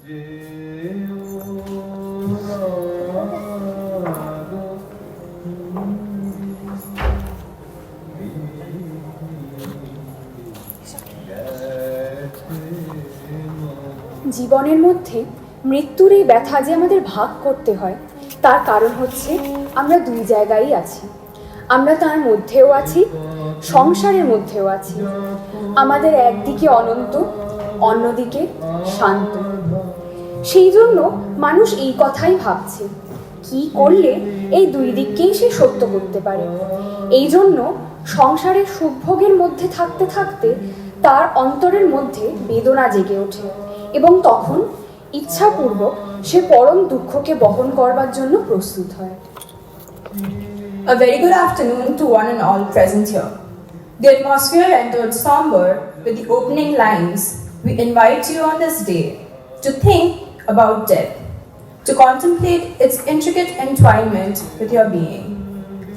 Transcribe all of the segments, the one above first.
জীবনের মধ্যে মৃত্যুর এই ব্যথা যে আমাদের ভাগ করতে হয় তার কারণ হচ্ছে আমরা দুই জায়গায় আছি। আমরা তার মধ্যেও আছি, সংসারের মধ্যেও আছি। আমাদের একদিকে অনন্ত, অন্যদিকে শান্ত। সেই জন্য মানুষ এই কথাই ভাবছে, কি করলে এই দুই দিককেই সে সত্য করতে পারে। এই জন্য সংসারের সুখভোগের মধ্যে থাকতে থাকতে তার অন্তরের মধ্যে বেদনা জেগে ওঠে এবং তখন ইচ্ছাপূর্বক সে পরম দুঃখকে বহন করবার জন্য প্রস্তুত হয়। A very good afternoon to one and all present here. The atmosphere entered somber with the opening lines. We invite you on this day to think about death, to contemplate its intricate entwinement with your being,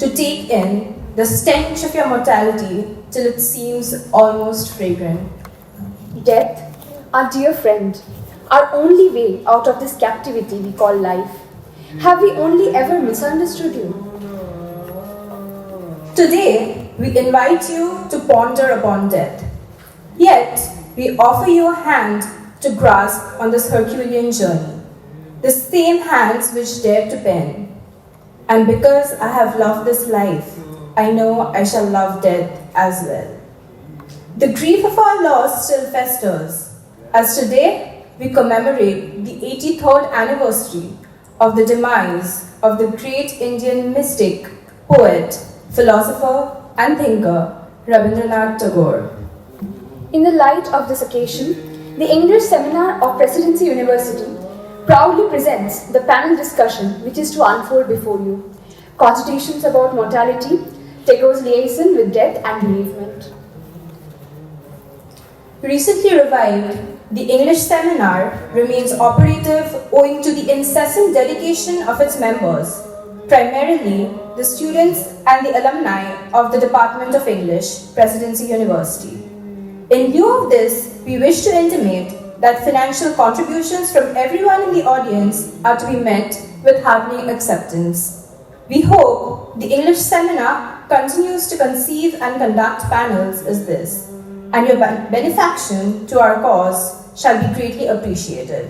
to take in the stench of your mortality till it seems almost fragrant. Death, our dear friend, our only way out of this captivity we call life. Have we only ever misunderstood you? Today, we invite you to ponder upon death. Yet, we offer you a hand to grasp on this Herculean journey, the same hands which dare to pen. And because I have loved this life, I know I shall love death as well. The grief of our loss still festers, as today we commemorate the 83rd anniversary of the demise of the great Indian mystic, poet, philosopher and thinker Rabindranath Tagore. In the light of this occasion, the English Seminar of Presidency University proudly presents the panel discussion which is to unfold before you. Cogitations about mortality, Tagore's liaison with death and bereavement. Recently revived, the English Seminar remains operative owing to the incessant dedication of its members, primarily the students and the alumni of the Department of English, Presidency University. In lieu of this, we wish to intimate that financial contributions from everyone in the audience are to be met with heartening acceptance. We hope the English Seminar continues to conceive and conduct panels as this, and your benefaction to our cause shall be greatly appreciated.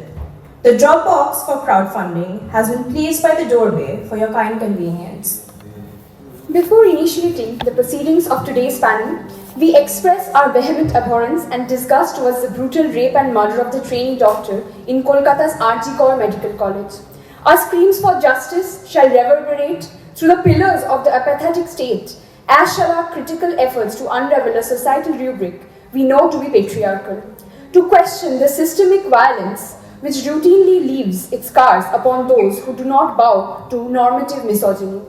The drop box for crowdfunding has been placed by the doorway for your kind convenience. Before initiating the proceedings of today's panel, we express our vehement abhorrence and disgust towards the brutal rape and murder of the trainee doctor in Kolkata's R.G. Kaur Medical College. Our screams for justice shall reverberate through the pillars of the apathetic state, as shall our critical efforts to unravel a societal rubric we know to be patriarchal, to question the systemic violence which routinely leaves its scars upon those who do not bow to normative misogyny.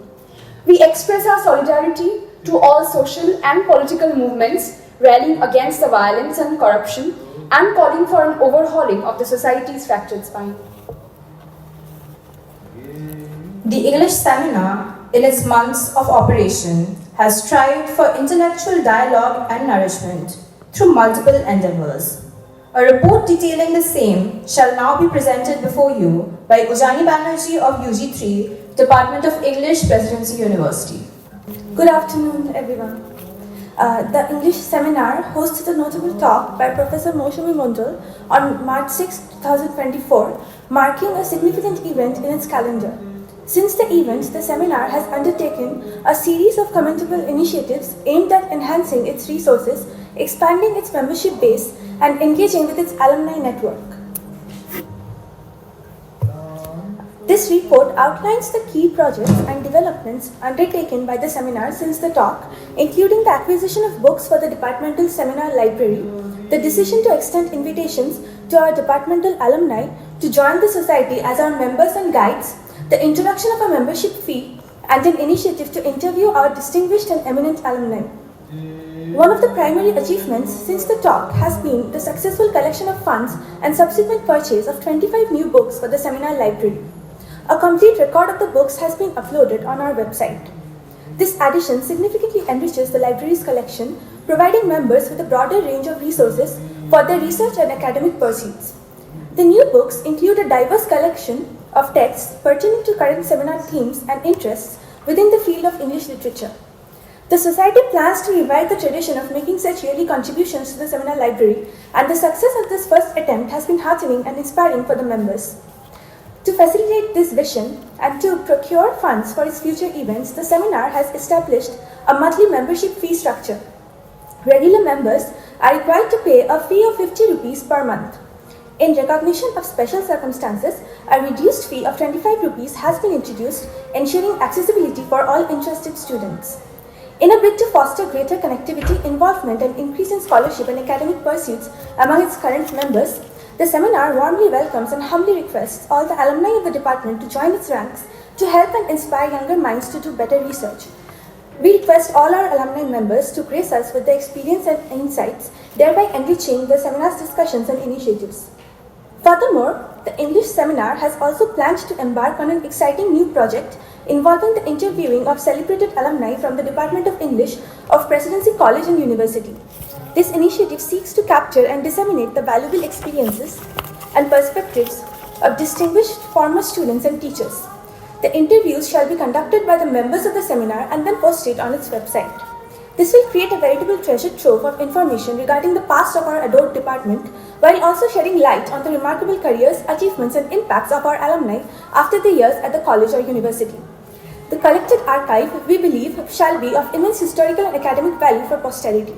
We express our solidarity to all social and political movements rallying against the violence and corruption and calling for an overhauling of the society's fractured spine. The English Seminar, in its months of operation, has strived for intellectual dialogue and nourishment through multiple endeavors. A report detailing the same shall now be presented before you by Ujani Banerjee of UG3, Department of English, Presidency University. Good afternoon, everyone. The English Seminar hosted a notable talk by Professor Moshami Mondal on March 6, 2024, marking a significant event in its calendar. Since the event, the seminar has undertaken a series of commendable initiatives aimed at enhancing its resources, expanding its membership base, and engaging with its alumni network. This report outlines the key projects and developments undertaken by the seminar since the talk, including the acquisition of books for the departmental seminar library, the decision to extend invitations to our departmental alumni to join the society as our members and guides, the introduction of a membership fee, and an initiative to interview our distinguished and eminent alumni. One of the primary achievements since the talk has been the successful collection of funds and subsequent purchase of 25 new books for the seminar library. A complete record of the books has been uploaded on our website. This addition significantly enriches the library's collection, providing members with a broader range of resources for their research and academic pursuits. The new books include a diverse collection of texts pertaining to current seminar themes and interests within the field of English literature. The Society plans to revive the tradition of making such yearly contributions to the seminar library, and the success of this first attempt has been heartening and inspiring for the members. To facilitate this vision and to procure funds for its future events, the seminar has established a monthly membership fee structure. Regular members are required to pay a fee of 50 rupees per month. In recognition of special circumstances, a reduced fee of 25 rupees has been introduced, ensuring accessibility for all interested students. In a bid to foster greater connectivity, involvement, and increase in scholarship and academic pursuits among its current members, the seminar warmly welcomes and humbly requests all the alumni of the department to join its ranks to help and inspire younger minds to do better research. We request all our alumni members to grace us with their experience and insights, thereby enriching the seminar's discussions and initiatives. Furthermore, the English seminar has also planned to embark on an exciting new project involving the interviewing of celebrated alumni from the Department of English of Presidency College and University. This initiative seeks to capture and disseminate the valuable experiences and perspectives of distinguished former students and teachers. The interviews shall be conducted by the members of the seminar and then posted on its website. This will create a veritable treasure trove of information regarding the past of our adored department, while also shedding light on the remarkable careers, achievements, and impacts of our alumni after the years at the college or university. The collected archive, we believe, shall be of immense historical and academic value for posterity.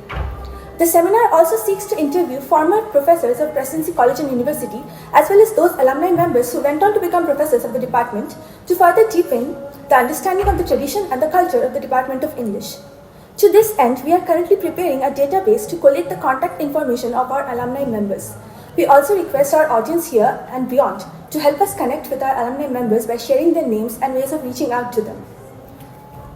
The seminar also seeks to interview former professors of Presidency College and University, as well as those alumni members who went on to become professors of the department, to further deepen the understanding of the tradition and the culture of the Department of English. To this end, we are currently preparing a database to collate the contact information of our alumni members. We also request our audience here and beyond to help us connect with our alumni members by sharing their names and ways of reaching out to them.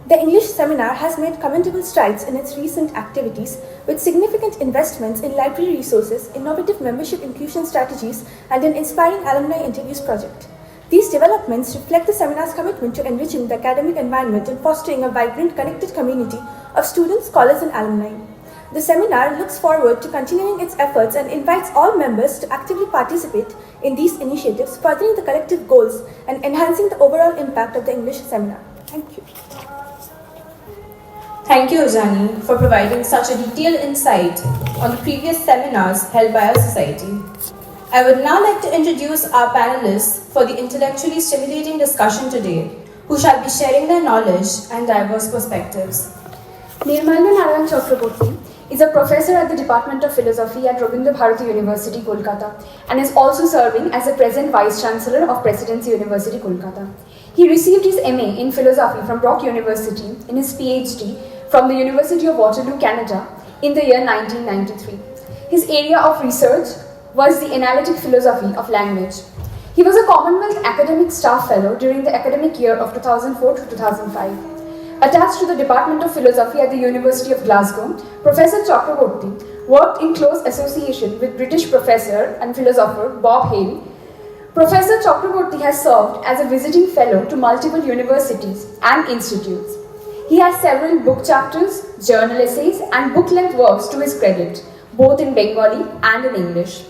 The English seminar has made commendable strides in its recent activities, with significant investments in library resources, innovative membership inclusion strategies, and an inspiring alumni interviews project. These developments reflect the seminar's commitment to enriching the academic environment and fostering a vibrant, connected community of students, scholars, and alumni. The seminar looks forward to continuing its efforts and invites all members to actively participate in these initiatives, furthering the collective goals and enhancing the overall impact of the English seminar. Thank you. Thank you, Ujani, for providing such a detailed insight on the previous seminars held by our society. I would now like to introduce our panelists for the intellectually stimulating discussion today, who shall be sharing their knowledge and diverse perspectives. Nirmalya Narayan Chakraborty is a professor at the Department of Philosophy at Bharati University, Kolkata, and is also serving as the present Vice Chancellor of Presidency University, Kolkata. He received his MA in Philosophy from Brock University and his PhD from the University of Waterloo, Canada, in the year 1993. His area of research was the analytic philosophy of language. He was a Commonwealth Academic Staff Fellow during the academic year of 2004 to 2005. Attached to the Department of Philosophy at the University of Glasgow, Professor Chakraborty worked in close association with British professor and philosopher Bob Hale. Professor Chakraborty has served as a visiting fellow to multiple universities and institutes. He has several book chapters, journal essays, and book-length works to his credit, both in Bengali and in English.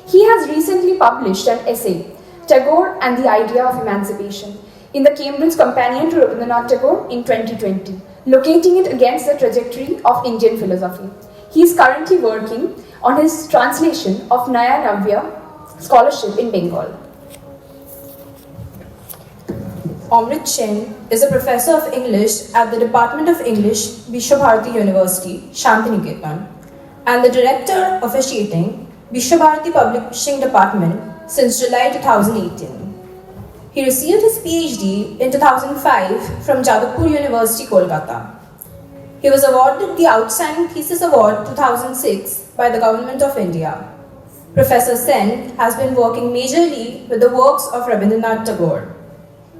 He has recently published an essay, Tagore and the Idea of Emancipation, in the Cambridge Companion to Rabindranath Tagore in 2020, locating it against the trajectory of Indian philosophy. He is currently working on his translation of Naya Navya scholarship in Bengal. Amrit Sen is a professor of English at the Department of English, Visva Bharati University, Shantiniketan, and the director officiating Visva Bharati Publishing Department since July 2018. He received his PhD in 2005 from Jadavpur University, Kolkata. He was awarded the Outstanding Thesis Award 2006 by the Government of India. Professor Sen has been working majorly with the works of Rabindranath Tagore.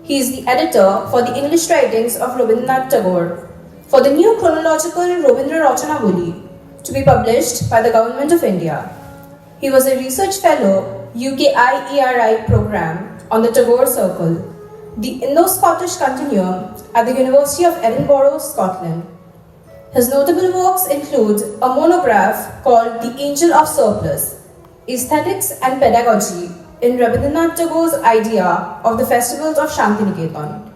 He is the editor for the English writings of Rabindranath Tagore for the new chronological Rabindra Rachanavali to be published by the Government of India. He was a research fellow UKIERI program on the Tagore Circle, the Indo-Scottish Continuum at the University of Edinburgh, Scotland. His notable works include a monograph called The Angel of Surplus, Aesthetics and Pedagogy in Rabindranath Tagore's idea of the festivals of Shantiniketan.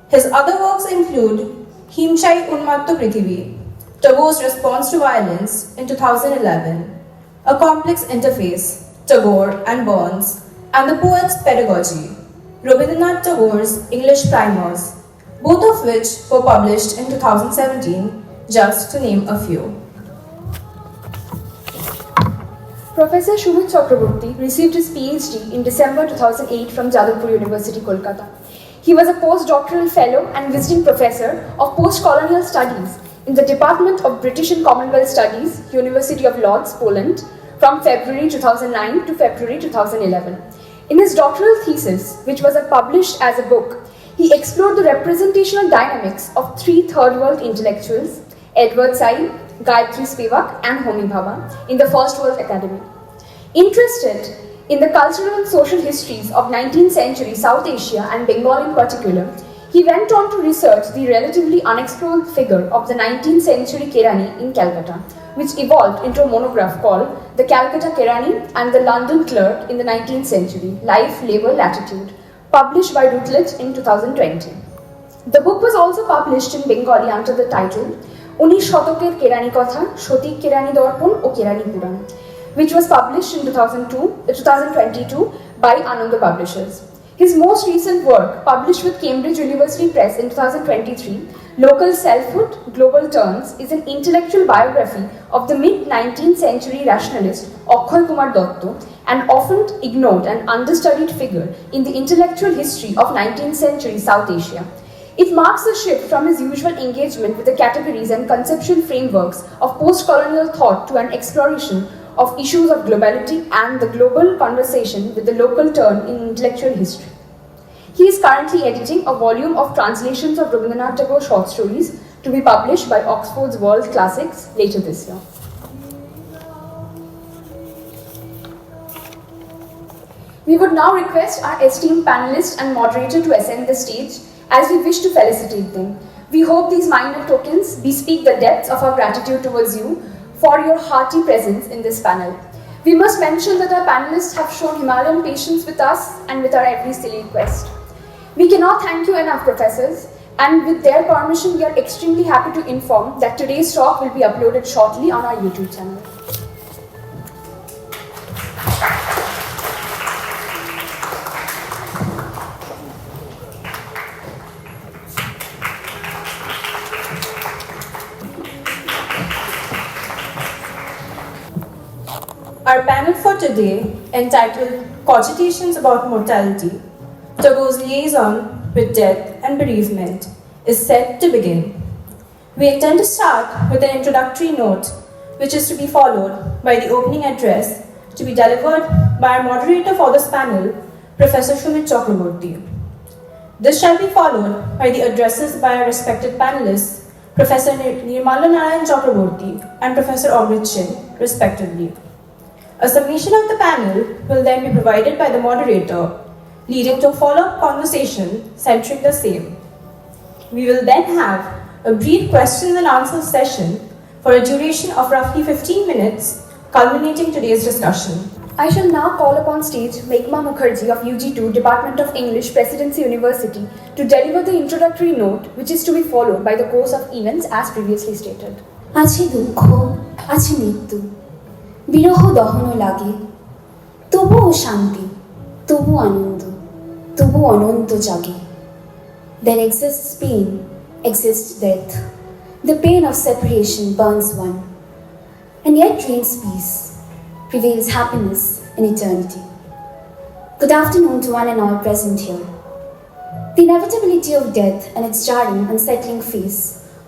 His other works include Himchai Unmatto Prithivi, Tagore's response to violence in 2011, A Complex Interface, Tagore and Burns, and The Poet's Pedagogy, Rabindranath Tagore's English primers, both of which were published in 2017, just to name a few. Professor Sumit Chakraborty received his PhD in December 2008 from Jadavpur University, Kolkata. He was a postdoctoral fellow and visiting professor of post-colonial studies in the Department of British and Commonwealth Studies, University of Lodz, Poland, from February 2009 to February 2011. In his doctoral thesis, which was published as a book, he explored the representational dynamics of three third world intellectuals, Edward Said, Gayatri Spivak, and Homi Bhabha, in the First World Academy. Interested in the cultural and social histories of 19th century South Asia and Bengal in particular, he went on to research the relatively unexplored figure of the 19th century Kerani in Calcutta, which evolved into a monograph called The Calcutta Kerani and the London Clerk in the 19th Century, Life, Labour, Latitude, published by Routledge in 2020. The book was also published in Bengali under the title Unish Shotoker Kerani Kotha, Shotik Kerani Dorpon o Kerani Puran, which was published in 2022 by Ananda Publishers. His most recent work, published with Cambridge University Press in 2023, Local Selfhood, Global Turns, is an intellectual biography of the mid-19th century rationalist Akhoy Kumar Dotto, an often ignored and understudied figure in the intellectual history of 19th century South Asia. It marks a shift from his usual engagement with the categories and conceptual frameworks of post-colonial thought to an exploration of issues of globality and the global conversation with the local turn in intellectual history. He is currently editing a volume of translations of Rabindranath Tagore short stories to be published by Oxford's World Classics later this year. We would now request our esteemed panelists and moderator to ascend the stage as we wish to felicitate them. We hope these minor tokens bespeak the depths of our gratitude towards you for your hearty presence in this panel. We must mention that our panelists have shown Himalayan patience with us and with our every silly quest. We cannot thank you enough, professors, and with their permission, we are extremely happy to inform that today's talk will be uploaded shortly on our YouTube channel. Our panel for today, entitled Cogitations about Mortality, Tagore's Liaison with Death and Bereavement, is set to begin. We intend to start with an introductory note, which is to be followed by the opening address to be delivered by our moderator for this panel, Professor Sumit Chakraborty. This shall be followed by the addresses by our respected panelists, Professor Nirmalya Narayan Chakraborty and Professor Amrit Sen, respectively. A summation of the panel will then be provided by the moderator, leading to a follow-up conversation centering the same. We will then have a brief questions and answers session for a duration of roughly 15 minutes, culminating today's discussion. I shall now call upon stage Meghma Mukherjee of UG2, Department of English, Presidency University, to deliver the introductory note, which is to be followed by the course of events as previously stated. আছে দুঃখ, আছে মৃত্যু, বিরহ দহন লাগে, তবুও শান্তি, তবু আনন্দ, তবু অনন্ত জাগে. There exists pain, exists death. The pain of separation burns one, and yet reigns peace, prevails happiness in eternity. Good afternoon to one and all present here. The inevitability of death and its jarring, unsettling face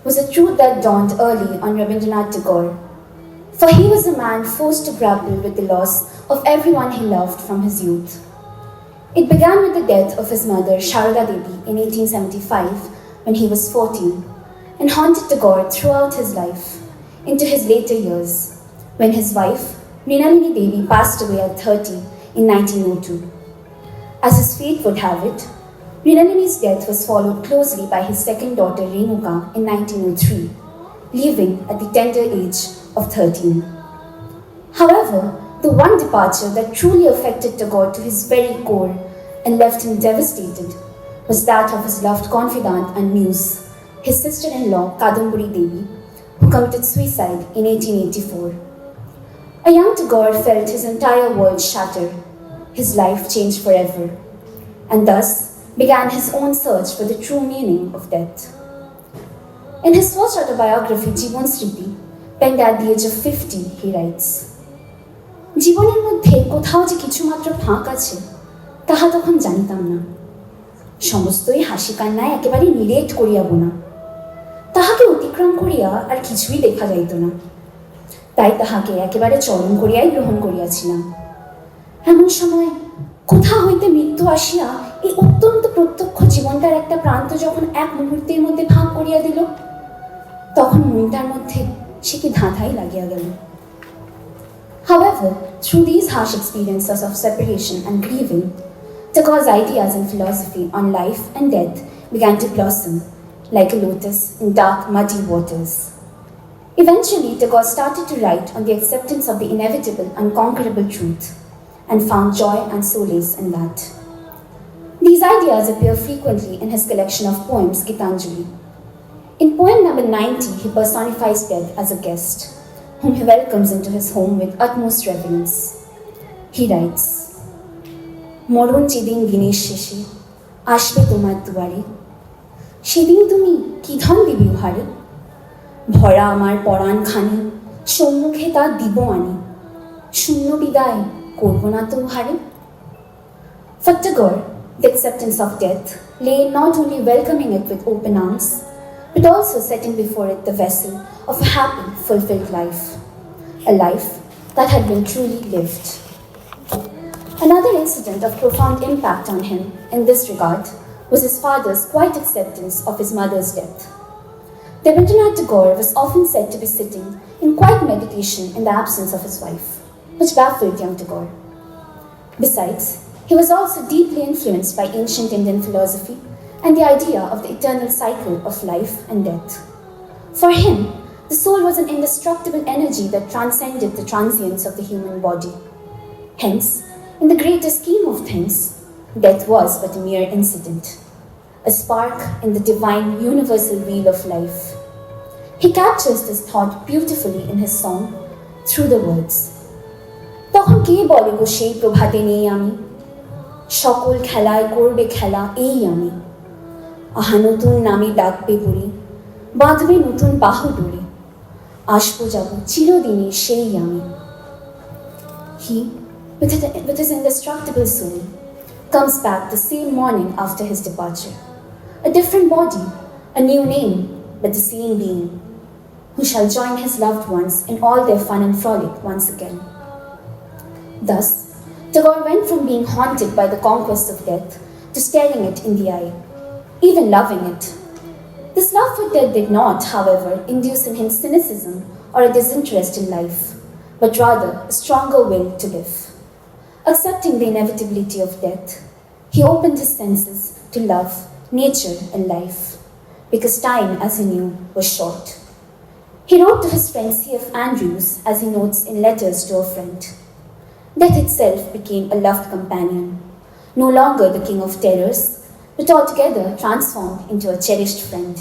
was a truth that dawned early on Rabindranath Tagore, for he was a man forced to grapple with the loss of everyone he loved from his youth. It began with the death of his mother, Sharada Devi, in 1875, when he was 14, and haunted Tagore throughout his life, into his later years, when his wife, Mrinalini Devi, passed away at 30 in 1902. As his fate would have it, Mrinalini's death was followed closely by his second daughter, Renuka, in 1903, leaving at the tender age of 13. However, the one departure that truly affected Tagore to his very core and left him devastated was that of his loved confidant and muse, his sister-in-law Kadambari Devi, who committed suicide in 1884. A young Tagore felt his entire world shatter, his life changed forever, and thus began his own search for the true meaning of death. In his first autobiography, Jibon Sriti, penned at the age of 50, he writes, জীবনের মধ্যে কোথাও যে কিছুমাত্র ফাঁক আছে তাহা তখন জানিতাম না, সমস্তই হাসি কান্নায় একেবারে নিরেট করিয়া বোনা, তাহাকে অতিক্রম করিয়া আর কিছুই দেখা যাইত না, তাই তাহাকে একেবারে চরণ করিয়াই গ্রহণ করিয়াছিলাম। এমন সময় কোথা হইতে মৃত্যু আসিয়া এই অত্যন্ত প্রত্যক্ষ জীবনটার একটা প্রান্ত যখন এক মুহূর্তের মধ্যে ভাগ করিয়া দিল, তখন মনটার মধ্যে সে কি ধাঁধাই লাগিয়া গেল। However, through these harsh experiences of separation and grieving, Tagore's ideas and philosophy on life and death began to blossom like a lotus in dark, muddy waters. Eventually, Tagore started to write on the acceptance of the inevitable, unconquerable truth, and found joy and solace in that. These ideas appear frequently in his collection of poems, Gitanjali. In poem number 90, he personifies death as a guest, whom he welcomes into his home with utmost reverence. He writes, মরণ যেদিন দিনের শেষে আসবে তোমার দুয়ারে, সেদিন তুমি কি ধন দিবি উহারে, ভরা আমার পরাণ খানি সম্মুখে তা দিব আনি, শূন্য বিদায় করব না তো উহারে। For Tagore, the acceptance of death lay in not only welcoming it with open arms, but also setting before it the vessel of a happy, fulfilled life, a life that had been truly lived. Another incident of profound impact on him in this regard was his father's quiet acceptance of his mother's death. Rabindranath Tagore was often said to be sitting in quiet meditation in the absence of his wife, which baffled young Tagore. Besides, he was also deeply influenced by ancient Indian philosophy and the idea of the eternal cycle of life and death. For him, the soul was an indestructible energy that transcended the transience of the human body. Hence, in the greater scheme of things, death was but a mere incident, a spark in the divine universal wheel of life. He captures this thought beautifully in his song, Through the Words. তখন কে বলে গো সেই প্রভাতে নেই আমি, সকল খেলায় করবে খেলা এই আমি, আহা নতুন নামে ডাকবে বুড়ি, বাঁধবে নতুন বাহু ডোরে, আসবো যাব চিরদিনে সেই আমি। He, with his indestructible soul, comes back the same morning after his departure, a different body, a new name, but the same being, who shall join his loved ones in all their fun and frolic once again. Thus, Tagore went from being haunted by the conquest of death to staring it in the eye, even loving it. This love for death did not, however, induce in him cynicism or a disinterest in life, but rather a stronger will to live. Accepting the inevitability of death, he opened his senses to love, nature, and life, because time, as he knew, was short. He wrote to his friend C.F. Andrews, as he notes in letters to a friend. Death itself became a loved companion, no longer the king of terrors, but altogether transformed into a cherished friend.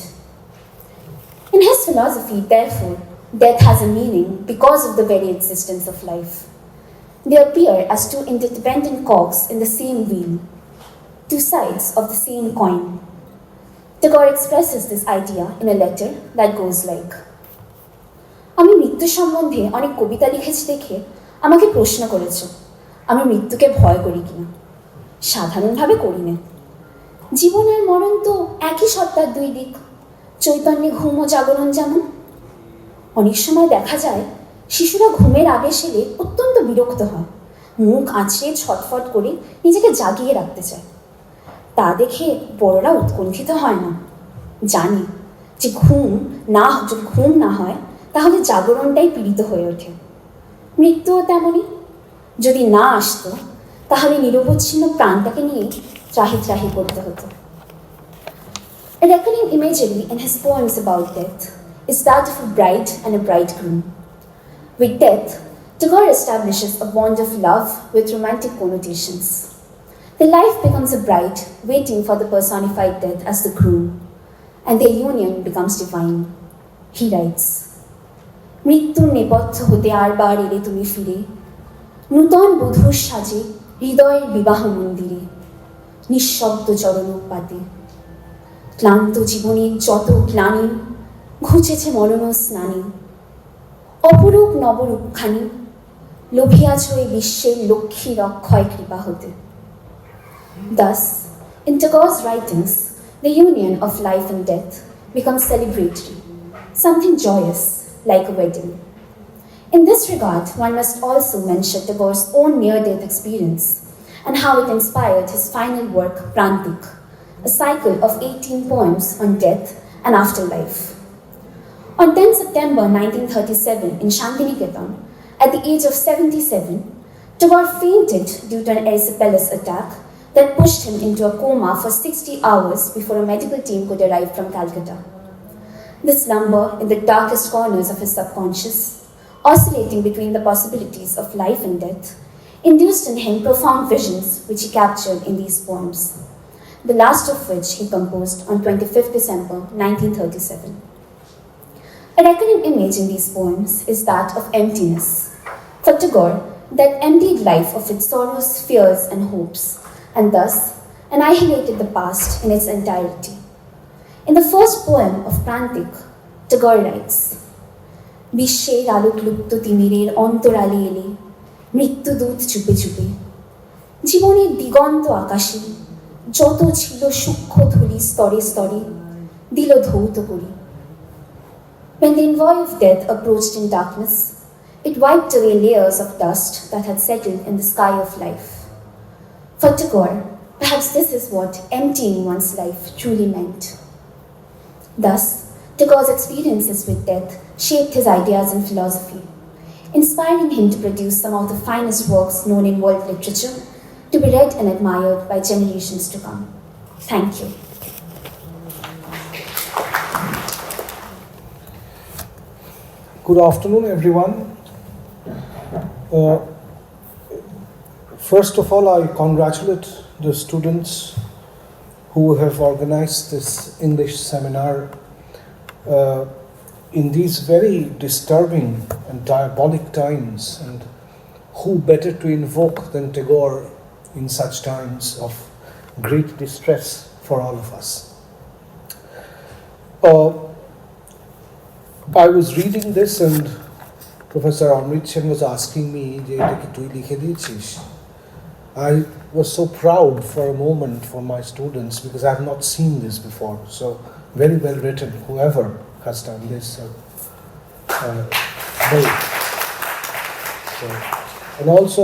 In his philosophy, therefore, death has a meaning because of the very existence of life. They appear as two independent cogs in the same wheel, two sides of the same coin. Tagore expresses this idea in a letter that goes like, আমি মৃত্যু সম্বন্ধে অনেক কবিতা লিখেছি দেখে আমাকে প্রশ্ন করেছ আমি মৃত্যুকে ভয় করি কিনা। সাধারণভাবে করি না। জীবন আর মরণ তো একই সত্তার দুই দিক, চৈতন্যে ঘুম ও জাগরণ যেমন। অনেক সময় দেখা যায় শিশুরা ঘুমের আবেশ এলে অত্যন্ত বিরক্ত হয়, মুখ আঁচড়ে ছটফট করে নিজেকে জাগিয়ে রাখতে চায়। তা দেখে বড়রা উৎকণ্ঠিত হয় না, জানে যে যদি ঘুম না হয় তাহলে জাগরণটাই পীড়িত হয়ে ওঠে। মৃত্যুও তেমনই, যদি না আসতো তাহলে নিরবচ্ছিন্ন প্রাণটাকে নিয়ে ত্রাহি ত্রাহি করতে হতো। A recurring imagery in his poems about death is that of a bride and a bridegroom. With death, Tagore establishes a bond of love with romantic connotations. Their life becomes a bride waiting for the personified death as the groom, and their union becomes divine. He writes, মৃত্যুর নেপথ্য হতে আরবার এলে তুমি ফিরে, নূতন বধূর সাজে হৃদয়ের বিবাহ মন্দিরে, নিঃশব্দ চরণোপাতে। ক্লান্ত জীবনের যত গ্লানি ঘুচেছে মরণ স্নানে, অপরূপ নবরূপখানি লোভিয়াছ এই বিশ্বের লক্ষ্মীর অক্ষয় কৃপা হতে। Thus, in Tagore's writings, the union of life and death becomes celebratory, something joyous, like a wedding. In this regard, one must also mention Tagore's own near-death experience and how it inspired his final work, Prantik, a cycle of 18 poems on death and afterlife. On 10 September 1937 in Shantiniketan, at the age of 77, Tagore fainted due to an erysipelas attack that pushed him into a coma for 60 hours before a medical team could arrive from Calcutta. This slumber in the darkest corners of his subconscious, oscillating between the possibilities of life and death, induced in him profound visions which he captured in these poems, the last of which he composed on 25th December 1937. A recurring image in these poems is that of emptiness. For Tagore, that emptied life of its sorrows, fears, and hopes, and thus annihilated the past in its entirety. In the first poem of Prantik, Tagore writes, বিশ্বের আলোকলুপ্ত তিমিরের অন্তরালে এলে মৃত্যুদূত চুপে চুপে, জীবনের দিগন্ত আকাশে যত ছিল সূক্ষ্ম ধূলি স্তরে স্তরে দিল ধৌত করি। When the envoy of death approached in darkness, it wiped away layers of dust that had settled in the sky of life. For Tagore, perhaps this is what emptying one's life truly meant. Thus, Tagore's experiences with death shaped his ideas and philosophy, inspiring him to produce some of the finest works known in world literature, to be read and admired by generations to come. Thank you. Good afternoon, everyone. First of all, I congratulate the students who have organized this English seminar in these very disturbing and diabolic times, and who better to invoke than Tagore in such times of great distress for all of us. I was reading this and Professor Amrit Sen was asking me, I was so proud for a moment for my students because I have not seen this before. So very well written, whoever has done this. And also,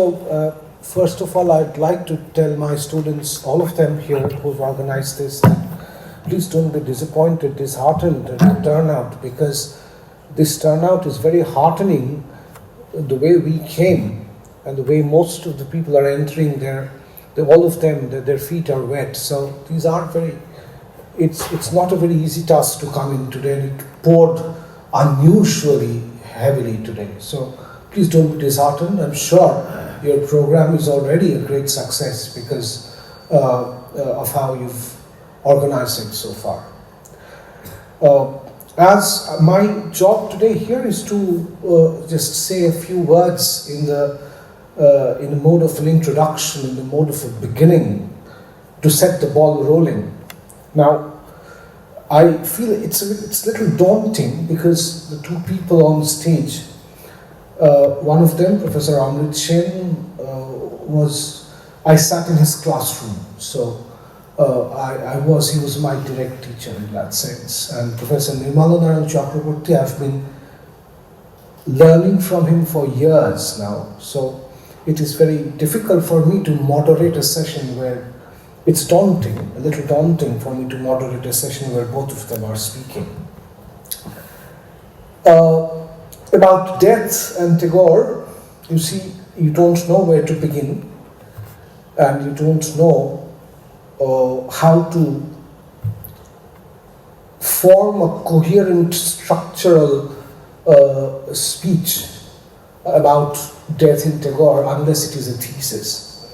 first of all, I'd like to tell my students, all of them here who've organized this, that please don't be disappointed, disheartened at the turnout, because this turnout is very heartening. The way we came and the way most of the people are entering there, all of them, their feet are wet. So these aren't very, it's not a very easy task to come in today, and it poured unusually heavily today. So please don't be disheartened. I'm sure your program is already a great success because of how you've organized it so far. As my job today here is to just say a few words in the mode of an introduction, in the mode of a beginning, to set the ball rolling. Now, I feel it's a little daunting because the two people on stage, one of them, Professor Amrit Sen, I sat in his classroom, so he was my direct teacher in that sense. And Professor Nirmalya and Chakraborty, I've been learning from him for years now. So it is very difficult for me to moderate a session where it's daunting, a little daunting for me to moderate a session where both of them are speaking. About death and Tagore, you see, you don't know where to begin, and you don't know how to form a coherent structural speech about death in Tagore unless it is a thesis.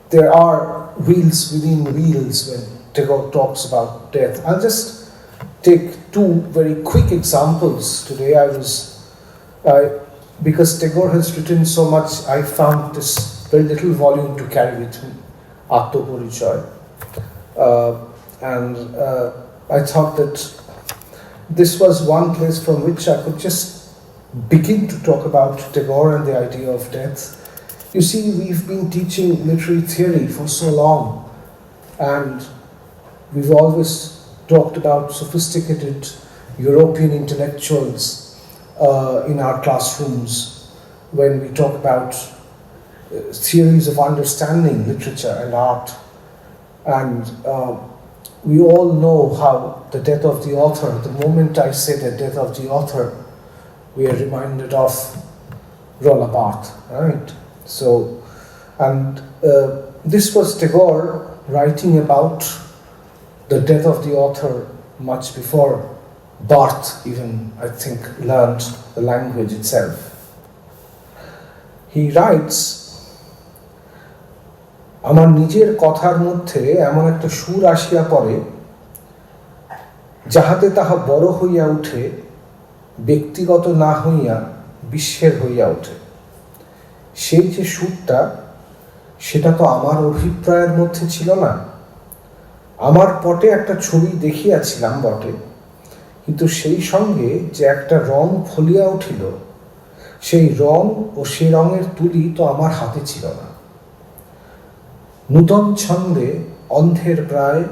There are wheels within wheels when Tagore talks about death. I'll just take two very quick examples today. Because Tagore has written so much, I found this very little volume to carry with me, Atmaporichoy. And I thought that this was one place from which I could just begin to talk about Tagore and the idea of death. You see, we've been teaching literary theory for so long, and we've always talked about sophisticated European intellectuals in our classrooms when we talk about theories of understanding literature and art. And we all know how the death of the author, the moment I say the death of the author, we are reminded of Roland Barthes, right? So, and this was Tagore writing about the death of the author much before Barthes even, I think, learned the language itself. He writes, আমার নিজের কথার মধ্যে এমন একটা সুর আসিয়া পড়ে যাহাতে তাহা বড় হইয়া উঠে ব্যক্তিগত না হইয়া বিশ্বের হইয়া ওঠে। সেই যে সুরটা, সেটা তো আমার অভিপ্রায়ের মধ্যে ছিল না। আমার পটে একটা ছবি দেখিয়াছিলাম বটে, কিন্তু সেই সঙ্গে যে একটা রং ফলিয়া উঠিল, সেই রং ও সে রঙের তুলি তো আমার হাতে ছিল না। নূতন ছন্দে অন্ধের প্রায়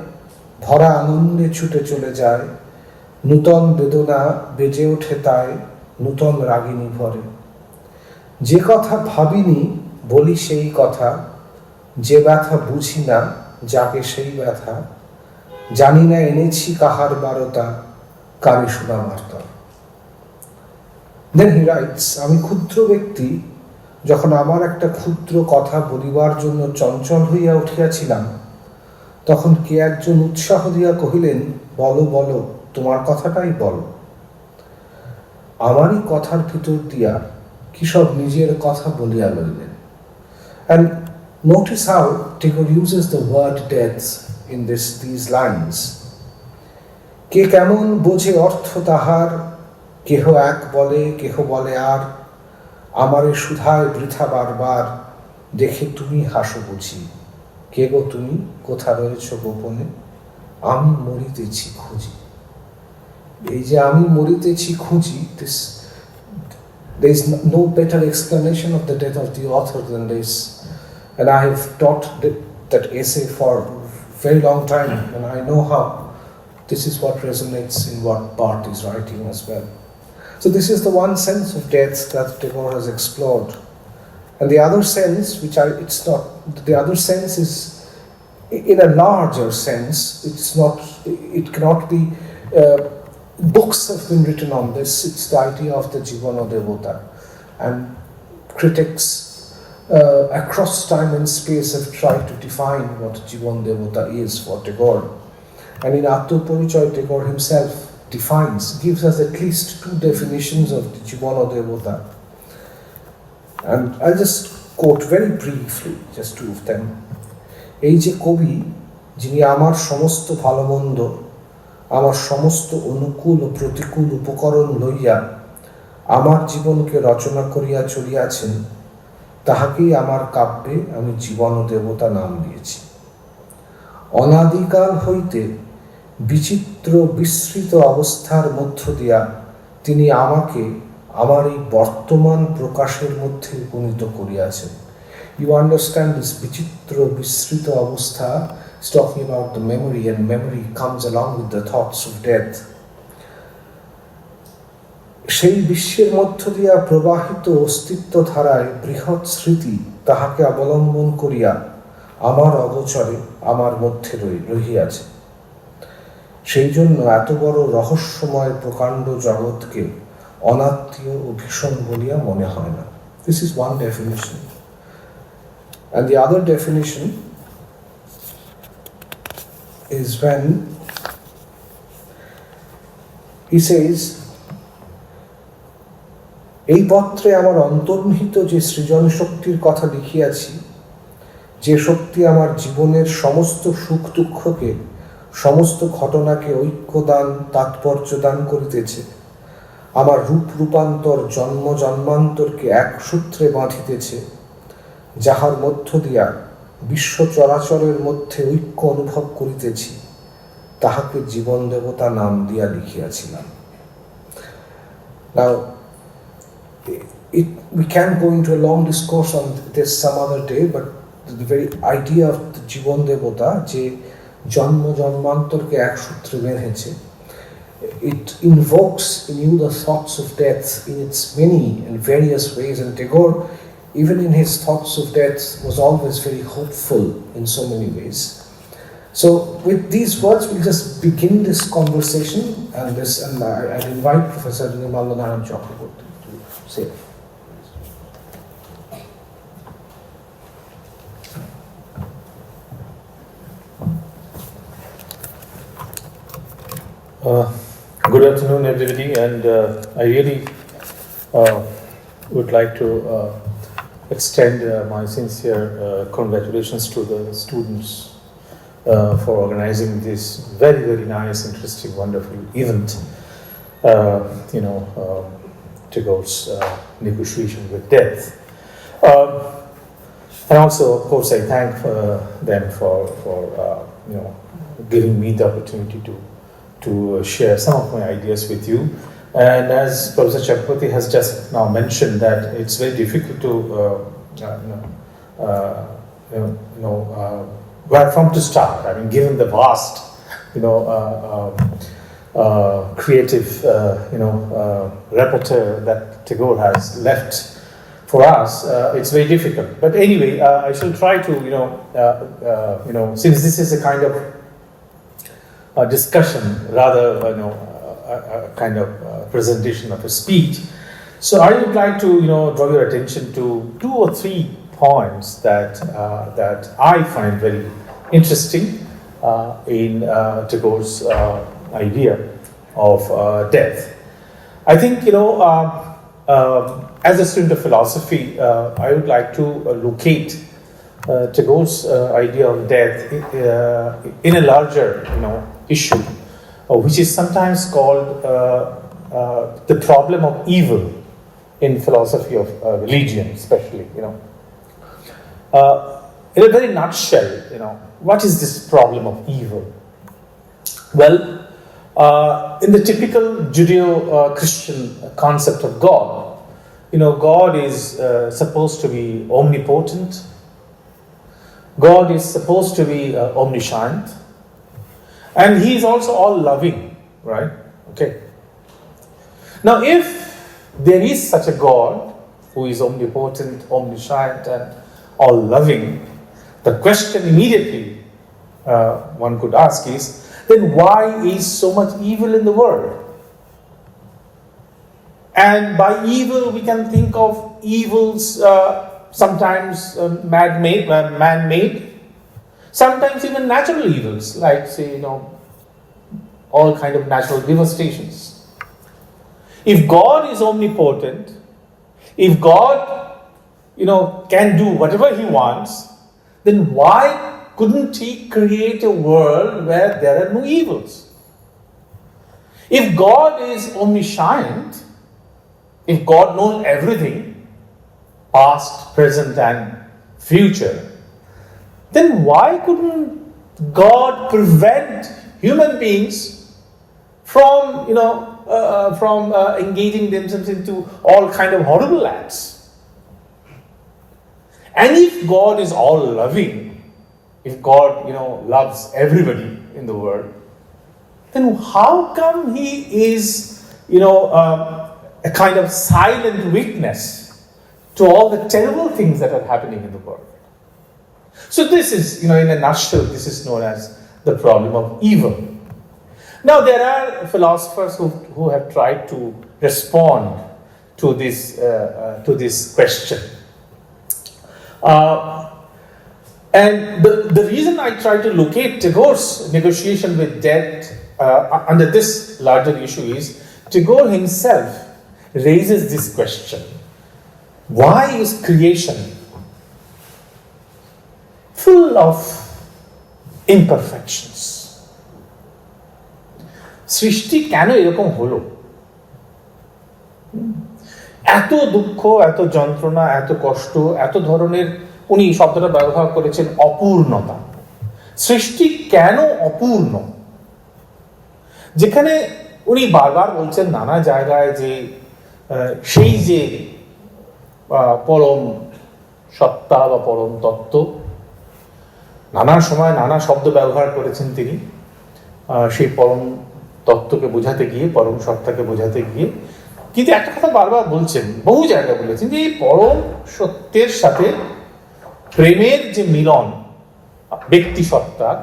ভরা আনন্দে ছুটে চলে যায়, নূতন বেদনা বেজে ওঠে তাই নূতন রাগিনী ভরে। যে কথা ভাবিনি বলি সেই কথা, যে ব্যথা বুঝি না জাগে সেই ব্যথা, জানি না এনেছি কাহার বারতা, কারে শোনা বার্তা। Then he writes, আমি ক্ষুদ্র ব্যক্তি যখন আমার একটা ক্ষুদ্র কথা বলিবার জন্য চঞ্চল হইয়া উঠিয়াছিলাম, তখন কে একজন উৎসাহ দিয়া কহিলেন, বলো বলো, তোমার কথাটাই বলো। আমারই কথার ভিতর দিয়া কি সব নিজের কথা বলিয়া লইলেন। And notice how Tagore uses the word death in these lines. কে কেমন বোঝে অর্থ তাহার, কেহ এক বলে কেহ বলে আর, আমারে সুধায় বৃথা বারবার, দেখে তুমি হাসো বুঝি। কে গো তুমি, কোথা রয়েছ গোপনে, আমি মরিতেছি খুঁজি। এই যে আমি মরিতেছি খুঁজি, there is no better explanation of the death of the author than this. And I have taught that essay for a very long time, and I know how this is what resonates in what Barthes is writing as well. So this is the one sense of death that Tagore has explored. And the other sense, the other sense is in a larger sense. It cannot be, books have been written on this. It's the idea of the Jivana Devata. And critics across time and space have tried to define what Jivana Devata is for Tagore. And in Atmaporichoy, Tagore himself gives us at least two definitions of the Jivana Devata. And I'll just quote very briefly, just two of them. এই যে কবি, যিনি আমার সমস্ত ভালো মন্দ, আমার সমস্ত অনুকূল ও প্রতিকূল উপকরণ লইয়া আমার জীবনকে রচনা করিয়া চলিয়াছেন, তাহাকেই আমার কাব্যে আমি জীবন দেবতা নাম দিয়েছি। অনাদিকাল হইতে বিচিত্র বিস্মৃত অবস্থার মধ্য দিয়া তিনি আমাকে আমার এই বর্তমান প্রকাশের মধ্যে উপনীত করিয়াছেন। You understand this বিচিত্র বিস্মৃত অবস্থা is talking about the memory, and memory comes along with the thoughts of death. সেই বিশ্বের মধ্য দিয়া প্রবাহিত অস্তিত্ব ধারায় বৃহৎ স্মৃতি তাহাকে অবলম্বন করিয়া আমার অগোচরে আমার মধ্যে রহিয়াছে। সেই জন্য এত বড় রহস্যময় প্রকাণ্ড জগৎকে অনাত্মীয় ও ভীষণ বলিয়া মনে হয় না। This is one definition. And the other definition is when he says, এই পত্রে আমার অন্তর্নিহিত যে সৃজন শক্তির কথা লিখিয়াছি, যে শক্তি আমার জীবনের সমস্ত সুখ দুঃখকে, সমস্ত ঘটনাকে ঐক্যদান তাৎপর্য দান করিতেছে, আমার রূপ রূপান্তর জন্ম জন্মান্তরকে এক সূত্রে বাঁধিতেছে, যাহার মধ্য দিয়া বিশ্ব চরাচরের মধ্যে ঐক্য অনুভব করিতেছি, তাহাকে জীবন দেবতা নাম দিয়া লিখিয়াছিলাম। Now, we can go into a long discourse on this some other day, but the very idea of the জীবন দেবতা, যে জন্ম জন্মান্তরকে এক সূত্রে বেঁধেছে, it invokes in you the thoughts of death in its many and various ways, and Tagore, even in his thoughts of death, was always very hopeful in so many ways. So with these words, we'll just begin this conversation, and I'll invite Professor Nirmalya Narayan Chakraborty to say. Good afternoon, everybody, and I really would like to extend my sincere congratulations to the students for organizing this very, very nice, interesting, wonderful event. Tagore's negotiation with death, and also, of course, I thank them for giving me the opportunity to share some of my ideas with you. And as Professor Chakrabarti has just now mentioned, that it's very difficult to where from to start. I mean, given the vast, creative, repertoire that Tagore has left for us, it's very difficult. But anyway, I shall try to, since this is a kind of a discussion rather, a kind of presentation of a speech. So I would like to, draw your attention to 2 or 3 points that I find very interesting in Tagore's idea of death. I think, as a student of philosophy, I would like to locate Tagore's idea of death in a larger, issue, which is sometimes called the problem of evil in philosophy of religion, especially. In a very nutshell, what is this problem of evil? Well, in the typical Judeo-Christian concept of God, God is supposed to be omnipotent. God is supposed to be omniscient. And he is also all-loving, right? Okay. Now, if there is such a God who is omnipotent, omniscient, and all-loving, the question immediately one could ask is, then why is so much evil in the world? And by evil, we can think of evils sometimes man-made, sometimes even natural evils, like, say, all kind of natural devastations. If God is omnipotent, if God, can do whatever he wants, then why couldn't he create a world where there are no evils? If God is omniscient, if God knows everything, past, present, and future, then why couldn't God prevent human beings from engaging themselves into all kind of horrible acts? And if God is all loving, if God loves everybody in the world, then how come he is a kind of silent witness to all the terrible things that are happening in the world? So this is, in a nutshell, this is known as the problem of evil. Now, there are philosophers who have tried to respond to this question. And the reason I try to locate Tagore's negotiation with death under this larger issue is Tagore himself raises this question: why is creation full of imperfections? সৃষ্টি কেন এরকম হলো? এত দুঃখ, এত যন্ত্রণা, এত কষ্ট, এত ধরনের, উনি শব্দটা ব্যবহার করেছেন অপূর্ণতা। সৃষ্টি কেন অপূর্ণ? যেখানে উনি বারবার বলছেন নানা জায়গায় যে সেই যে পরম সত্তা বা পরম তত্ত্ব, নানা সময় নানা শব্দ ব্যবহার করেছেন তিনি সেই পরম তত্ত্বকে বোঝাতে গিয়ে, পরম সত্তাকে বোঝাতে গিয়ে। কিন্তু একটা কথা বারবার বলছেন, বহু জায়গায় বলেছেন, যে এই পরম সত্যের সাথে প্রেমের যে মিলন ব্যক্তি সত্তার,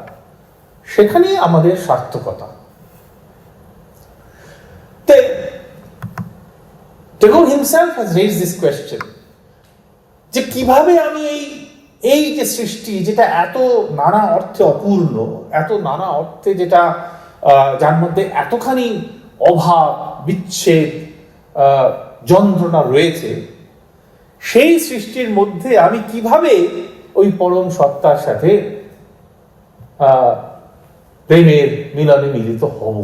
সেখানে আমাদের সার্থকতা। Tagore himself has raised this question, যে কিভাবে আমি এই যে সৃষ্টি, যেটা এত নানা অর্থে অপূর্ণ, এত নানা অর্থে যেটা যার মধ্যে এতখানি অভাব, বিচ্ছেদ, যন্ত্রণা রয়েছে, সেই সৃষ্টির মধ্যে আমি কিভাবে ওই পরম সত্তার সাথে প্রেমের মিলনে মিলিত হব।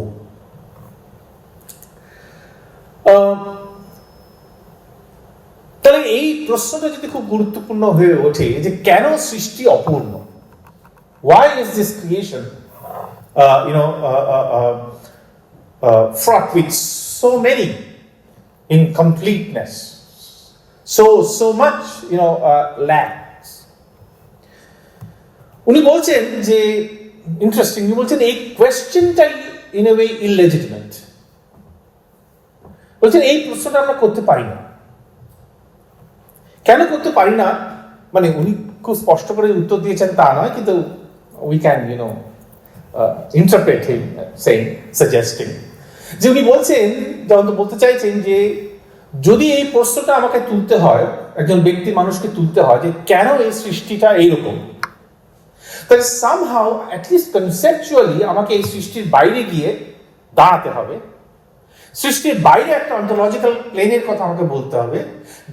তাহলে এই প্রশ্নটা যদি খুব গুরুত্বপূর্ণ হয়ে ওঠে, যে কেন সৃষ্টি অপূর্ণ, why is this creation fraught with so many incompleteness, so much lacks? উনি বলছেন যে ইন্টারেস্টিং, উনি বলছেন এই কোয়েশ্চেনটাই ইন এ ওয়ে ইললেজিটিমেট। বলছেন এই প্রশ্নটা আমরা করতে পারি না। কেন করতে পারি না? মানে উনি খুব স্পষ্ট করে উত্তর দিয়েছেন তা নয়, কিন্তু we can interpret him suggesting, যে উনি বলছেন, বলতে চাইছেন যে যদি এই প্রশ্নটা আমাকে তুলতে হয়, একজন ব্যক্তি মানুষকে তুলতে হয় যে কেন এই সৃষ্টিটা এইরকম, তাহলে সামহাউ অ্যাটলিস্ট কনসেপচুয়ালি আমাকে এই সৃষ্টির বাইরে গিয়ে দাঁড়াতে হবে। সৃষ্টির বাইরে একটা অন্টোলজিক্যাল প্লেনের কথা আমাকে বলতে হবে,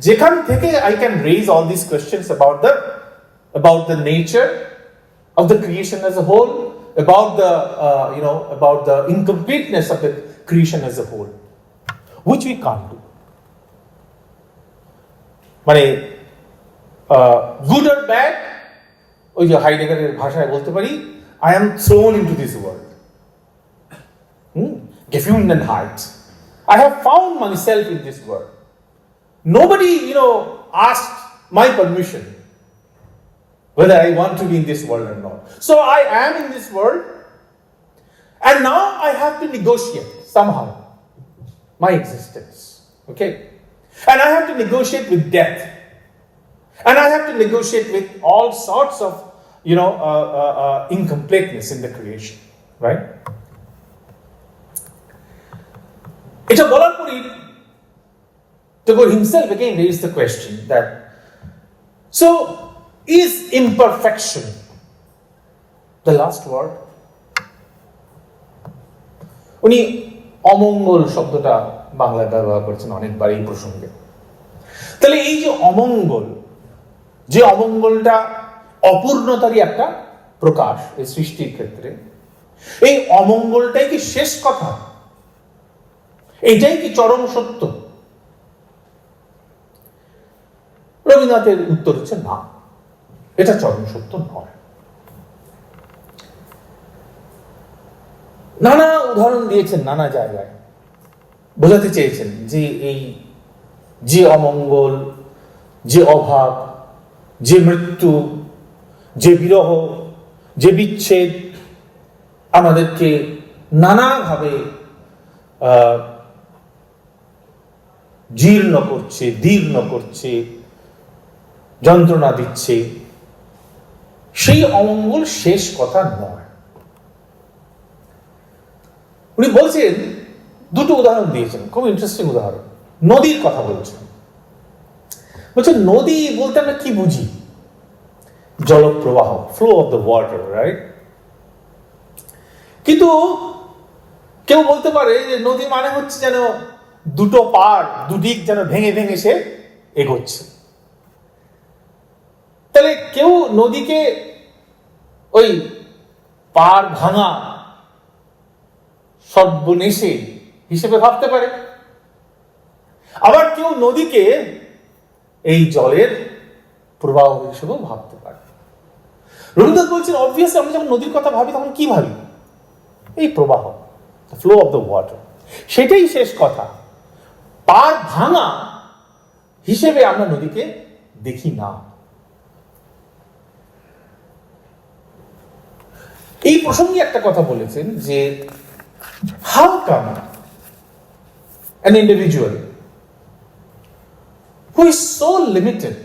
যেখান থেকে I can raise all this questions about the nature of the creation as a whole, about the incompleteness of the creation as a whole, which we can't do. মানে গুড অর ব্যাড, ওই যে হাইডেগারের ভাষায় বলতে পারি, I am thrown into this world. Gefundenheit. I have found myself in this world. Nobody, asked my permission whether I want to be in this world or not. So I am in this world, and now I have to negotiate somehow my existence. Okay? And I have to negotiate with death. And I have to negotiate with all sorts of, incompleteness in the creation. Right? এটা বলার পরই Tagore himself again raised the question that, so is imperfection the last word? উনি অমঙ্গল শব্দটা বাংলায় ব্যবহার করেছেন অনেকবার এই প্রসঙ্গে। তাহলে এই যে অমঙ্গলটা অপূর্ণতারই একটা প্রকাশ এই সৃষ্টির ক্ষেত্রে, এই অমঙ্গলটাই কি শেষ কথা? এটাই কি চরম সত্য? রবীন্দ্রনাথের উত্তর হচ্ছে না, এটা চরম সত্য নয়। নানা উদাহরণ দিয়েছেন, নানা জায়গায় বোঝাতে চেয়েছেন যে এই যে অমঙ্গল, যে অভাব, যে মৃত্যু, যে বিরহ, যে বিচ্ছেদ আমাদেরকে নানাভাবে জীর্ণ করছে, দীর্ণ করছে, যন্ত্রণা দিচ্ছে, সেই অমঙ্গল শেষ কথা নয়। উনি বলছেন, দুটো উদাহরণ দিয়েছেন, খুব ইন্টারেস্টিং উদাহরণ। নদীর কথা বলছেন। বলছেন নদী বলতে আমরা কি বুঝি? জলপ্রবাহ, flow of the water, right? কিন্তু কেউ বলতে পারে যে নদী মানে হচ্ছে যেন দুটো পাড় দুদিক যেন ভেঙে ভেঙে সে এগোচ্ছে। তাহলে কেউ নদীকে ওই পাড় ভাঙা সর্বনেশে হিসেবে ভাবতে পারে, আবার কেউ নদীকে এই জলের প্রবাহ হিসেবেও ভাবতে পারে। রবীন্দ্রনাথ বলছেন অবভিয়াসলি আমরা যখন নদীর কথা ভাবি তখন কি ভাবি? এই প্রবাহ, the flow of the water, সেটাই শেষ কথা। পাড় ভাঙা হিসেবে আমরা নদীকে দেখি না। এই প্রসঙ্গে একটা কথা বলেছেন যে how come an individual who is so limited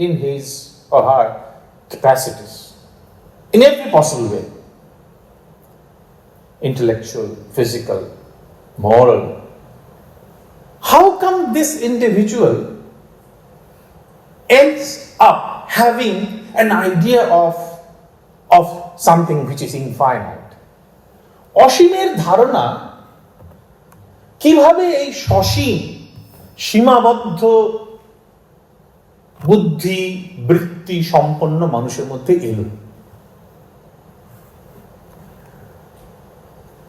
in his or her capacities in every possible way, intellectual, physical, moral, how come this individual ends up having an idea of something which is infinite? অসীমের ধারণা কিভাবে এই সসীম সীমাবদ্ধ বুদ্ধি বৃত্তি সম্পন্ন মানুষের মধ্যে এলো?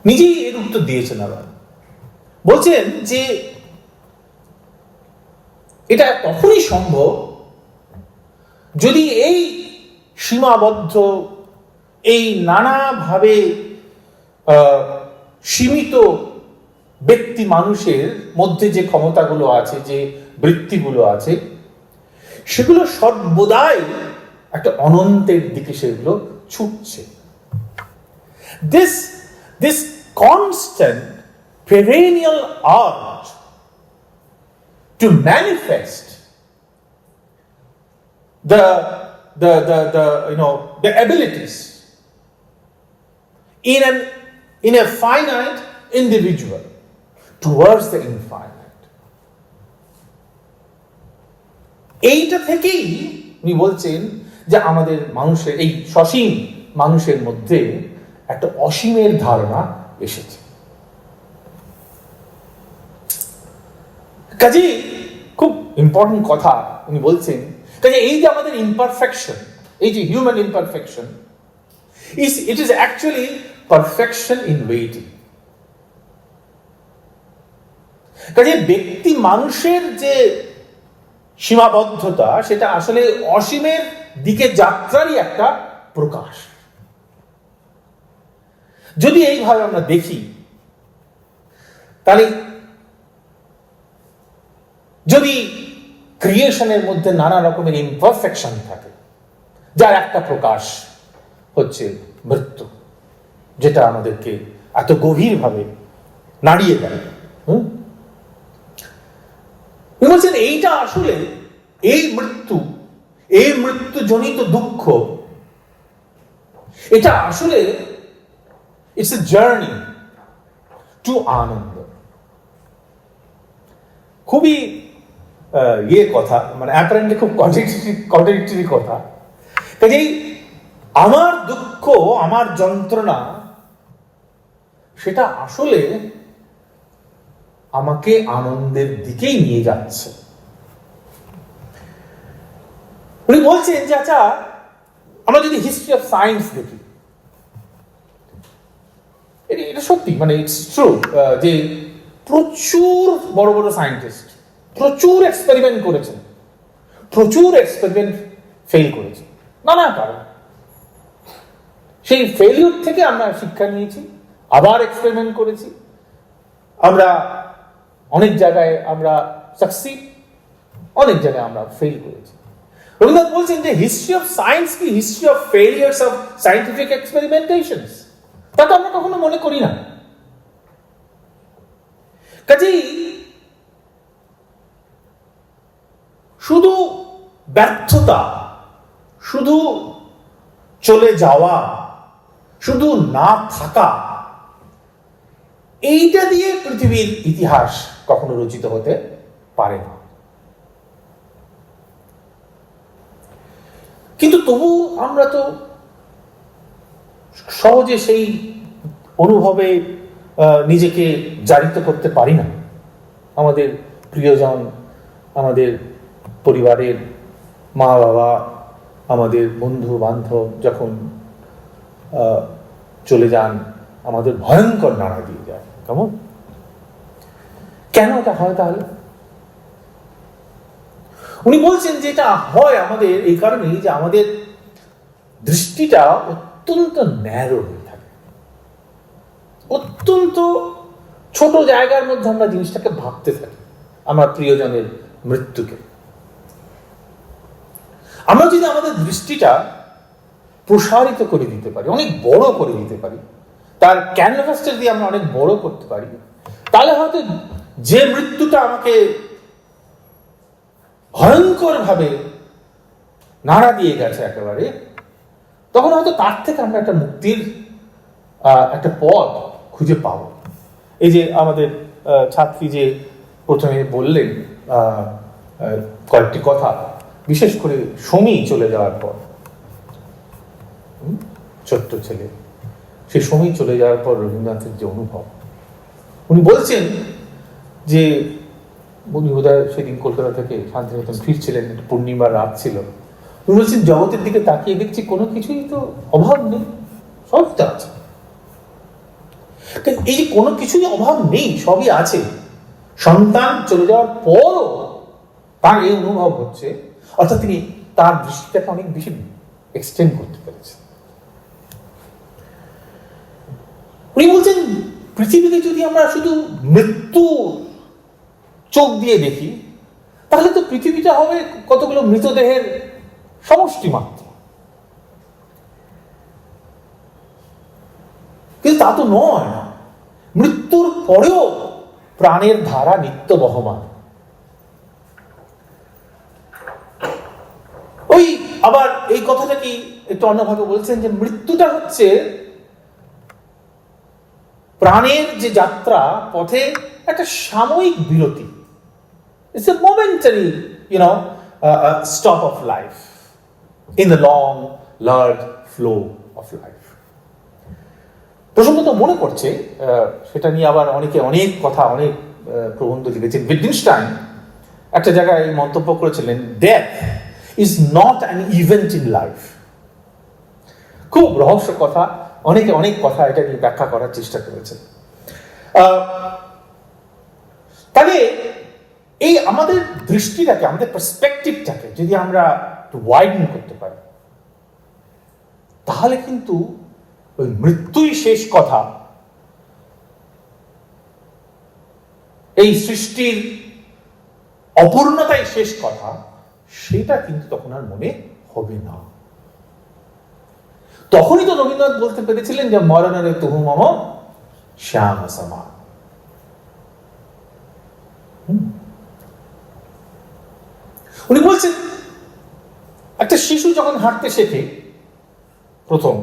নিজেই এর উত্তর দিয়েছেন। আবার বলছেন যে এটা তখনই সম্ভব যদি এই সীমাবদ্ধ, এই নানাভাবে সীমিত ব্যক্তি মানুষের মধ্যে যে ক্ষমতাগুলো আছে, যে বৃত্তিগুলো আছে, সেগুলো সর্বদাই একটা অনন্তের দিকে সেগুলো ছুটছে। This constant perennial urge to manifest the abilities in a finite individual towards the infinite, এইটা থেকেই উনি বলছেন যে আমাদের মানুষের এই সসীম মানুষের মধ্যে একটা অসীমের ধারণা এসেছে। কাজে খুব ইম্পর্টেন্ট কথা উনি বলছেন। কাজে এই যে আমাদের ইমপারফেকশন, এই যে human imperfection, it is actually perfection in waiting. কাজে ব্যক্তি মানুষের যে সীমাবদ্ধতা, সেটা আসলে অসীমের দিকে যাত্রারই একটা প্রকাশ। যদি এইভাবে আমরা দেখি, তাহলে যদি ক্রিয়েশনের মধ্যে নানা রকমের ইমপারফেকশন থাকে, যার একটা প্রকাশ হচ্ছে মৃত্যু, যেটা আমাদেরকে এত গভীরভাবে নাড়িয়ে দেয়। বলছেন এইটা আসলে এই মৃত্যুজনিত দুঃখ, এটা আসলে ইটস এ জার্নি টু আনন্দ। খুবই কথা, মানে অ্যাপারেন্টলি খুব কন্ট্রাডিক্টরি কথা। কাজেই আমার দুঃখ, আমার যন্ত্রণা, সেটা আসলে আমাকে আনন্দের দিকেই নিয়ে যাচ্ছে। উনি বলছেন যে আচ্ছা, আমরা যদি হিস্ট্রি অফ সায়েন্স দেখি, এটা সত্যি, মানে ইটস ট্রু যে প্রচুর বড় বড় সায়েন্টিস্ট প্রচুর এক্সপেরিমেন্ট করেছেন, প্রচুর এক্সপেরিমেন্ট ফেল করেছে নানা কারণ। সেই ফেলিউর থেকে আমরা শিক্ষা নিয়েছি, আবার এক্সপেরিমেন্ট করেছি, আমরা অনেক জায়গায় আমরা সাকসিড, অনেক জায়গায় আমরা ফেল করেছি। রবীন্দ্রনাথ বলছেন যে হিস্ট্রি অফ সায়েন্স কি history of failures of scientific experimentations, তা তো আমরা কখনো মনে করি না। কাজেই শুধু ব্যর্থতা, শুধু চলে যাওয়া, শুধু না থাকা, এইটা দিয়ে পৃথিবীর ইতিহাস কখনো রচিত হতে পারে না। কিন্তু তবু আমরা তো সহজে সেই অনুভবে নিজেকে জারিত করতে পারি না। আমাদের প্রিয়জন, আমাদের পরিবারের মা বাবা, আমাদের বন্ধু বান্ধব যখন চলে যান, আমাদের ভয়ঙ্কর নাড়া দিয়ে যায়। কেমন, কেন এটা হয় তাহলে? উনি বলছেন যে এটা হয় আমাদের এই কারণেই যে আমাদের দৃষ্টিটা অত্যন্ত ন্যারো হয়ে থাকে, অত্যন্ত ছোট জায়গার মধ্যে আমরা জিনিসটাকে ভাবতে থাকি। আমার প্রিয়জনের মৃত্যুকে আমরা যদি আমাদের দৃষ্টিটা প্রসারিত করে দিতে পারি, অনেক বড় করে দিতে পারি, তার ক্যানভাসটা দিয়ে আমরা অনেক বড় করতে পারি, তাহলে হয়তো যে মৃত্যুটা আমাকে ভয়ঙ্কর ভাবে নাড়া দিয়ে গেছে একেবারে, তখন হয়তো তার থেকে আমরা একটা মুক্তির একটা পথ খুঁজে পাবো। এই যে আমাদের ছাত্রী যে প্রথমে বললেন কয়েকটি কথা, বিশেষ করে সমী চলে যাওয়ার পর, ছোট্ট ছেলে, সেই সমী চলে যাওয়ার পর রবীন্দ্রনাথের যে অনুভব, উনি বলছেন যে উনি বোধহয় সেদিন কলকাতা থেকে শান্তিনিকেতন ফিরছিলেন, পূর্ণিমার রাত ছিল। উনি বলছেন জগতের দিকে তাকিয়ে দেখছি কোনো কিছুই তো অভাব নেই, সব তো আছে। এই যে কোনো কিছুই অভাব নেই, সবই আছে, সন্তান চলে যাওয়ার পরও তার এই অনুভব হচ্ছে, অর্থাৎ তিনি তার দৃষ্টিটাকে অনেক বেশি এক্সটেন্ড করতে পেরেছেন। উনি বলছেন পৃথিবীতে যদি আমরা শুধু মৃত্যু চোখ দিয়ে দেখি, তাহলে তো পৃথিবীটা হবে কতগুলো মৃতদেহের সমষ্টি মাত্র। কিন্তু তা তো নয়, মৃত্যুর পরেও প্রাণের ধারা নিত্য বহমান। ওই আবার এই কথাটা কি একটু অন্যভাবে বলছেন যে মৃত্যুটা হচ্ছে প্রাণের যে যাত্রা পথে একটা সাময়িক বিরতি। It's a momentary, stop of life in the long, large flow of life. প্রসঙ্গত মনে করছে, সেটা নিয়ে আবার অনেকে অনেক কথা, অনেক প্রবন্ধ লিখেছেন। উইটগেনস্টাইন একটা জায়গায় মন্তব্য করেছিলেন, death is not an event in life. খুব রহস্য কথা, অনেকে অনেক কথা এটা নিয়ে ব্যাখ্যা করার চেষ্টা করেছেন। তাহলে এই আমাদের দৃষ্টিটাকে, আমাদের পার্সপেক্টিভটাকে যদি আমরা একটু ওয়াইডেন করতে পারি, তাহলে কিন্তু ওই মৃত্যুই শেষ কথা, এই সৃষ্টির অপূর্ণতাই শেষ কথা, সেটা কিন্তু তখন আর মনে হবে না। তখনই তো রবীন্দ্রনাথ বলতে পেরেছিলেন যে মরণরে তুহু মম শ্যাম সমা। উনি বলছেন একটা শিশু যখন হাঁটতে শেখে, প্রথম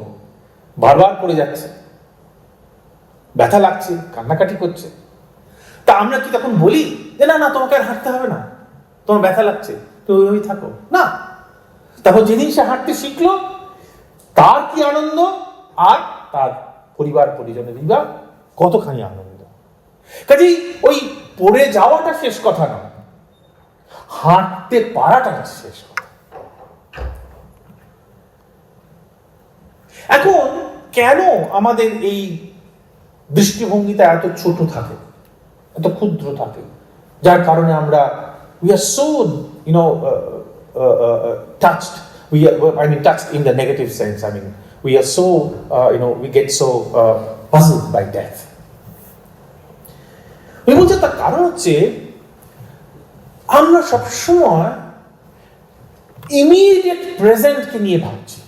বারবার পড়ে যাচ্ছে, ব্যথা লাগছে, কান্নাকাটি করছে, তা আমরা কি তখন বলি যে না না তোমাকে আর হাঁটতে হবে না, তোমার ব্যথা লাগছে, তুমি ওই থাকো? না। তারপর যেদিন সে হাঁটতে শিখলো, তার কি আনন্দ, আর তার পরিবার পরিজনের বিভাগ কতখানি আনন্দ। কাজেই ওই পড়ে যাওয়াটা শেষ কথা না, হাঁটতে পারাটা শেষ কথা। এখন কেন আমাদের এই দৃষ্টিভঙ্গিটা এত ছোট থাকে, এত ক্ষুদ্র থাকে, যার কারণে আমরা we are so touched, touched in the negative sense. We are so we get so puzzled by death. আমি বলছি তার কারণ হচ্ছে আমরা সবসময় ইমিডিয়েট প্রেজেন্টকে নিয়ে ভাবছি।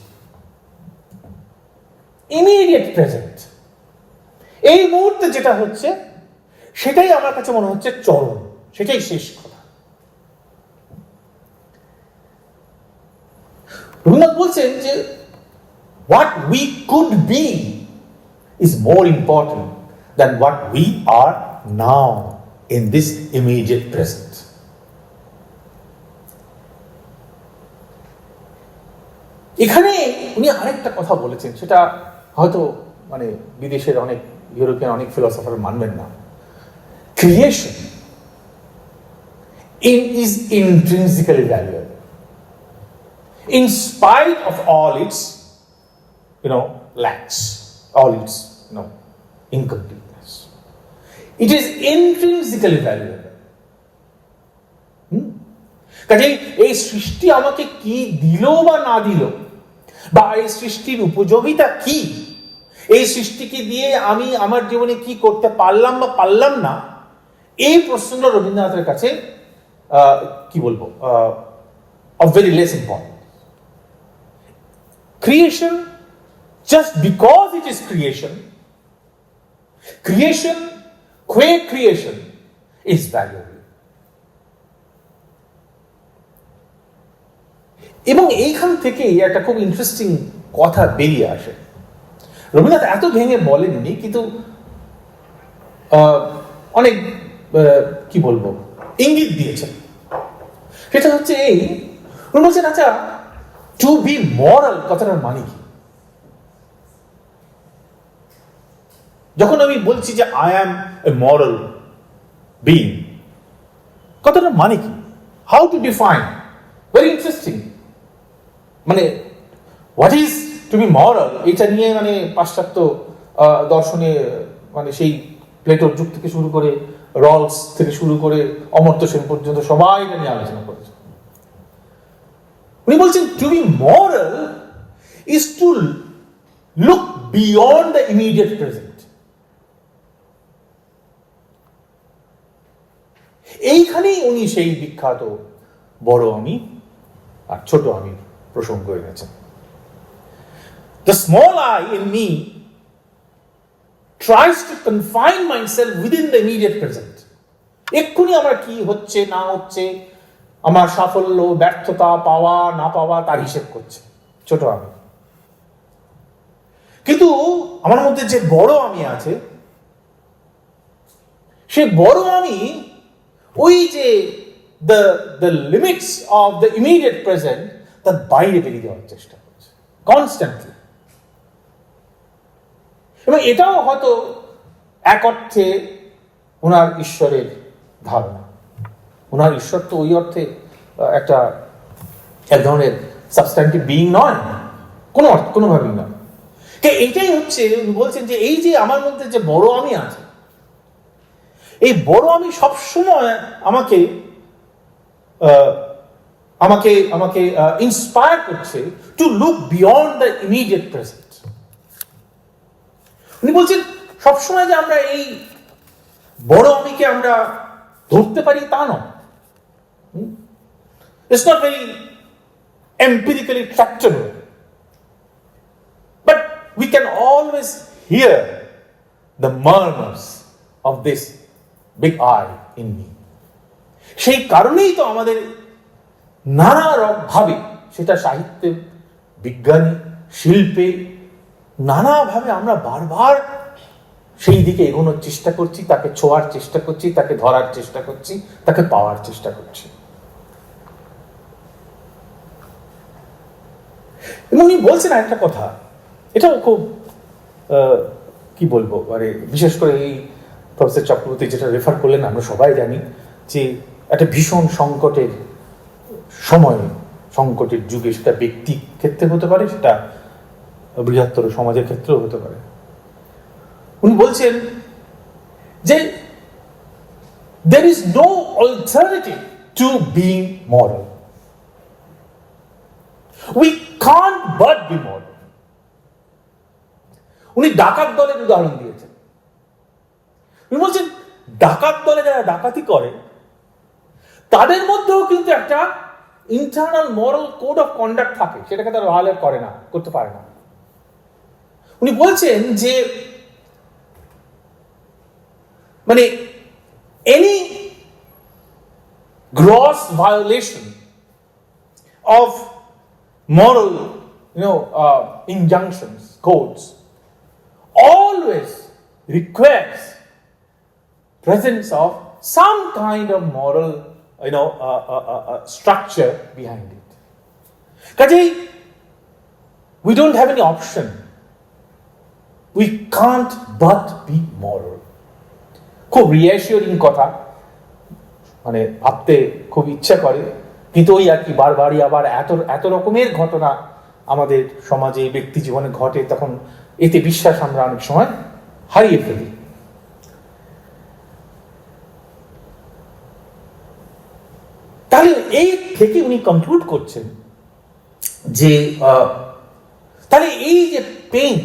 ইমিডিয়েট প্রেজেন্ট, এই মুহূর্তে যেটা হচ্ছে সেটাই আমার কাছে মনে হচ্ছে চরম, সেটাই শেষ কথা। রবীন্দ্রনাথ বলছেন যে what we could be is more important than what we are now in this immediate present. এখানে উনি আরেকটা কথা বলেছেন, সেটা হয়তো বিদেশের অনেক ইউরোপিয়ান অনেক ফিলোসফার মানবেন না। Creation is intrinsically valuable, in spite of all its, lacks, all its, incompleteness. It is intrinsically valuable. কাজেই এই সৃষ্টি আমাকে কি দিল বা না দিল, বা এই সৃষ্টির উপযোগিতা কি, এই সৃষ্টিকে দিয়ে আমি আমার জীবনে কি করতে পারলাম বা পারলাম না, এই প্রশ্নটা রবীন্দ্রনাথের কাছে কি বলবো, of very less importance. Creation, just because it is creation, qua creation is valuable. এবং এইখান থেকে একটা খুব ইন্টারেস্টিং কথা বেরিয়ে আসে। রবীন্দ্রনাথ এত ভেঙে বলেননি, কিন্তু অনেক কি বলবো ইঙ্গিত দিয়েছেন। সেটা হচ্ছে এই, উনি বলছেন আচ্ছা, টু বি মরাল কথাটার মানে কি? যখন আমি বলছি যে I am A moral being, কথাটার মানে কি? How to define? Very interesting. মানে হোয়াট ইজ টু বি মরাল, এটা নিয়ে পাশ্চাত্য দর্শনে সেই প্লেটোর যুগ থেকে শুরু করে রলস থেকে শুরু করে অমর্ত্য সেন পর্যন্ত সবাই এটা নিয়ে আলোচনা করেছে। উনি বলছেন to be moral is to look beyond the immediate present. এইখানেই উনি সেই বিখ্যাত বড় আমি আর ছোট আমি প্রসঙ্গ এনেছেন। The small I in me tries to confine myself within the immediate present. এক্ষুনি আমার কি হচ্ছে না হচ্ছে, আমার সাফল্য ব্যর্থতা পাওয়া না পাওয়া তার হিসেব করছে ছোট আমি। কিন্তু আমার মধ্যে যে বড় আমি আছে, সে বড় আমি ওই যে the limits of the immediate present তার বাইরে বেরিয়ে যাওয়ার চেষ্টা করছে কনস্ট্যান্টলি। এবং এটাও হয়তো এক অর্থে ওনার ঈশ্বরের ধারণা। ওনার ঈশ্বর তো ওই অর্থে এক ধরনের সাবস্ট্যান্টিভ বিইং নয়, কোনোভাবেই নয়। এইটাই হচ্ছে উনি বলছেন যে এই যে আমার মধ্যে যে বড় আমি আছে, এই বড় আমি সবসময় আমাকে ইন্সপায়ার করছে two look beyond the immediate present. উনি বলছেন সবসময় যে আমরা এই বড় আমিকে আমরা ধরতে পারি তা নয়। It's not very empirically tractable, but we can always hear the murmurs of this big I in me. সেই কারণেই তো আমাদের নানা ভাবে, সেটা সাহিত্যে, বিজ্ঞানে, শিল্পে, নানাভাবে আমরা বারবার সেই দিকে এগোনোর চেষ্টা করছি, তাকে ছোঁয়ার চেষ্টা করছি, তাকে ধরার চেষ্টা করছি, তাকে পাওয়ার চেষ্টা করছি। এবং উনি বলছেন একটা কথা, এটাও খুব কি বলবো, বিশেষ করে এই প্রফেসর চক্রবর্তী যেটা রেফার করলেন, আমরা সবাই জানি যে একটা ভীষণ সংকটের সময়ে, সংকটের যুগে, সেটা ব্যক্তি ক্ষেত্রে হতে পারে, সেটা বৃহত্তর সমাজের ক্ষেত্রেও হতে পারে। উনি বলছেন যে there is no alternative to being moral. We can't but be moral. উনি ডাকাত দলের উদাহরণ দিয়েছেন। উনি বলছেন ডাকাত দলে যারা ডাকাতি করে তাদের মধ্যেও কিন্তু একটা internal moral code of conduct থাকে, সেটাকে তারা ভায়োলেট করে না, করতে পারে না। উনি বলছেন যে any gross violation of moral injunctions, codes, always requires presence of some kind of moral structure behind it. Kajai, we don't have any option. We can't but be moral. খুব রিঅ্যাসিওরিং কথা, মানে ভাবতে খুব ইচ্ছা করে, কিন্তু ওই আর কি বারবারই আবার এত রকমের ঘটনা আমাদের সমাজে ব্যক্তি জীবনে ঘটে, তখন এতে বিশ্বাস আমরা অনেক সময় হারিয়ে ফেলি। তাহলে এই থেকে উনি কনক্লুড করছেন যে তাহলে এই যে পেইন,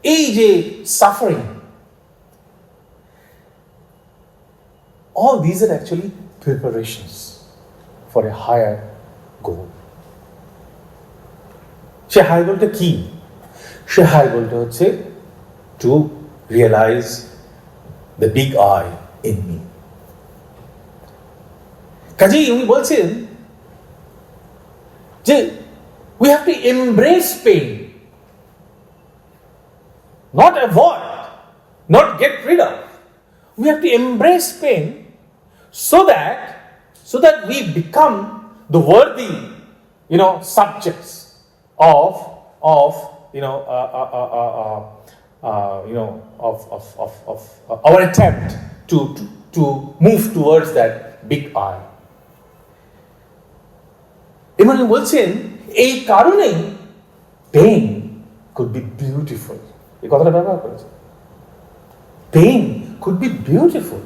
এই যে suffering, all these are actually preparations for a higher goal. সে হায়ার গোলটা কি? সে হায়ার গোলটা হচ্ছে to realize the big I in me. কাজেই উনি বলছেন যে we have to embrace pain, not avoid, not get rid of. We have to embrace pain so that we become the worthy, subjects of our attempt to move towards that big I. এবং বলছেন এই কারণেই pain could be beautiful, এই কথাটা ব্যবহার করেছে। Pain could be beautiful.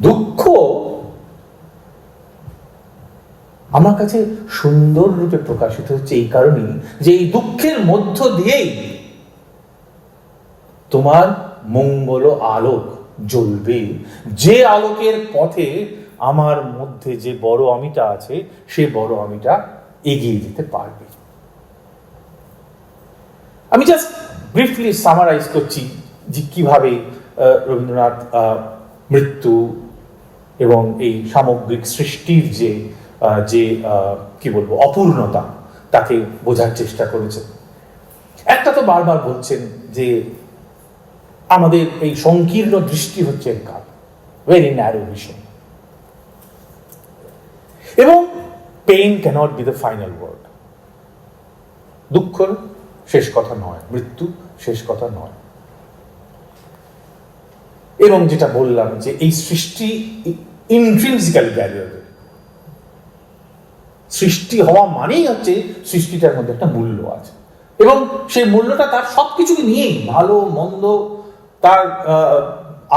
দুঃখ আমার কাছে সুন্দর রূপে প্রকাশিত হচ্ছে এই কারণেই যে এই দুঃখের মধ্য দিয়েই তোমার মঙ্গল আলোক জ্বলবে, যে আলোকের পথে আমার মধ্যে যে বড় আমিটা আছে সে বড় আমিটা এগিয়ে যেতে পারবে। আমি জাস্ট ব্রিফলি সামারাইজ করছি যে কিভাবে রবীন্দ্রনাথ মৃত্যু এবং এই সামগ্রিক সৃষ্টির যে কি বলবো অপূর্ণতা তাকে বোঝার চেষ্টা করেছেন। একটা তো বারবার বলছেন যে আমাদের এই সংকীর্ণ দৃষ্টি হচ্ছে ভেরি ন্যারো ভিশন, এবং pain cannot be the final word. দুঃখ শেষ কথা নয়, মৃত্যু শেষ কথা নয়। এবং যেটা বললাম যে এই সৃষ্টি ইন্ট্রিনসিক্যালি ভ্যালুয়েবল। সৃষ্টি হওয়া মানেই হচ্ছে সৃষ্টিটার মধ্যে একটা মূল্য আছে, এবং সেই মূল্যটা তার সবকিছুকে নিয়েই, ভালো মন্দ, তার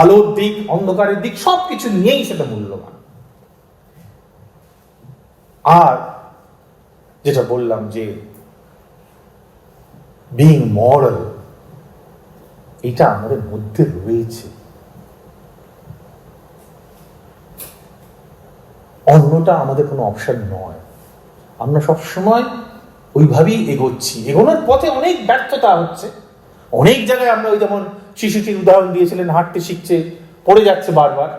আলোর দিক, অন্ধকারের দিক, সবকিছু নিয়েই সেটা মূল্যবান। আর যেটা বললাম যে বিং মরাল, এটা আমাদের মধ্যে রয়েছে, অন্যটা আমাদের কোনো অপশন নয়। আমরা সবসময় ওইভাবেই এগোচ্ছি, এগোনোর পথে অনেক ব্যর্থতা হচ্ছে। অনেক জায়গায় আমরা ওই যেমন শিশুটির উদাহরণ দিয়েছিলেন, হাঁটতে শিখছে, পড়ে যাচ্ছে বারবার,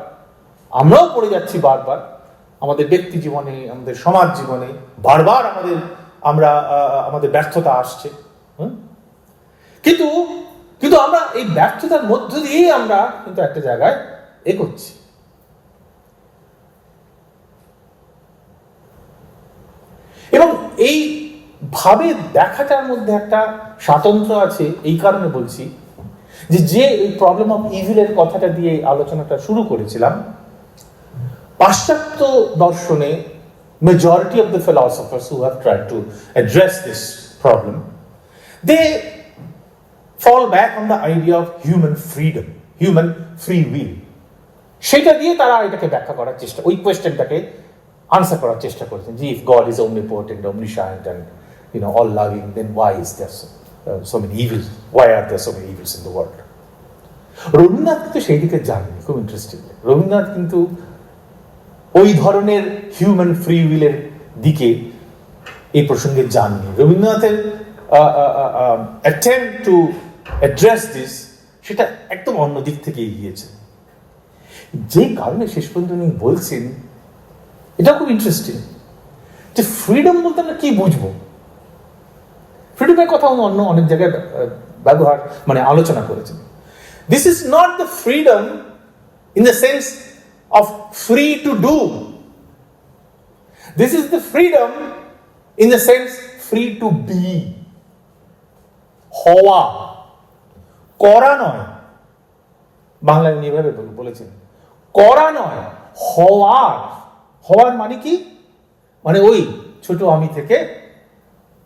আমরাও পড়ে যাচ্ছি বারবার আমাদের ব্যক্তি জীবনে, আমাদের সমাজ জীবনে বারবার আমাদের ব্যর্থতা আসছে। কিন্তু আমরা এই ব্যর্থতার মধ্য দিয়েই আমরা কিন্তু একটা জায়গায় এগোচ্ছি। এবং এই ভাবে দেখাটার মধ্যে একটা স্বাতন্ত্র্য আছে। এই কারণে বলছি যে এই প্রবলেম অফ ইভিলের কথাটা দিয়ে আলোচনাটা শুরু করেছিলাম, পাশ্চাত্য দর্শনে majority of the philosophers who have tried to address this problem, they fall back on the idea of human freedom, human free will. সেটা দিয়ে তারা এটাকে ব্যাখ্যা করার চেষ্টা, ওই কোয়েশ্চেনটাকে আনসার করার চেষ্টা করেছেন যে if God is omnipotent, omniscient and all loving, then why is there so many evils? Why are there so many evils in the world? Rabindranath কিন্তু সেই দিকে যাননি। খুব ইন্টারেস্টিং, রবীন্দ্রনাথ কিন্তু ওই ধরনের হিউম্যান ফ্রি উইলের দিকে এই প্রসঙ্গে যাননি। রবীন্দ্রনাথের অ্যাটেম্পট টু অ্যাড্রেস দিস, সেটা একদম অন্য দিক থেকে এগিয়েছে। যে কারণে শেষ পর্যন্ত উনি বলছেন, এটা খুব ইন্টারেস্টিং, যে ফ্রিডম বলতে আমরা কি বুঝবো। ফ্রিডমের কথা অন্য অনেক জায়গায় ব্যবহার আলোচনা করেছেন। This is not the freedom in the sense of free to do. This is the freedom in the sense free to be. হওয়া, করা নয়। বাংলায় উনি এভাবে বলেছেন, করা নয় হওয়ার। হওয়ার মানে কি? মানে ওই ছোট আমি থেকে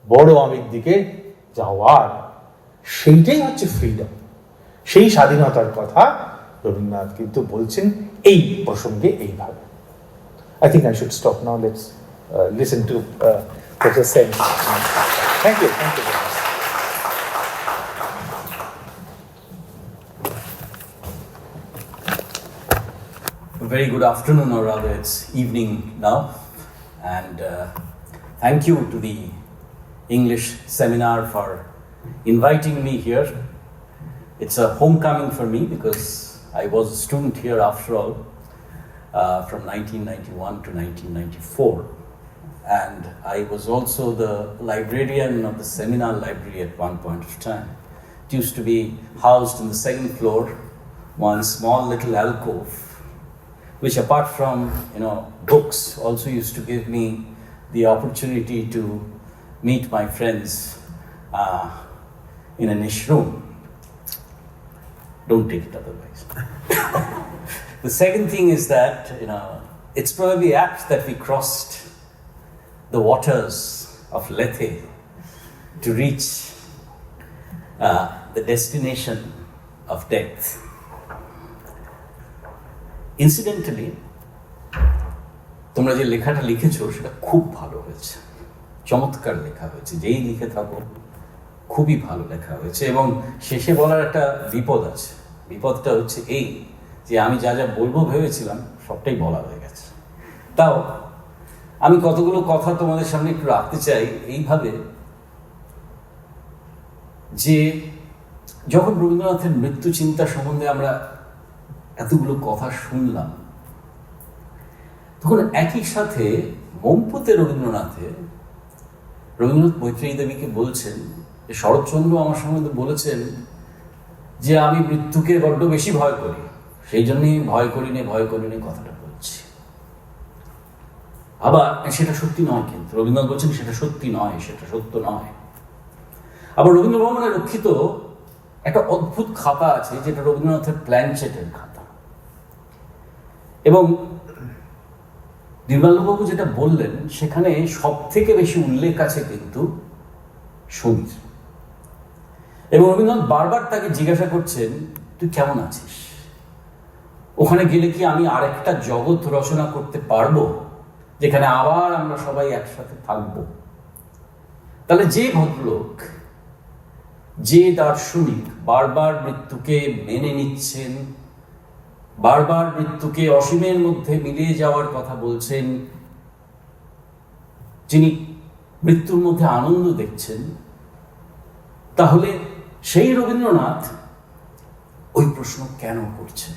বড় আমির দিকে যাওয়ার, সেইটাই হচ্ছে ফ্রিডম। সেই স্বাধীনতার কথা রবীন্দ্রনাথ কিন্তু বলছেন এই প্রসঙ্গে এইভাবে। I think I should stop now. Let's listen to Prof. Sen. Thank you very much. Very good afternoon, or rather it's evening now, and thank you to the English seminar for inviting me here. It's a homecoming for me because I was a student here after all, from 1991 to 1994, and I was also the librarian of the seminar library at one point of time. It used to be housed in the second floor, one small little alcove, which apart from books also used to give me the opportunity to meet my friends in a niche room. Don't take it otherwise. The second thing is that it's probably apt that we crossed the waters of Lethe to reach the destination of death. Incidentally, তোমরা যে লেখাটা লিখেছো সেটা খুব ভালো হয়েছে, চমৎকার লেখা হয়েছে। যেই লিখে থাকো খুবই ভালো লেখা হয়েছে, এবং শেষে বলার একটা বিপদ আছে। বিপদটা হচ্ছে এই যে আমি যা যা বলবো ভেবেছিলাম সবটাই বলা হয়ে গেছে। তাও আমি কতগুলো কথা তোমাদের সামনে একটু রাখতে চাই এইভাবে, যে যখন রবীন্দ্রনাথের মৃত্যু চিন্তা সম্বন্ধে আমরা এতগুলো কথা শুনলাম, তখন একই সাথে মম্পুতে রবীন্দ্রনাথ মৈত্রেয়ী দেবীকে বলছেন যে শরৎচন্দ্র আমার সম্বন্ধে বলেছেন যে আমি মৃত্যুকে বড্ড বেশি ভয় করি, সেই জন্যই ভয় করিনি কথাটা বলছি। আবার সেটা সত্যি নয়, কিন্তু রবীন্দ্রনাথ বলছেন সেটা সত্যি নয়, সেটা সত্য নয়। আবার রবীন্দ্র ভবনে রক্ষিত একটা অদ্ভুত খাতা আছে, যেটা রবীন্দ্রনাথের প্ল্যানচেটের খাতা, এবং নির্মাল্যবাবু যেটা বললেন সেখানে সব থেকে বেশি উল্লেখ আছে কিন্তু সমীর। এবং রবীন্দ্রনাথ বারবার তাকে জিজ্ঞাসা করছেন তুই কেমন আছিস, ওখানে গেলে কি আমি আরেকটা জগৎ রচনা করতে পারবো যেখানে আবার আমরা সবাই একসাথে থাকবো? তাহলে যে ভদ্রলোক, যে দার্শনিক বারবার মৃত্যুকে মেনে নিচ্ছেন, বারবার মৃত্যুকে অসীমের মধ্যে মিলিয়ে যাওয়ার কথা বলছেন, যিনি মৃত্যুর মধ্যে আনন্দ দেখছেন, তাহলে সেই রবীন্দ্রনাথ ওই প্রশ্ন কেন করছেন?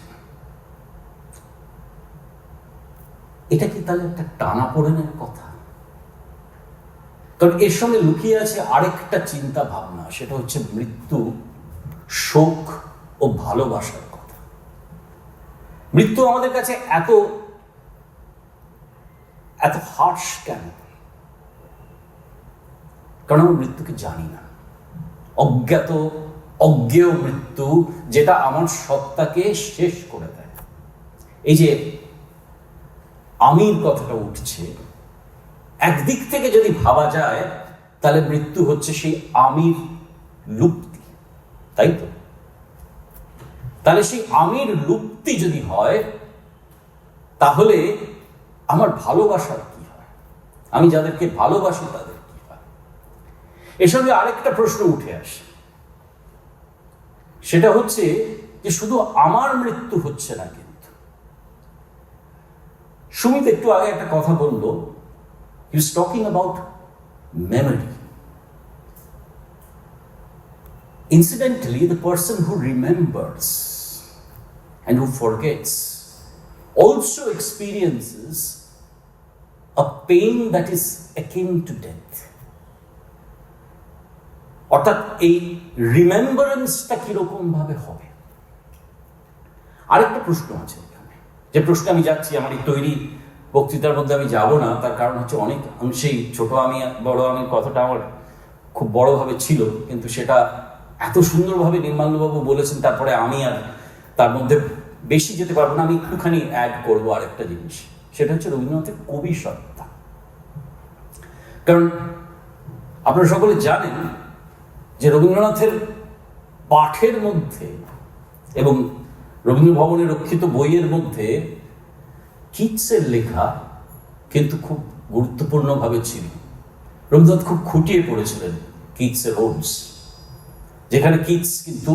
এটা কি তাহলে একটা টানাপোড়েনের কথা? কারণ এর সঙ্গে লুকিয়ে আছে আরেকটা চিন্তা ভাবনা, সেটা হচ্ছে মৃত্যু, শোক ও ভালোবাসার কথা। মৃত্যু আমাদের কাছে এত এত হার্শ কেন? কারণ আমরা মৃত্যুকে জানি না। অজ্ঞেয় মৃত্যু, যেটা আমার সত্তাকে শেষ করে দেয়। এই যে আমির কথাটা উঠছে, একদিক থেকে যদি ভাবা যায় তাহলে মৃত্যু হচ্ছে সেই আমির লুপ্তি, তাই তো? তাহলে সেই আমির লুপ্তি যদি হয়, তাহলে আমার ভালোবাসার কি হয়? আমি যাদেরকে ভালোবাসি তাদের কি হয়? এর সঙ্গে আরেকটা প্রশ্ন উঠে আসে, সেটা হচ্ছে যে শুধু আমার মৃত্যু হচ্ছে না, কিন্তু সুমিত একটু আগে একটা কথা বললো, he is talking about memory. Incidentally, the person who remembers and who forgets also experiences a pain that is akin to death. অর্থাৎ এই রিমেম্বারেন্সটা কিরকম ভাবে হবে? আরেকটা প্রশ্ন আছে এখানে, যে প্রশ্নে আমি যাচ্ছি, আমার এই তৈরি বক্তৃতার মধ্যে আমি যাব না, তার কারণ হচ্ছে অনেক অংশেই ছোট আমি বড় আমি কথাটা আমার খুব বড়ভাবে ছিল, কিন্তু সেটা এত সুন্দরভাবে নির্মাল্যবাবু বলেছেন, তারপরে আমি আর তার মধ্যে বেশি যেতে পারবো না, আমি একটুখানি অ্যাড করবো আরেকটা জিনিস, সেটা হচ্ছে রবীন্দ্রনাথের কবি সত্তা। কারণ আপনারা সকলে জানেন যে রবীন্দ্রনাথের পাঠের মধ্যে এবং রবীন্দ্র ভবনে রক্ষিত বইয়ের মধ্যে কিটসের লেখা কিন্তু খুব গুরুত্বপূর্ণভাবে ছিল। রবীন্দ্রনাথ খুব খুঁটিয়ে পড়েছিলেন কিটসের ওডস, যেখানে কিটস কিন্তু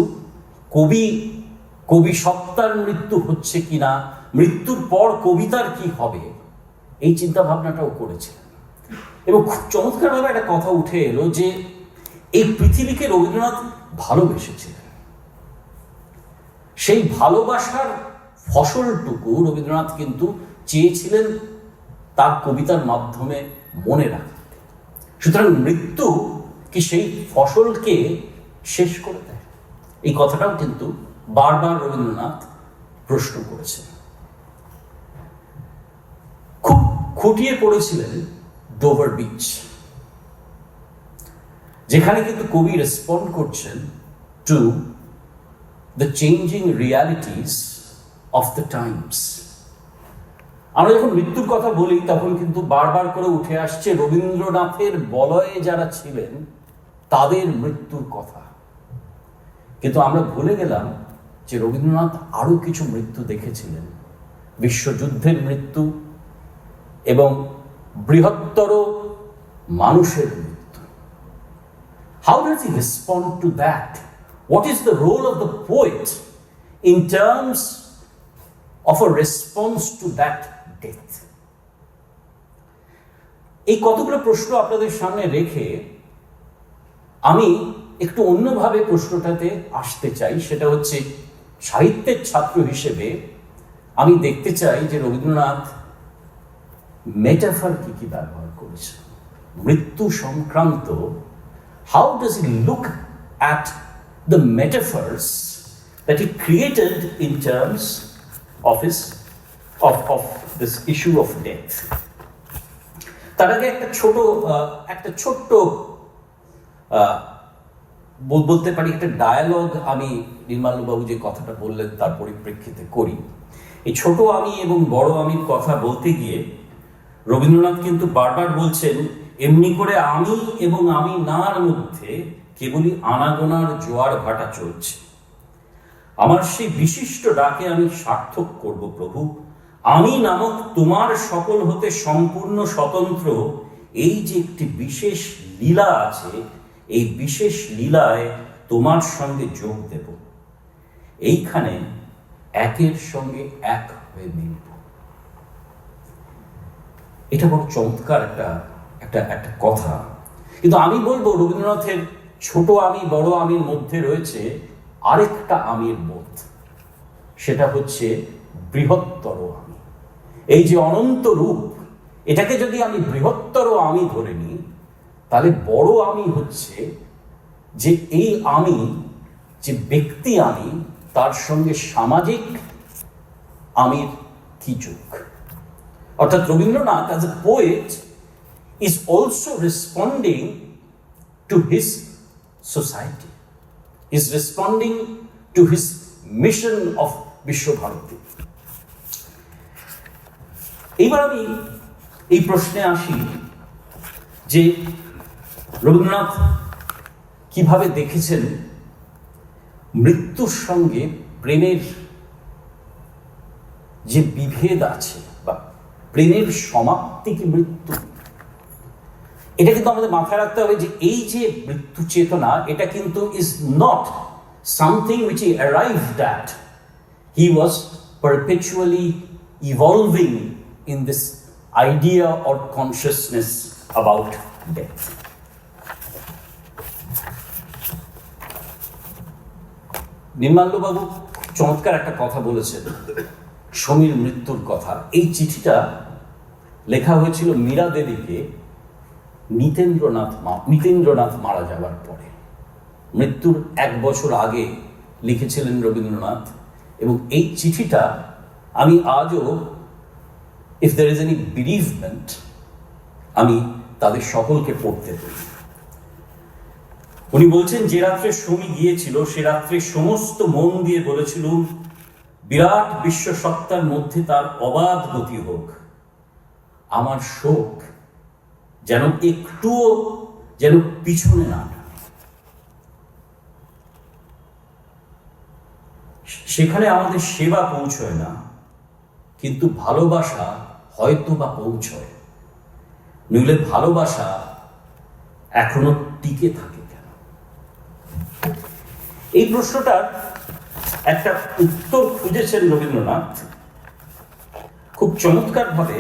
কবি সত্তার মৃত্যু হচ্ছে কিনা, মৃত্যুর পর কবিতার কি হবে, এই চিন্তা ভাবনাটাও করেছিলেন। এবং খুব চমৎকারভাবে একটা কথা উঠে এলো যে এই পৃথিবীকে রবীন্দ্রনাথ ভালোবেসেছিলেন। সেই ভালোবাসার ফসলটুকু রবীন্দ্রনাথ কিন্তু চেয়েছিলেন তার কবিতার মাধ্যমে মনে রাখতে। সুতরাং মৃত্যু কি সেই ফসলকে শেষ করে দেয়? এই কথাটাও কিন্তু বারবার রবীন্দ্রনাথ প্রশ্ন করেছেন। খুব খুঁটিয়ে পড়েছিলেন ডোভার বিচ, যেখানে কিন্তু কবি রেসপন্ড করছেন to the changing realities of the Times. আমরা যখন মৃত্যুর কথা বলি তখন কিন্তু বারবার করে উঠে আসছে রবীন্দ্রনাথের বলয়ে যারা ছিলেন তাদের মৃত্যুর কথা, কিন্তু আমরা ভুলে গেলাম যে রবীন্দ্রনাথ আরো কিছু মৃত্যু দেখেছিলেন, বিশ্বযুদ্ধের মৃত্যু এবং বৃহত্তর মানুষের মৃত্যু। How does he respond to that? What is the role of the poet in terms of a response to that death? এই কতগুলো প্রশ্ন আপনাদের সামনে রেখে আমি একটু অন্যভাবে প্রশ্নটাতে আসতে চাই। সেটা হচ্ছে, সাহিত্যের ছাত্র হিসেবে আমি দেখতে চাই যে রবীন্দ্রনাথ মেটাফর কি ব্যবহার করেছে মৃত্যু সংক্রান্ত। How does he look at the metaphors that he created in terms of this issue of death? তার আগে একটা ছোট্ট বলতে পারি একটা ডায়ালগ আমি নির্মাল্যবাবু যে কথাটা বললেন তার পরিপ্রেক্ষিতে করি। এই ছোট আমি এবং বড় আমির কথা বলতে গিয়ে রবীন্দ্রনাথ কিন্তু বারবার বলছেন, এমনি করে আমি এবং আমি নার মধ্যে কেবলই আনাগোনার জোয়ার ভাটা চলছে। আমার সেই বিশিষ্ট ডাকে আমি সার্থক করব প্রভু। আমি নামক তোমার সকল হতে সম্পূর্ণ স্বতন্ত্র এই যে একটি বিশেষ লীলা আছে, এই বিশেষ লীলায় তোমার সঙ্গে যোগ দেব, এইখানে একের সঙ্গে এক হয়ে মিলব। এটা বড় চমৎকার একটা কথা। কিন্তু আমি বলবো রবীন্দ্রনাথের ছোট আমি বড় আমির মধ্যে রয়েছে আরেকটা আমির বোধ, সেটা হচ্ছে বৃহত্তর আমি। এই যে অনন্ত রূপ, এটাকে যদি আমি বৃহত্তর আমি ধরে নিই, তাহলে বড় আমি হচ্ছে যে এই আমি, যে ব্যক্তি আমি, তার সঙ্গে সামাজিক আমির কি যোগ। অর্থাৎ Rabindranath as a poet is also responding to his society, is responding to his mission of Visva Bharati. এইবার আমি এই প্রশ্নে আসি যে রবীন্দ্রনাথ কিভাবে দেখেছেন মৃত্যুর সঙ্গে প্রেমের যে বিভেদ আছে বা প্রেমের সমাপ্তি কি মৃত্যু। এটা কিন্তু আমাদের মাথায় রাখতে হবে যে এই যে মৃত্যু চেতনা, এটা কিন্তু is not something which he arrived at, he was perpetually evolving in this idea or consciousness about death. নির্মাল্যবাবু চমৎকার একটা কথা বলেছেন সমীর মৃত্যুর কথা। এই চিঠিটা লেখা হয়েছিল মীরা দেবীকে নীতেন্দ্রনাথ মারা যাওয়ার পরে, মৃত্যুর 1 বছর আগে লিখেছিলেন রবীন্দ্রনাথ। এবং এই চিঠিটা আমি আজও, ইফ দেয়ার ইজ এনি বিরিভমেন্ট, আমি তাদের সকলকে পড়তে বলি। উনি বলছেন, যে রাত্রে সমী গিয়েছিল সে রাত্রে সমস্ত মন দিয়ে বলেছিলুম, বিরাট বিশ্ব সত্তার মধ্যে তার অবাধ গতি হোক। আমার শোক যেন একটুও যেন পিছনে না টানে। সেখানে আমাদের সেবা পৌঁছয় না, কিন্তু ভালোবাসা হয়তো বা পৌঁছয়। নইলে ভালোবাসা এখনো টিকে থাকে কেন? এই প্রশ্নটার একটা উত্তর খুঁজেছেন রবীন্দ্রনাথ খুব চমৎকার ভাবে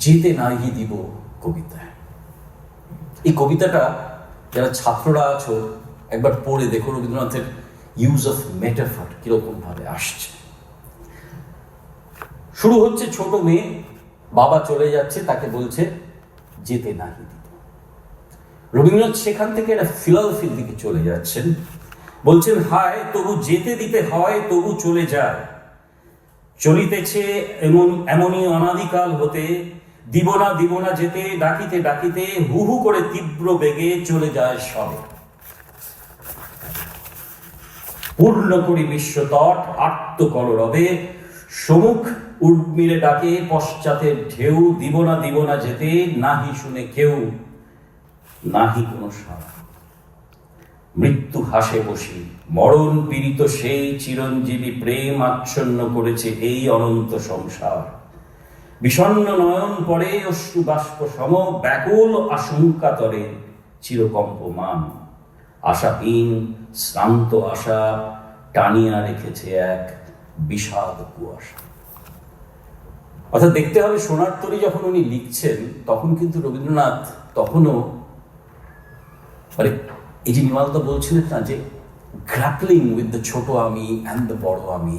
যেতে নাহি দিব কবিতায়। এই কবিতাটা যারা ছাত্ররা আছো একবার পড়ে দেখো রবীন্দ্রনাথের ইউজ অফ মেটাফর কিরকম ভাবে আসছে। শুরু হচ্ছে ছোট মেয়ে, বাবা চলে যাচ্ছে, তাকে বলছে যেতে নাহি দিব। রবীন্দ্রনাথ সেখান থেকে একটা ফিলসফির দিকে চলে যাচ্ছেন, বলছেন হায় তবু যেতে দিতে হয়, তবু চলে যায়। চলিতেছে এমনই অনাদিকাল হতে, দিব না যেতে, ডাকিতে ডাকিতে হু হু করে তীব্র বেগে চলে যায় সবে। পূর্ণ করি বিশ্বতট আত্মকলরবে, সম্মুখ উর্মিলে ডাকে পশ্চাতের ঢেউ। দিব না যেতে, নাহি শুনে কেউ, নাহি কোনো সাড়া। মৃত্যু হাসে বসি, মরণ পীড়িত সেই চিরঞ্জীবী প্রেম আচ্ছন্ন করেছে এই অনন্ত সংসার। বিষণ্ণ নয়ন পরে অশ্রু বাষ্প সম, ব্যাকুল আশঙ্কা তরে চিরকম্পমান। আশাহীন শ্রান্ত আশা টানিয়া রেখেছে এক বিষাদ কুয়াশা। অর্থাৎ দেখতে হবে সোনার তরী যখন উনি লিখছেন তখন কিন্তু রবীন্দ্রনাথ তখনও মানে এই যে নির্মালদা বলছিলেন না যে গ্র্যাপলিং উইথ দ্য ছোট আমি অ্যান্ড দ্য বড় আমি,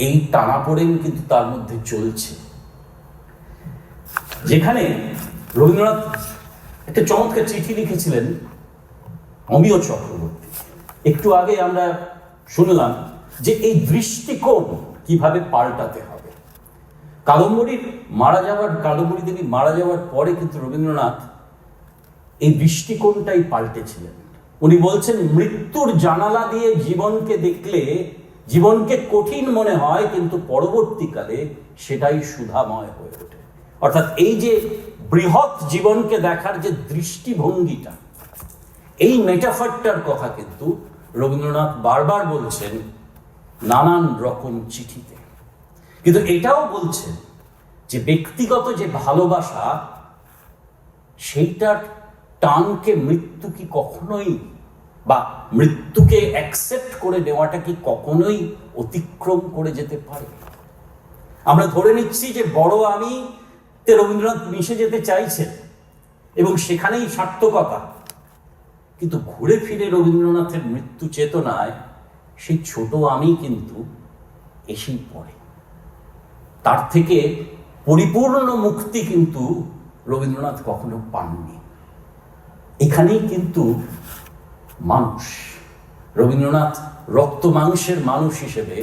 এই টানাপোড়েন কিন্তু তার মধ্যে চলছে। যেখানে রবীন্দ্রনাথ একটা চমৎকার চিঠি লিখেছিলেন অমিয় চক্রবর্তী। একটু আগে আমরা শুনলাম যে এই দৃষ্টিকোণ কিভাবে পাল্টাতে হবে। কাদম্বরী দেবী মারা যাওয়ার পরে কিন্তু রবীন্দ্রনাথ এই দৃষ্টিকোণটাই পাল্টেছিলেন। উনি বলছেন মৃত্যুর জানালা দিয়ে জীবনকে দেখলে জীবনকে কঠিন মনে হয়, কিন্তু পরবর্তীকালে সেটাই সুধাময় হয়ে ওঠে। অর্থাৎ এই যে বৃহৎ জীবনকে দেখার যে দৃষ্টিভঙ্গিটা, এই মেটাফরটার কথা কিন্তু রবীন্দ্রনাথ বারবার বলছেন নানান রকম চিঠিতে। কিন্তু এটাও বলছেন যে ব্যক্তিগত যে ভালোবাসা, সেইটার টানকে মৃত্যু কি কখনোই, বা মৃত্যুকে অ্যাকসেপ্ট করে নেওয়াটা কি কখনোই অতিক্রম করে যেতে পারে? আমরা ধরে নিচ্ছি যে বড় আমি তে রবীন্দ্রনাথ মিশে যেতে চাইছেন এবং সেখানেই সার্থকতা, কিন্তু ঘুরে ফিরে রবীন্দ্রনাথের মৃত্যু চেতনায় সেই ছোট আমি কিন্তু এসেই পড়ে। তার থেকে পরিপূর্ণ মুক্তি কিন্তু রবীন্দ্রনাথ কখনো পাননি। এখানেই কিন্তু মানুষ, রবীন্দ্রনাথ রক্ত মাংসের মানুষ হিসেবে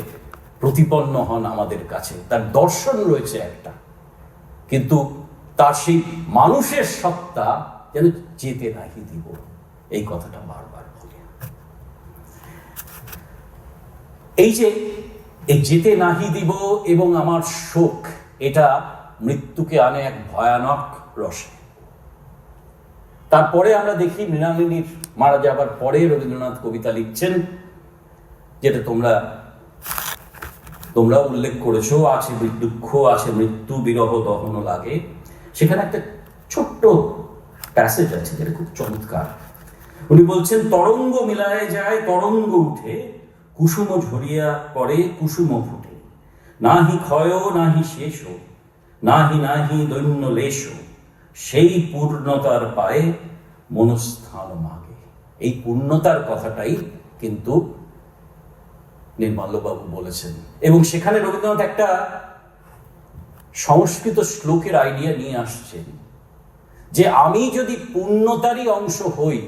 প্রতিপন্ন হন আমাদের কাছে। তার দর্শন রয়েছে একটা, কিন্তু তার সেই মানুষের সত্তা যেন যেতে নাহি দিব, এই কথাটা বারবার বলে। এই যে এই যেতে নাহি দিব এবং আমার শোক, এটা মৃত্যুকে আনে এক ভয়ানক রসে। তারপরে আমরা দেখি মৃণালিনীর মারা যাবার পরে রবীন্দ্রনাথ কবিতা লিখছেন, যেটা তোমরা উল্লেখ করেছো, আছে দুঃখ, আছে মৃত্যু, বিরহ দহন লাগে। সেখানে একটা ছোট্ট প্যাসেজ আছে যেটা খুব চমৎকার। উনি বলছেন তরঙ্গ মিলায় যায় তরঙ্গ উঠে, কুসুম ঝরিয়া পড়ে কুসুম ফুটে, নাহি ক্ষয় নাহি শেষ, নাহি নাহি দৈন্য লেশ, সেই পূর্ণতার পায়ে মনস্থান মাগে। এই পূর্ণতার কথাটাই কিন্তু নির্মাল্যবাবু বলেছেন, এবং সেখানে রবীন্দ্রনাথ একটা সংস্কৃত শ্লোকের আইডিয়া নিয়ে আসছেন যে আমি যদি পূর্ণতারই অংশ হই,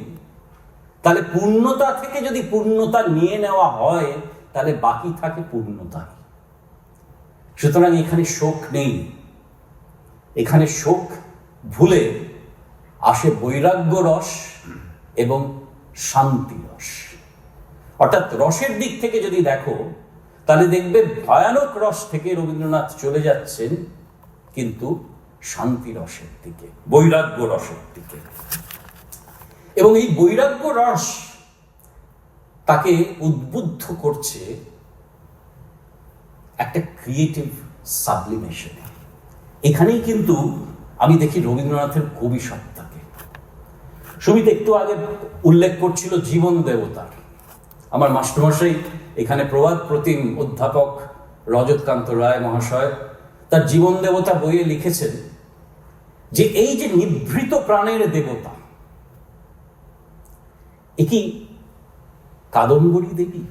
তাহলে পূর্ণতা থেকে যদি পূর্ণতা নিয়ে নেওয়া হয়, তাহলে বাকি থাকে পূর্ণতা। সুতরাং এখানে শোক নেই, এখানে শোক ভুলে আসে বৈরাগ্য রস এবং শান্তি রস। অর্থাৎ রসের দিক থেকে যদি দেখো তাহলে দেখবে ভয়ানক রস থেকে রবীন্দ্রনাথ চলে যাচ্ছেন কিন্তু শান্তি রসের দিকে, বৈরাগ্য রসের দিকে। এবং এই বৈরাগ্য রস তাকে উদ্বুদ্ধ করছে একটা ক্রিয়েটিভ সাবলিমেশনে। এখানেই কিন্তু আমি দেখি রবীন্দ্রনাথের কবি সত্তাকে। সুমিত একটু আগে উল্লেখ করছিল জীবন দেবতার। আমার মাস্টারমশাই এখানে প্রবাদ প্রতিম অধ্যাপক রজতকান্ত রায় মহাশয় তার জীবন দেবতা বইয়ে লিখেছেন যে এই যে নিভৃত প্রাণের দেবতা, এ কি কাদম্বরী দেবী?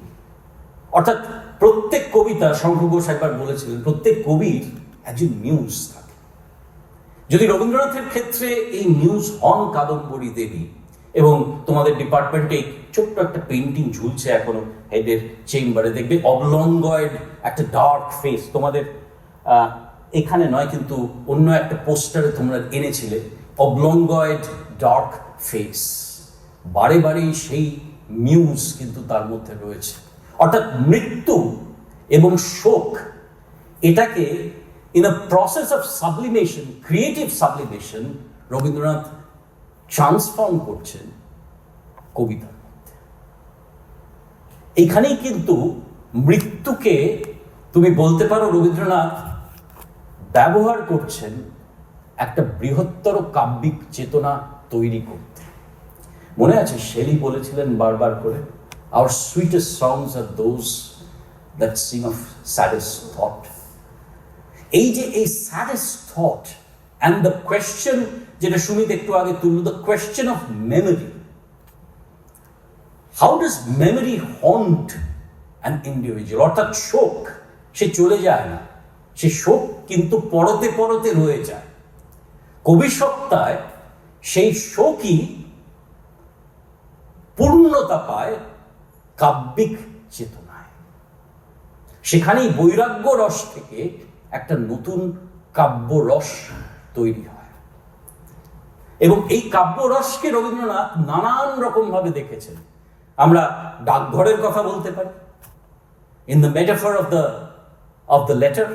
অর্থাৎ প্রত্যেক কবিতা, শঙ্খ ঘোষ একবার বলেছিলেন, প্রত্যেক কবির একজন মিউজ থাকে। যদি রবীন্দ্রনাথের ক্ষেত্রে এই মিউজ হন কাদম্বরী দেবী, এবং তোমাদের ডিপার্টমেন্টে ছোট্ট একটা পেন্টিং ঝুলছে এখনো হেডের চেম্বারে, দেখবে অবলঙ্গয়েড একটা ডার্ক ফেস, তোমাদের এখানে নয় কিন্তু অন্য একটা পোস্টারে তোমরা এনেছিলে, অবলঙ্গয়েড ডার্ক ফেস, বারে বারেই সেই মিউজ কিন্তু তার মধ্যে রয়েছে। অর্থাৎ মৃত্যু এবং শোক, এটাকে in a process of sublimation, creative sublimation, Rabindranath transform করছেন কবিতার মধ্যে। এখানেই কিন্তু মৃত্যুকে তুমি বলতে পারো রবীন্দ্রনাথ ব্যবহার করছেন একটা বৃহত্তর কাব্যিক চেতনা তৈরি করতে। মনে আছে শেলি বলেছিলেন বারবার করে, our sweetest songs are those that sing of saddest thought. এই যে এই saddest thought and the question, যেটা সুমিত একটু আগে তুলল, the question of memory. How does memory haunt an individual? অর্থাৎ শোক সে চলে যায় না, সে শোক কিন্তু পরতে পরতে রয়ে যায়। কবি সত্তায় সেই শোকই পূর্ণতা পায় কাব্যিক চেতনায়। সেখানেই বৈরাগ্য রস থেকে একটা নতুন কাব্য রস তৈরি হয়। এবং এই কাব্য রসকে রবীন্দ্রনাথ নানান রকম ভাবে দেখেছেন। আমরা ডাকঘরের কথা বলতে পারি, in the metaphor of the letter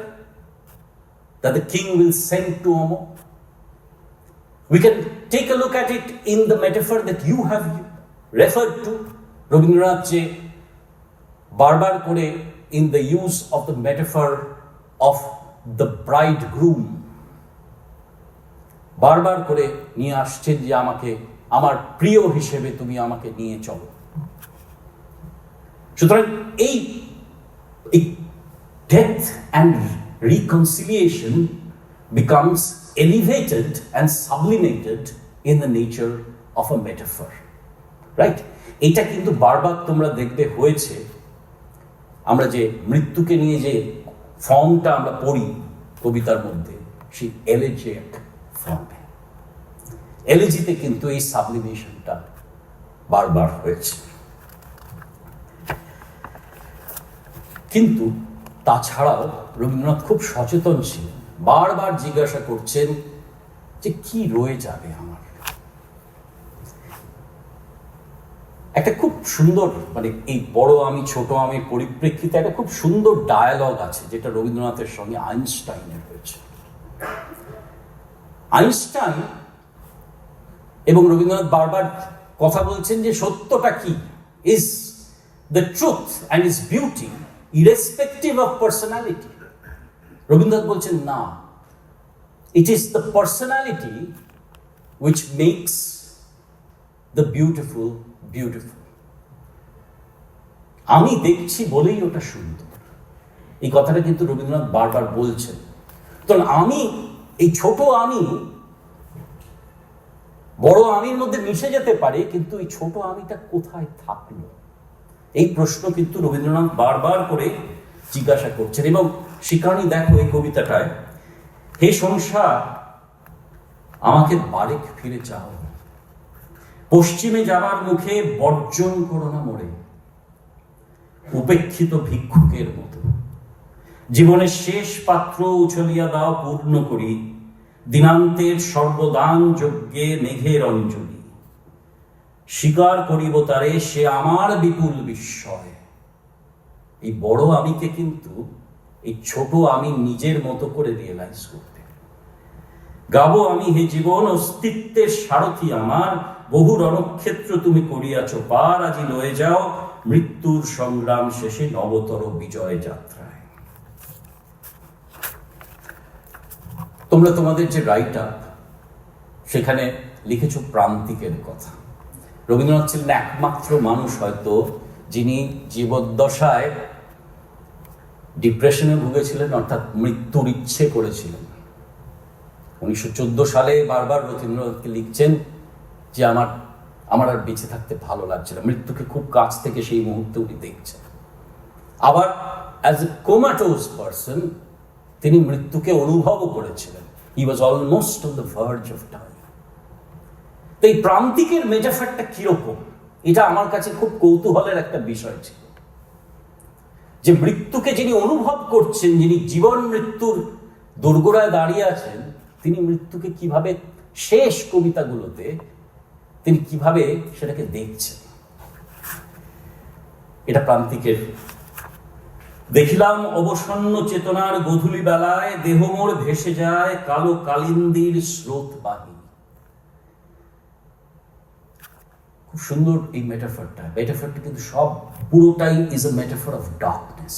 that the king will send to Omo. We can take a look at it in the metaphor that you have referred to. Rabindranath যে বারবার করে in the use of the metaphor of the bridegroom বারবার করে নিয়ে আসছেন যে আমাকে আমার প্রিয় হিসেবে তুমি আমাকে নিয়ে চলো। সুতরাং এই death and reconciliation becomes elevated and sublimated in the nature of a metaphor, right? এটা কিন্তু বারবার তোমরা দেখবে হয়েছে। আমরা যে মৃত্যুকে নিয়ে যে ফর্মটা আমরা পড়ি কবিতার মধ্যে, সেই এলিজিয়াক ফর্মে, এলিজিতে কিন্তু এই সাবলিমেশনটা বারবার হয়েছে। কিন্তু তাছাড়াও রবীন্দ্রনাথ খুব সচেতন ছিলেন, বারবার জিজ্ঞাসা করছেন যে কি রয়ে যাবে আমার। একটা খুব সুন্দর, মানে এই বড় আমি ছোট আমি পরিপ্রেক্ষিতে একটা খুব সুন্দর ডায়ালগ আছে যেটা রবীন্দ্রনাথের সঙ্গে আইনস্টাইনের হয়েছে। আইনস্টাইন এবং রবীন্দ্রনাথ বারবার কথা বলছেন যে সত্যটা কি, is the truth and is beauty irrespective of personality. Rabindranath বলছেন না, it is the personality which makes the beautiful beautiful. আমি দেখছি বলেই ওটা সুন্দর, এই কথাটা কিন্তু রবীন্দ্রনাথ বারবার বলছেন। তো আমি, এই ছোট আমি বড় আমির মধ্যে মিশে যেতে পারে, কিন্তু এই ছোট আমিটা কোথায় থাকলো, এই প্রশ্ন কিন্তু রবীন্দ্রনাথ বারবার করে জিজ্ঞাসা করছেন। এবং সে কারণেই দেখো এই কবিতাটায়, হে সংসার আমাকে বারেক ফিরে চাও, পশ্চিমে যাবার মুখে বর্জন করো না মোরে, উপেক্ষিত ভিক্ষুকের মতো জীবনের শেষ পাত্র উছলিয়া দাও পূর্ণ করি, দিনান্তের সর্বদান যজ্ঞে মেঘের অঞ্জলি, স্বীকার করিব তারে, সে আমার বিপুল বিস্ময়। এই বড় আমিকে কিন্তু এই ছোট আমি নিজের মতো করে রিয়েলাইজ করতে। গাবো আমি হে জীবন, অস্তিত্বের সারথি আমার, বহু রণক্ষেত্র তুমি করিয়াছ পার, আজি লয়ে যাও মৃত্যুর সংগ্রাম শেষে নবতর বিজয় যাত্রায়। তোমরা তোমাদের যে রাইট আপ সেখানে লিখেছ প্রান্তিকের কথা। রবীন্দ্রনাথ ছিলেন একমাত্র মানুষ হয়তো যিনি জীবদ্দশায় ডিপ্রেশনে ভুগেছিলেন, অর্থাৎ মৃত্যুর ইচ্ছে করেছিলেন। 1914 সালে বারবার রবীন্দ্রনাথকে লিখছেন যে আমার আর বেঁচে থাকতে ভালো লাগছে না, মৃত্যুকে খুব কাছ থেকে সেই মুহূর্তে উনি দেখছেন। আবার অ্যাজ এ কোমাটোজ পারসন তিনি মৃত্যুকে অনুভবও করেছিলেন। He was almost on the verge of time. তো এই প্রান্তিকের মেটাফারটা কিরকম, এটা আমার কাছে খুব কৌতূহলের একটা বিষয় ছিল, যে মৃত্যুকে যিনি অনুভব করছেন, যিনি জীবন মৃত্যুর দোরগোড়ায় দাঁড়িয়ে আছেন, তিনি মৃত্যুকে কিভাবে শেষ কবিতাগুলোতে তিনি কিভাবে সেটাকে দেখছেন। এটা প্রান্তিকের। দেখিলাম অবসন্ন চেতনার গধূলি বেলায়, দেহ মোর ভেসে যায় কালো কালিন্দির স্রোত বাহি। খুব সুন্দর এই মেটাফারটা কিন্তু সব পুরোটাই is a metaphor of darkness.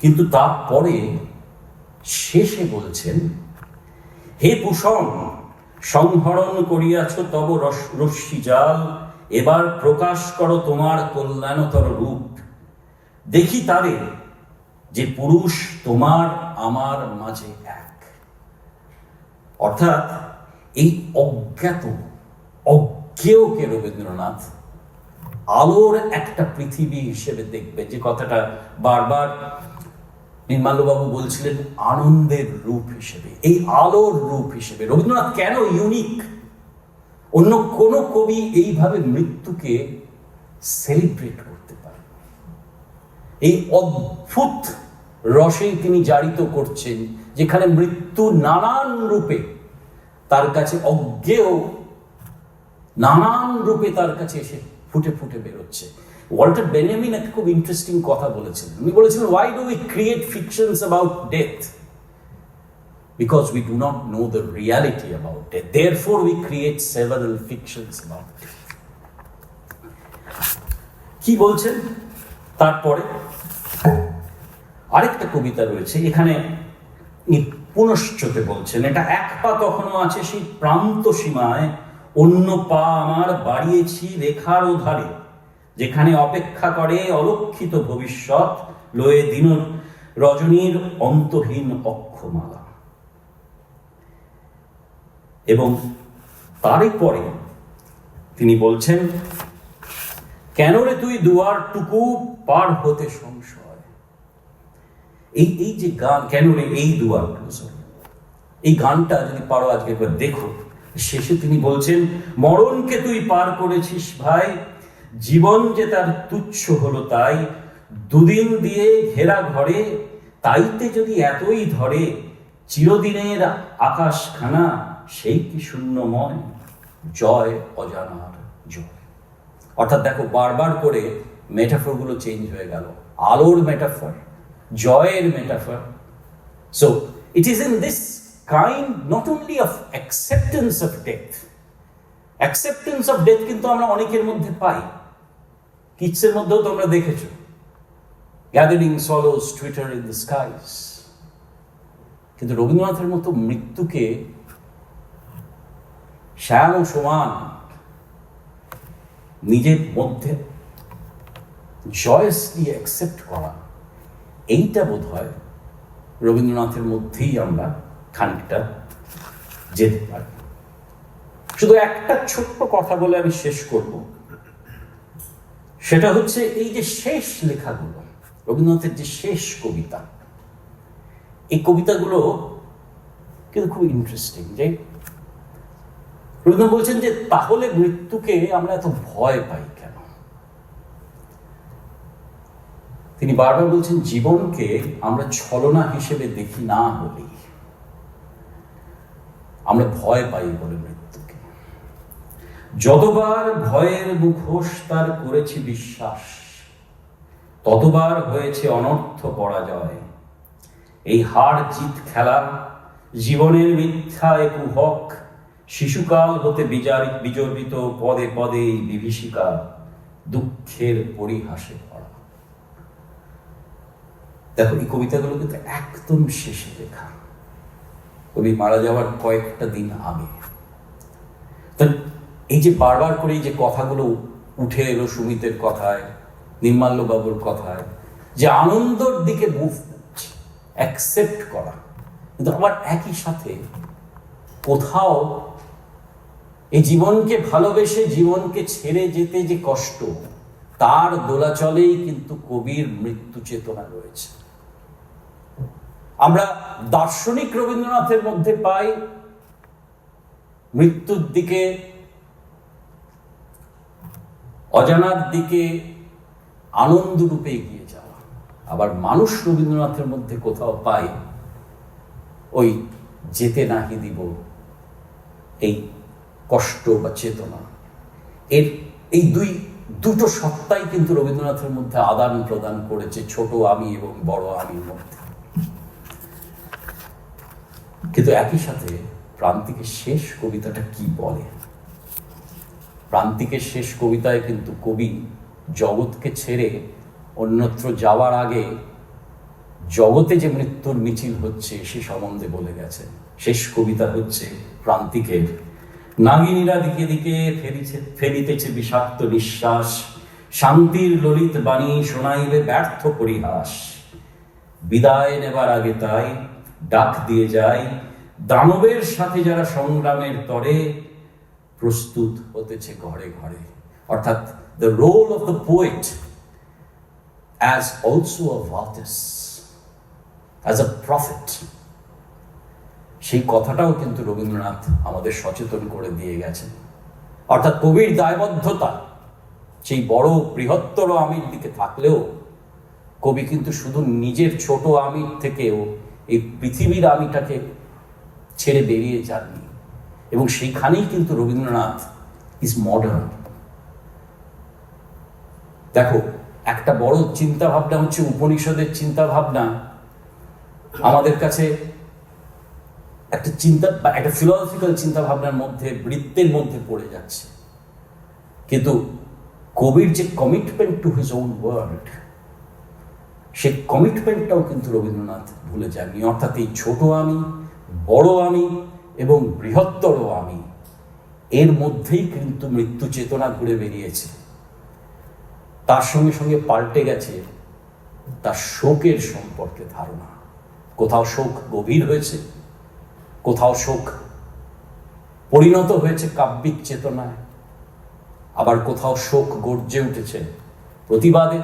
কিন্তু তারপরে শেষে বলছেন, হে পুষণ সংহরণ করিয়াছ তব রশ্মি জাল, এবার প্রকাশ করো তোমার কল্যাণতর রূপ। দেখি তারে যে পুরুষ তোমার আমার মাঝে এক। অর্থাৎ এই অজ্ঞেয়কে রবীন্দ্রনাথ আলোর একটা পৃথিবী হিসেবে দেখবে, যে কথাটা বারবার নির্মাল্যবাবু বলছিলেন, আনন্দের রূপ হিসেবে, এই আলোর রূপ হিসেবে। রবীন্দ্রনাথ কেন ইউনিক? অন্য কোন কবি এইভাবে মৃত্যুকে সেলিব্রেট করতে পারেন। এই অদ্ভুত রসেই তিনি জারিত করছেন, যেখানে মৃত্যু নানান রূপে তার কাছে অজ্ঞেয়, নানান রূপে তার কাছে এসে ফুটে ফুটে বেরোচ্ছে। ওয়াল্টার বেনিয়ামিন একটা খুব ইন্টারেস্টিং কথা বলেছিলেন। উনি বলেছিলেন, why do we create fictions about death? Because we do not know the reality about death. Therefore we create several fictions about death. কি বলছেন তারপরে? আরেকটা কবিতা রয়েছে এখানে, পুনশ্চতে বলছেন, এটা এক পা তখনও আছে সেই প্রান্ত সীমায়, অন্য পা আমার বাড়িয়েছি রেখার ওধারে, যেখানে অপেক্ষা করে অলক্ষিত ভবিষ্যৎ, লয়ে দিন রজনীর অন্তহীন অক্ষমালা। এবং তারই পরে তিনি বলছেন, কেন রে তুই দুয়ারটুকু পার হতে সংশয়। এই যে গান, কেন রে এই দুয়ারটুকু, এই গানটা যদি পারো আজকে একবার দেখো। শেষে তিনি বলছেন, মরণকে তুই পার করেছিস ভাই, জীবন যে তার তুচ্ছ হলো তাই, দুদিন দিয়ে ঘেরা ঘরে, তাইতে যদি এতই ধরে, চিরদিনের আকাশখানা সেই কি শূন্যময়, জয় অজানার জয়। অর্থাৎ দেখো, বারবার করে মেটাফরগুলো চেঞ্জ হয়ে গেল। আলোর মেটাফর, জয়ের metaphor. So it is in this kind not only of acceptance of death. Acceptance of death কিন্তু আমরা অনেকের মধ্যে পাই। কিটসের মধ্যেও তোমরা দেখেছো, gathering swallows twitter in the skies. কিন্তু রবীন্দ্রনাথের মতো মৃত্যুকে শ্যাম ও সমান নিজের মধ্যে জয়সলি অ্যাকসেপ্ট করা, এইটা বোধ হয় রবীন্দ্রনাথের মধ্যেই আমরা খানিকটা যেতে পারি। শুধু একটা ছোট্ট কথা বলে আমি শেষ করব, সেটা হচ্ছে এই যে শেষ লেখাগুলো, রবীন্দ্রনাথের যে শেষ কবিতা, এই কবিতাগুলো কিন্তু খুব ইন্টারেস্টিং। যে রবীন্দ্রনাথ বলছেন যে তাহলে মৃত্যুকে আমরা এত ভয় পাই কেন? তিনি বারবার বলছেন, জীবনকে আমরা ছলনা হিসেবে দেখি না বলি আমরা ভয় পাই বলে মৃত্যুকে। যতবার ভয়ের মুখোশ তার করেছি বিশ্বাস, ততবার হয়েছে অনর্থ পরাজয়। এই হার জিত খেলা জীবনের মিথ্যায় কুহক, শিশুকাল হতে বিজড়িত পদে পদে এই বিভীষিকা, দুঃখের পরিহাসে ভরা। দেখো, এই কবিতাগুলো কিন্তু একদম শেষে লেখা, কবি মারা যাওয়ার কয়েকটা দিন আগে। এই যে বারবার করে এই যে কথাগুলো উঠে এলো সুমিতের কথায়, নির্মাল্য বাবুর কথায়, যে আনন্দর দিকে মুভ অ্যাকসেপ্ট করা, কিন্তু আবার একই সাথে কোথাও এই জীবনকে ভালোবেসে জীবনকে ছেড়ে যেতে যে কষ্ট, তার দোলাচলেই কিন্তু কবির মৃত্যু চেতনা রয়েছে। আমরা দার্শনিক রবীন্দ্রনাথের মধ্যে পাই মৃত্যুর দিকে, অজানার দিকে আনন্দ রূপে এগিয়ে যাওয়া। আবার মানুষ রবীন্দ্রনাথের মধ্যে কোথাও পাই ওই যেতে নাহি দিব, এই কষ্ট বা চেতনা। এই দুটো সত্তাই কিন্তু রবীন্দ্রনাথের মধ্যে আদান প্রদান করেছে ছোট আমি এবং বড় আমির মধ্যে। কিন্তু একই সাথে প্রান্তিকের শেষ কবিতাটা কি বলে? প্রান্তিকের শেষ কবিতায় কিন্তু কবি জগৎকে ছেড়ে অন্যত্র যাওয়ার আগে জগতে যে মৃত্যুর মিছিল হচ্ছে সে সম্বন্ধে বলে গেছেন। শেষ কবিতা হচ্ছে প্রান্তিকের, নাগিনীরা দিকে দিকে ফেলিতেছে বিষাক্ত নিঃশ্বাস, শান্তির ললিত বাণী শোনাইবে ব্যর্থ পরিহাস। বিদায় নেবার আগে তাই ডাক দিয়ে যায়, দানবের সাথে যারা সংগ্রামের তরে প্রস্তুত হতেছে ঘরে ঘরে। অর্থাৎ the role of the poet as also a artist, as a prophet, সেই কথাটাও কিন্তু রবীন্দ্রনাথ আমাদের সচেতন করে দিয়ে গেছেন। অর্থাৎ কবির দায়বদ্ধতা সেই বড় বৃহত্তর আমির দিকে থাকলেও কবি কিন্তু শুধু নিজের ছোট আমির থেকেও এই পৃথিবীর আমিটাকে ছেড়ে বেরিয়ে যাননি। এবং সেইখানেই কিন্তু রবীন্দ্রনাথ ইজ মডার্ন। দেখো, একটা বড় চিন্তা ভাবনা হচ্ছে উপনিষদের চিন্তা ভাবনা আমাদের কাছে একটা ফিলসফিক্যাল চিন্তা ভাবনার মধ্যে, বৃত্তের মধ্যে পড়ে যাচ্ছে। কিন্তু কবির যে commitment to his own world, সেই কমিটমেন্টটাও কিন্তু রবীন্দ্রনাথ ভুলে যাননি। অর্থাৎ এই ছোট আমি, বড় আমি এবং বৃহত্তর আমি, এর মধ্যেই কিন্তু মৃত্যু চেতনা ঘুরে বেরিয়েছে। তার সঙ্গে সঙ্গে পাল্টে গেছে তার শোকের সম্পর্কে ধারণা। কোথাও শোক গভীর হয়েছে, কোথাও শোক পরিণত হয়েছে কাব্যিক চেতনায়, আবার কোথাও শোক গর্জে উঠেছে প্রতিবাদে,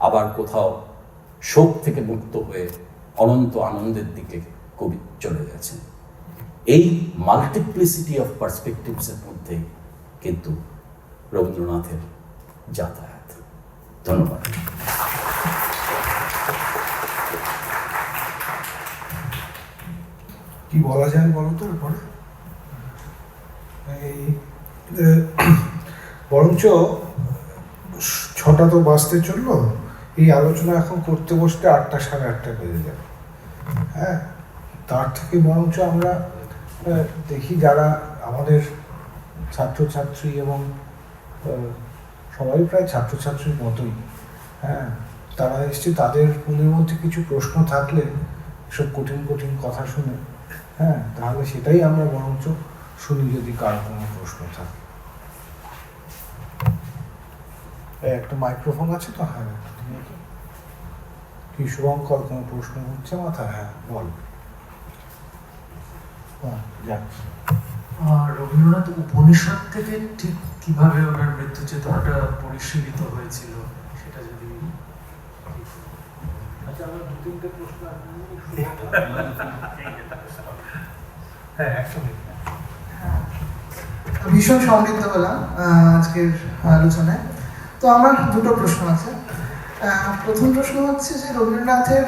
আবার কোথাও শোক থেকে মুক্ত হয়ে অনন্ত আনন্দের দিকে কবি চলে গেছেন। এই মাল্টিপ্লিসিটি অফ পার্সপেক্টিভসের মধ্যে কিন্তু রবীন্দ্রনাথের যাতায়াত। ধন্যবাদ। কি বলা যায় বলো তো এরপরে? বরঞ্চ 6টা তো বাজতে চললো, এই আলোচনা এখন করতে বসতে 8টা সাড়ে 8টা বেজে যাবে। হ্যাঁ, তার থেকে বরঞ্চ আমরা দেখি যারা আমাদের ছাত্রছাত্রী এবং সবাই প্রায় ছাত্রছাত্রীর মতোই, হ্যাঁ, তারা এসছে, তাদের মনের মধ্যে কিছু প্রশ্ন থাকলে সব কঠিন কঠিন কথা শুনে, হ্যাঁ, তাহলে সেটাই আমরা বরঞ্চ শুনি যদি কারো কোনো প্রশ্ন থাকে। একটা মাইক্রোফোন আছে তো? হ্যাঁ, কি শুভঙ্কর, কোনো প্রশ্ন হচ্ছে মাথায়? হ্যাঁ, বল। রবীন্দ্রনাথ উপনিষদ থেকে ঠিক কিভাবে ওনার মৃত্যু চেতনাটা পরিশীলিত হয়েছিল সেটা যদি ভীষণ সমৃদ্ধ হলাম আজকের আলোচনায়। তো আমার দুটো প্রশ্ন আছে। প্রথম প্রশ্ন হচ্ছে যে রবীন্দ্রনাথের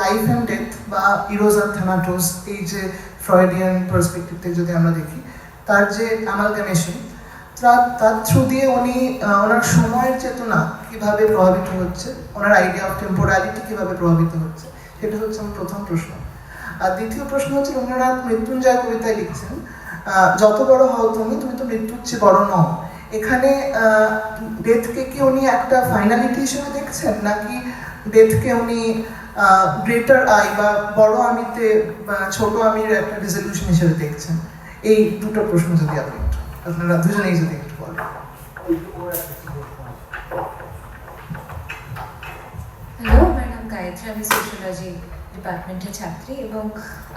লাইফ অ্যান্ড ডেথ বা ইরোস আর থ্যানাটোস, এই যে ফ্রয়েডিয়ান পার্সপেক্টিভ থেকে যদি আমরা দেখি, তার যে অ্যামালগামেশন, তার থ্রু দিয়ে উনি ওনার সময়ের চেতনা কীভাবে প্রভাবিত হচ্ছে, ওনার আইডিয়া অফ টেম্পোরালিটি কীভাবে প্রভাবিত হচ্ছে, সেটা হচ্ছে আমার প্রথম প্রশ্ন। আর দ্বিতীয় প্রশ্ন হচ্ছে, রবীন্দ্রনাথ মৃত্যুঞ্জয় কবিতায় লিখছেন, যত বড় হও তুমি, তুমি তো মৃত্যুর চেয়ে বড় নও। এখানে ডেথকে কি উনি একটা ফাইনালিটি হিসেবে দেখছেন, নাকি ডেথকে উনি গ্রেটার আই বা বড় আমিতে ছোট আমির একটা রেজলিউশন হিসেবে দেখছেন? এই দুটো প্রশ্ন যদি আপনারা দুজনেই যদি একটু বলেন। হ্যালো, আমার নাম গায়ত্রী, আমি সোশ্যোলজি ডিপার্টমেন্টের ছাত্রী। এবং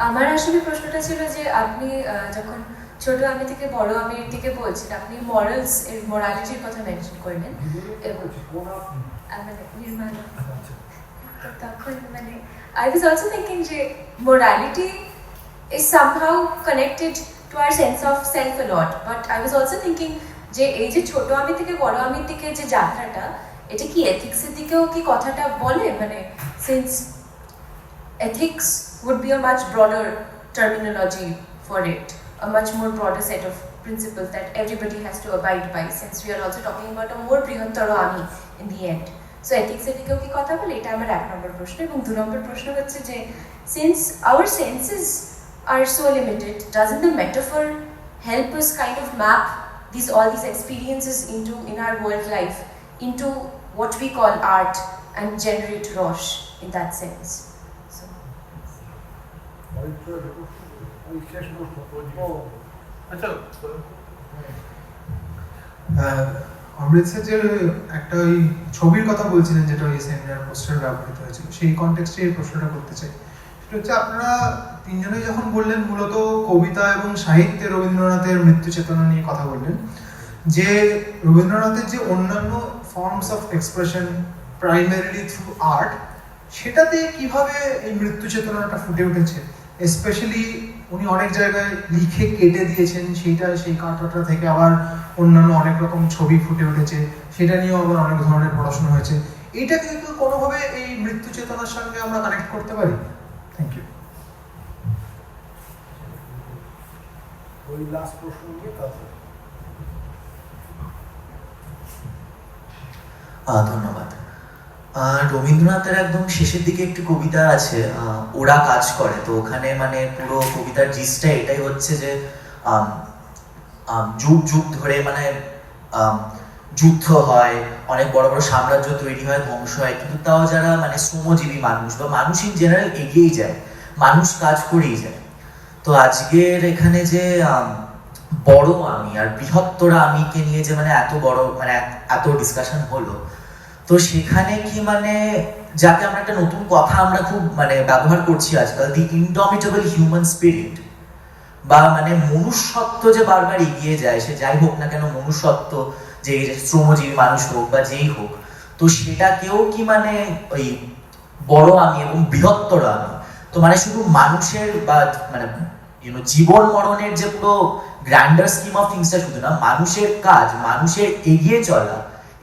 আমার আসলে প্রশ্নটা ছিল যে আপনি যখন ছোট আমি থেকে বড় আমির দিকে বলছেন, আপনি মোরালিটির কথা মেনশন করলেন, এবং নির্মাল্য, তখন I was also thinking যে morality is somehow connected to our sense of self a lot, but I was also thinking যে এই যে ছোট আমি থেকে বড় আমির দিকে যে যাত্রাটা, এটা কি এথিক্সের দিকেও কি কথাটা বলে? since ethics would be a much broader terminology for it, a much more broader set of principles that everybody has to abide by, since we are also talking about a more বৃহত্তর আমি in the end. So ethics এর দিকেও কি কথা বলে? এটা আমার 1 নম্বর প্রশ্ন। এবং 2 নম্বর প্রশ্ন হচ্ছে যে since our senses are so limited, doesn't the metaphor help us kind of map all these experiences in our world life into what we call art and generate rosh in that sense? So অমৃত সেন যে একটা ওই ছবির কথা বলছিলেন, যেটা ওই seminar poster ব্যবহৃত হয়েছিল, সেই কনটেক্সটে এই প্রশ্নটা করতে চাই। সেটা হচ্ছে, আপনারা তিনজনেই যখন বললেন মূলত কবিতা এবং সাহিত্যে রবীন্দ্রনাথের মৃত্যু চেতনা নিয়ে কথা বললেন, যে রবীন্দ্রনাথের যে অন্যান্য forms of expression primarily through art, সেটাতে কিভাবে এই মৃত্যু চেতনাটা ফুটে উঠেছে। স্পেশালি উনি অনেক জায়গায় লিখে কেটে দিয়েছেন, সেই কাঁটাটা থেকে আবার অন্যান্য অনেক রকম ছবি ফুটে উঠেছে, সেটা নিয়েও আবার অনেক ধরনের পড়াশোনা হয়েছে। এইটা কিন্তু কোনোভাবে এই মৃত্যু চেতনার সঙ্গে আমরা কানেক্ট করতে পারি? Thank you. ধন্যবাদ। রবীন্দ্রনাথের একদম শেষের দিকে একটি কবিতা আছে, ওরা কাজ করে। তো ওখানে পুরো কবিতার জিসটা এটাই হচ্ছে যে যুগ যুগ ধরে যুদ্ধ হয়, অনেক বড় বড় সাম্রাজ্য তৈরি হয়, ধ্বংস হয়, কিন্তু তাও যারা শ্রমজীবী মানুষ বা মানুষ ইন জেনারেল এগিয়েই যায়, মানুষ কাজ করেই যায়। তো আজকের এখানে যে বড় আমি আর বৃহত্তর আমিকে নিয়ে যে এত বড় এত ডিসকাশন হলো, তো সেখানে কি যাকে আমরা একটা নতুন কথা আমরা খুব ব্যবহার করছি আজকাল, দি ইনডমিটেবল হিউম্যান স্পিরিট, বা মনুষ্যত্ব যে বারবার এগিয়ে যায়, সে যাই হোক না কেন, মনুষ্যত্ব, যে শ্রমজীবী মানুষ হোক বা যেই হোক, তো সেটাকেও কি ওই বড় আমি এবং বৃহত্তর আমি, তো শুধু মানুষের বা জীবন মরণের যে পুরো গ্র্যান্ডার স্কিম অফ থিংসটা শুধু না, মানুষের কাজ, মানুষের এগিয়ে চলা,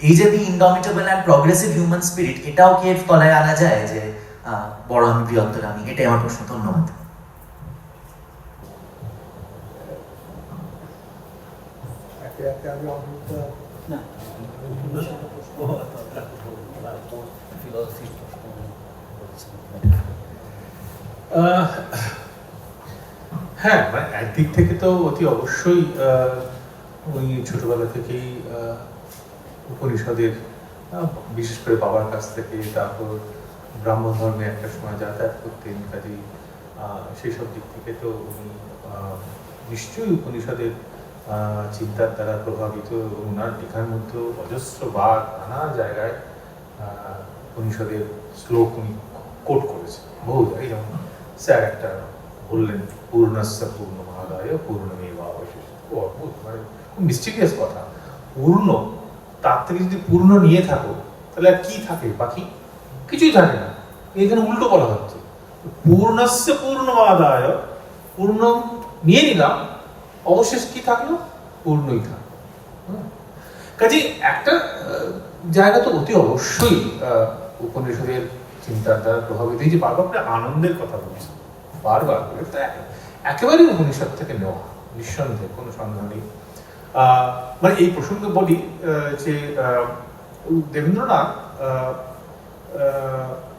এই যে দি indomitable and progressive human spirit, এটাও কি এর তলায় আনা যায় যে বড় আমি বৃহত্তর আমি? এটাই আমার প্রশ্ন। ধন্যবাদ। হ্যাঁ, একদিক থেকে তো অতি অবশ্যই উনি ছোটবেলা থেকেই উপনিষদের, বিশেষ করে বাবার কাছ থেকে, তারপর ব্রাহ্মণ ধর্মে একটা সময় যাতায়াত করতেন, কাজেই সেই সব দিক থেকে তো উনি নিশ্চয়ই উপনিষদের চিন্তার দ্বারা প্রভাবিত, এবং ওনার লেখার মধ্যেও অজস্র বার নানা জায়গায় উপনিষদের শ্লোক উনি কোট করেছেন বহু জায়গায়। যেমন স্যার একটা বললেন, পূর্ণস্য পূর্ণমাদায় পূর্ণমেবাবশিষ্যতে, খুব অদ্ভুত, খুব মিস্টিরিয়াস কথা। পূর্ণ, তার থেকে যদি পূর্ণ নিয়ে থাকো, তাহলে আর কি থাকে? বাকি কিছুই থাকে না। এখানে উল্টো বলা হচ্ছে, পূর্ণস্য পূর্ণমাদায়, পূর্ণ নিয়ে নিলাম, অবশেষ কি থাকলো? পূর্ণই থাকলো। কাজে একটা জায়গা তো অতি অবশ্যই উপনিষদের চিন্তার দ্বারা প্রভাবিত। এই যে বারবার আনন্দের কথা বলছি, বারবার একেবারেই উপনিষদ থেকে নেওয়া। নিঃসন্দেহে, কোনো সন্দেহ নেই। মানে এই প্রসঙ্গে বলি যে দেবেন্দ্রনাথ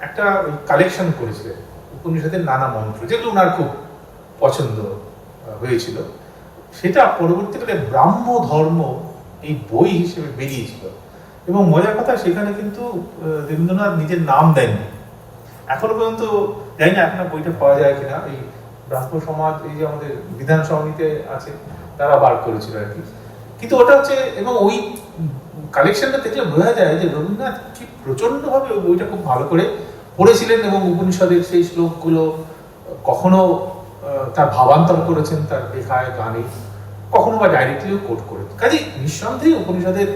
একটা কালেকশন করেছিলেন উপনিষদের নানা মন্ত্র, যেগুলো ওনার খুব পছন্দ হয়েছিল। সেটা পরবর্তীকালে ব্রাহ্ম ধর্ম এই বই হিসেবে বেরিয়েছিল। এবং মজার কথা, সেখানে কিন্তু দেবেন্দ্রনাথ নিজের নাম দেননি। এখনো পর্যন্ত জানি না এখন বইটা পাওয়া যায় কিনা। এই ব্রাহ্ম সমাজ, এই যে আমাদের বিধান সমিতিতে আছে, তারা বার করেছিল আর কি। কিন্তু ওটা হচ্ছে, এবং ওই কালেকশনটা দেখলে বোঝা যায় যে রবীন্দ্রনাথ কি প্রচন্ডভাবে ওই বইটা খুব ভালো করে পড়েছিলেন এবং উপনিষদের সেই শ্লোকগুলো কখনো তার ভাবান্তর করেছেন তার লেখায়, গানে, কখনো বা ডাইরেক্টলিও কোট করে। কাজে নিঃসন্দেহে উপনিষদের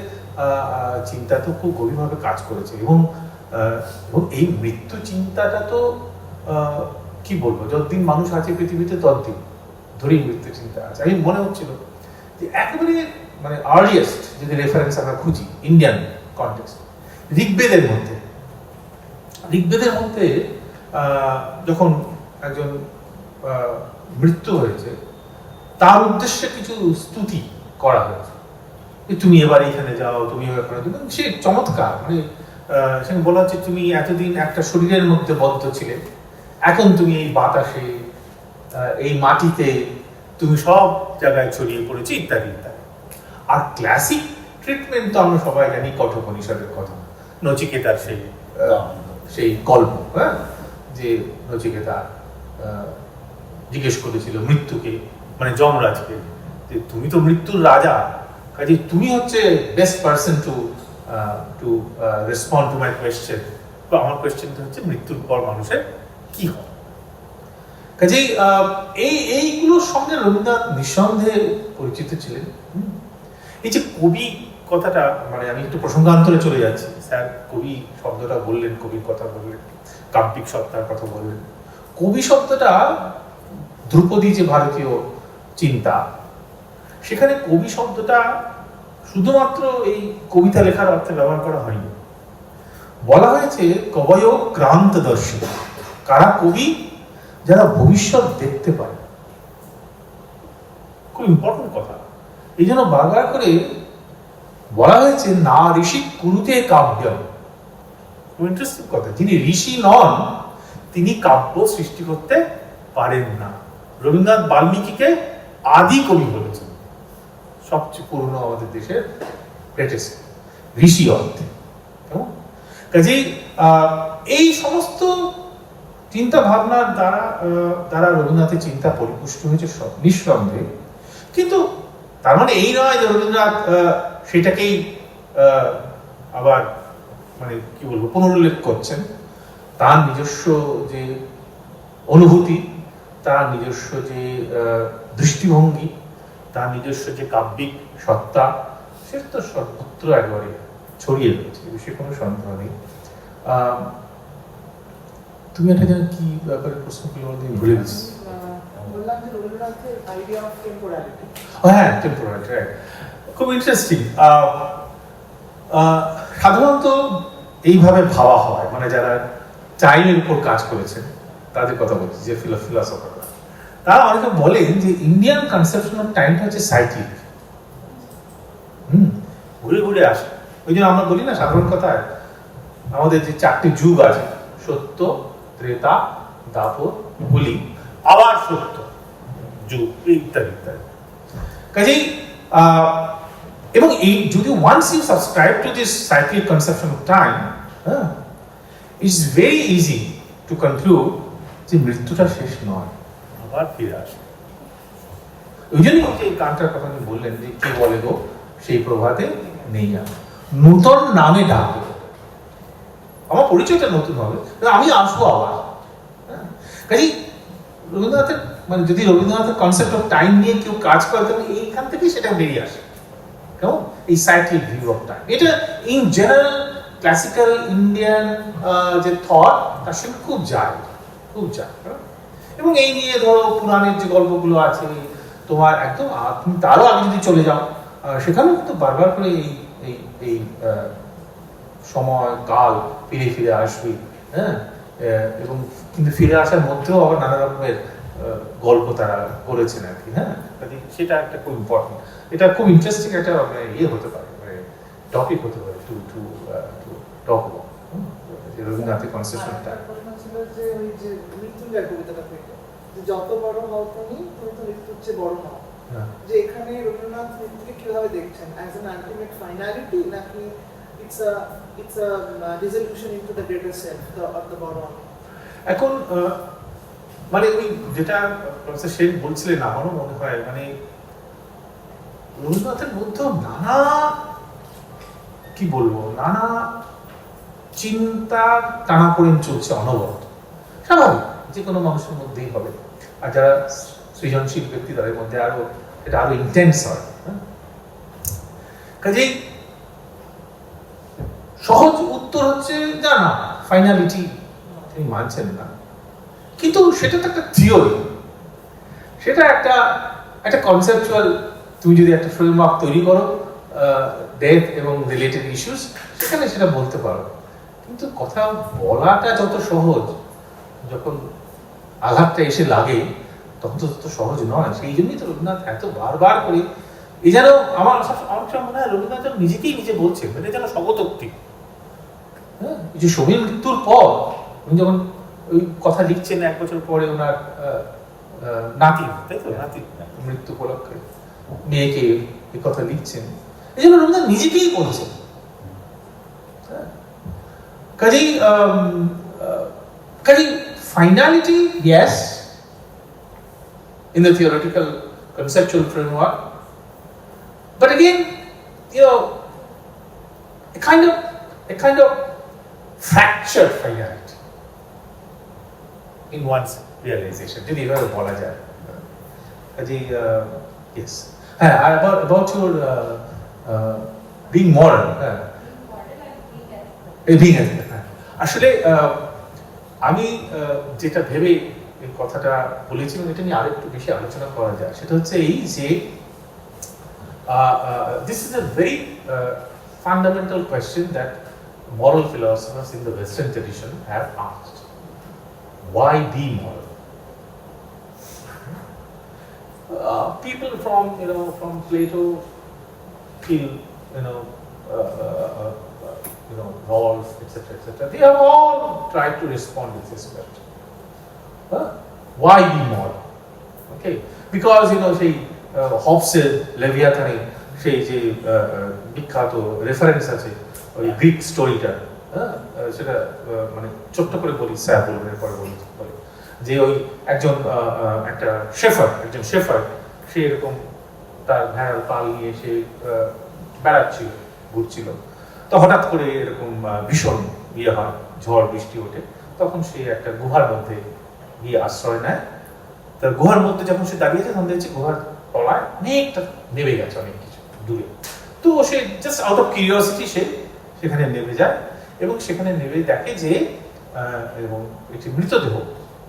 চিন্তা তো খুব গভীরভাবে কাজ করেছে। এবং এই মৃত্যু চিন্তাটা তো কি বলবো, যতদিন মানুষ আছে পৃথিবীতে ততদিন ধরেই মৃত্যু চিন্তা আছে। আমি মনে হচ্ছিল যে একেবারে মানে আর্লিয়েস্ট যদি রেফারেন্স আমরা খুঁজি ইন্ডিয়ান কনটেক্সট, ঋগ্বেদের মধ্যে যখন একজন মৃত্যু হয়েছে, তার উদ্দেশ্যে কিছু স্তুতি করা হয়েছে। তুমি এবার এখানে যাও, তুমি এবার সে চমৎকার, মানে সেখানে বলা হচ্ছে তুমি এতদিন একটা শরীরের মধ্যে বদ্ধ ছিলে, এখন তুমি এই বাতাসে, এই মাটিতে তুমি সব জায়গায় ছড়িয়ে পড়েছে, ইত্যাদি ইত্যাদি। আর ক্লাসিক ট্রিটমেন্ট তো আমরা সবাই জানি কঠোপনিষদের কথা, নচিকেতার সেই গল্প, হ্যাঁ, যে নচিকেতা জিজ্ঞেস করেছিল মৃত্যুকে, মানে যমরাজকে, যে তুমি তো মৃত্যুর রাজা, কাজে তুমি হচ্ছে best person to respond to my question. বা আমার কোয়েশ্চেনটা হচ্ছে মৃত্যুর পর মানুষের কি হয়। কাজেই এইগুলোর সঙ্গে রবীন্দ্রনাথ নিঃসন্দেহে পরিচিত ছিলেন। এই যে কবি কথাটা, মানে আমি একটু প্রসঙ্গান্তরে চলে যাচ্ছি। স্যার কবি শব্দটা বললেন, কবির কথা বললেন, কাব্যিক সত্তার কথা বললেন। কবি শব্দটা ধ্রুপদী যে ভারতীয় চিন্তা, সেখানে কবি শব্দটা শুধুমাত্র এই কবিতা লেখার অর্থে ব্যবহার করা হয়নি। বলা হয়েছে কবয় ক্রান্তদর্শী, কারা কবি, যারা ভবিষ্যৎ দেখতে পায়। খুব ইম্পর্টেন্ট কথা। এই জন্য বারবার করে বলা হয়েছে না ঋষি কুরুতে কাব্যম। খুব ইন্টারেস্টিং কথা। যিনি ঋষি নন তিনি কাব্য সৃষ্টি করতে পারেন না। রবীন্দ্রনাথ বাল্মীকিকে আদি কবি বলেছেন, সবচেয়ে পুরনো আমাদের দেশের গ্রেটেস্ট ঋষি অর্থে। কাজেই এই সমস্ত চিন্তা ভাবনার দ্বারা রবীন্দ্রনাথের চিন্তা পরিপুষ্ট হয়েছে নিঃসন্দেহে। কিন্তু তার মানে এই নয় যে রবীন্দ্রনাথ সেটাকেই আবার মানে কি বলবো পুনরুল্লেখ করছেন। তার নিজস্ব যে অনুভূতি, তার নিজস্ব যে দৃষ্টিভঙ্গি, তার নিজস্ব যে কাব্যিক সত্তা, সেটা তো সর্বত্র একবারে ছড়িয়ে রয়েছে, এ বিষয়ে কোনো সন্দেহ নেই। তুমি একটা যেন কি ব্যাপারে প্রশ্ন করলে আমাদের ভুলে গেছি। বললাম যে রবীন্দ্রনাথের আইডিয়া অফ টেম্পোরালিটি। হ্যাঁ, টেম্পোরালিটি, রাইট। খুব ইন্টারেস্টিং। সাধারণত এইভাবে ভাবা হয়, মানে যারা টাইমের উপর কাজ করেছেন তাদের কথা বলছি, যে ফিলসফাররা, তারা অনেকে বলেন যে ইন্ডিয়ান কনসেপশন অফ টাইমটা হচ্ছে সাইক্লিক, ঘুরে ঘুরে আসে। ওই জন্য আমরা বলি না সাধারণ কথায় আমাদের যে 4টি যুগ আছে, সত্য, ত্রেতা, দাপর, কলি, আবার সত্য যুগ, ইত্যাদি ইত্যাদি। কাজেই এবং এই যদি once you subscribe to this cyclic conception of time, it's very easy to conclude যে মৃত্যুটা শেষ নয়, আবার ফিরে আসে। ওই জন্যই এই গানটার কথা আপনি বললেন যে কে বলে গো সেই প্রভাতে নেই আর, নূতন নামে ডাকে। আমার পরিচয়টা নতুন হবে, আমি আসবো আবার। কাজেই রবীন্দ্রনাথের মানে যদি রবীন্দ্রনাথের কনসেপ্ট অফ টাইম নিয়ে কেউ কাজ করে তবে এইখান থেকেই সেটা বেরিয়ে আসে। কেমন এই সাইক্লিক ভিউ অফ টাইম, এটা ইন জেনারেল ক্লাসিক্যাল ইন্ডিয়ান যে থট তার সঙ্গে খুব যায়। এবং এই নিয়ে ধরো পুরাণের যে গল্পগুলো আছে তোমার একদম, তুমি তারও আগে যদি চলে যাও সেখানেও কিন্তু বারবার করে এই সময় কাল ফিরে ফিরে আসবে। হ্যাঁ, এবং কিন্তু ফিরে আসার মধ্যেও আবার নানা রকমের গল্প তারা করেছেন আর কি। হ্যাঁ, সেটা একটা খুব ইম্পর্টেন্ট, এটা খুব ইন্টারেস্টিং একটা হতে পারে, টপিক হতে পারে to to to talk about রবীন্দ্রনাথের কনসেপশনটা। প্রশ্ন ছিল যে ওই যে মৃত্যুঞ্জয় কবিতাটা থেকে যে যত বড় হও তুমি তুমি তো মৃত্যুর চেয়ে বড় হও, যে এখানে রবীন্দ্রনাথ মৃত্যুকে কিভাবে দেখছেন, অ্যাজ অ্যান আলটিমেট ফাইনালিটি নাকি it's a dissolution into the greater self of the বড় আমি? এখন মানে ওই যেটা প্রফেসর সেন বলছিলেন, আমারও মনে হয় মানে রবীন্দ্রনাথের মধ্যেও নানা কি বলবো নানা চিন্তার টানাপোড়েন চলছে অনবরত, স্বাভাবিক, যে কোনো মানুষের মধ্যেই হবে, আর যারা সৃজনশীল ব্যক্তি তাদের মধ্যে আরো এটা আরো ইন্টেন্স হয়। কাজেই সহজ উত্তর হচ্ছে না, ফাইনালিটি তিনি মানছেন না, কিন্তু সেটা তো একটা থিওরি, সেটা একটা কনসেপচুয়াল, তুমি যদি একটা ফ্রেমওয়ার্ক তৈরি করো ডেথ এবং রিলেটেড ইস্যুস, সেখানে সেটা বলতে পারো, কিন্তু কথা বলাটা যত সহজ, যখন আঘাতটা এসে লাগে তখন তো তত সহজ নয়। সেই জন্যই তো রবীন্দ্রনাথ এত বারবার করে এই যেন আমার মনে হয় রবীন্দ্রনাথ যেন নিজেকেই নিজে বলছেন, এটা যেন স্বগতোক্তি। হ্যাঁ, এই যে সমীর মৃত্যুর পর উনি যখন ওই কথা লিখছেন 1 বছর পরে ওনার নাতি, তাই তো, নাতি মৃত্যু উপলক্ষে মেয়েকে এই কথা লিখছেন, এই জন্য রবীন্দ্রনাথ নিজেকেই বলছেন। কাজেই finality, yes, in the theoretical conceptual framework, but again, a kind of fractured finality in one's realization, যদি এভাবে বলা যায়। কাজেই yes, হ্যাঁ, about your being moral, হ্যাঁ, being ethical, হ্যাঁ, আসলে আমি যেটা ভেবে এই কথাটা বলেছিলাম, এটা নিয়ে আরেকটু বেশি আলোচনা করা যায়, সেটা হচ্ছে এই যে this is a very fundamental question that moral philosophers in the Western tradition have asked. Why be moral? People from Plato till Rolf, etc., they have all tried to respond with this question. Why be moral? Okay, because সেই হবসের লেভিয়াথানে সেই যে বিখ্যাত reference আছে ওই Greek স্টোরিটা, সেটা মানে ছোট্ট করে বলি, স্যার বলবেন পরে বলি, যে ওই একজন শেফার সে এরকম তার ভেড়ার পাল নিয়ে সে বেড়াচ্ছিল, ঘুরছিল, তো হঠাৎ করে এরকম ভীষণ হয়, ঝড় বৃষ্টি ওঠে, তখন সে একটা গুহার মধ্যে গিয়ে আশ্রয় নেয়। তার গুহার মধ্যে যখন সে দাঁড়িয়েছে তখন দেখছে গুহার তলায় অনেকটা নেমে গেছে, অনেক কিছু দূরে, তো সে জাস্ট আউট অফ কিউরিওসিটি সে সেখানে নেমে যায় এবং সেখানে নেমে দেখে যে এবং একটি মৃতদেহ,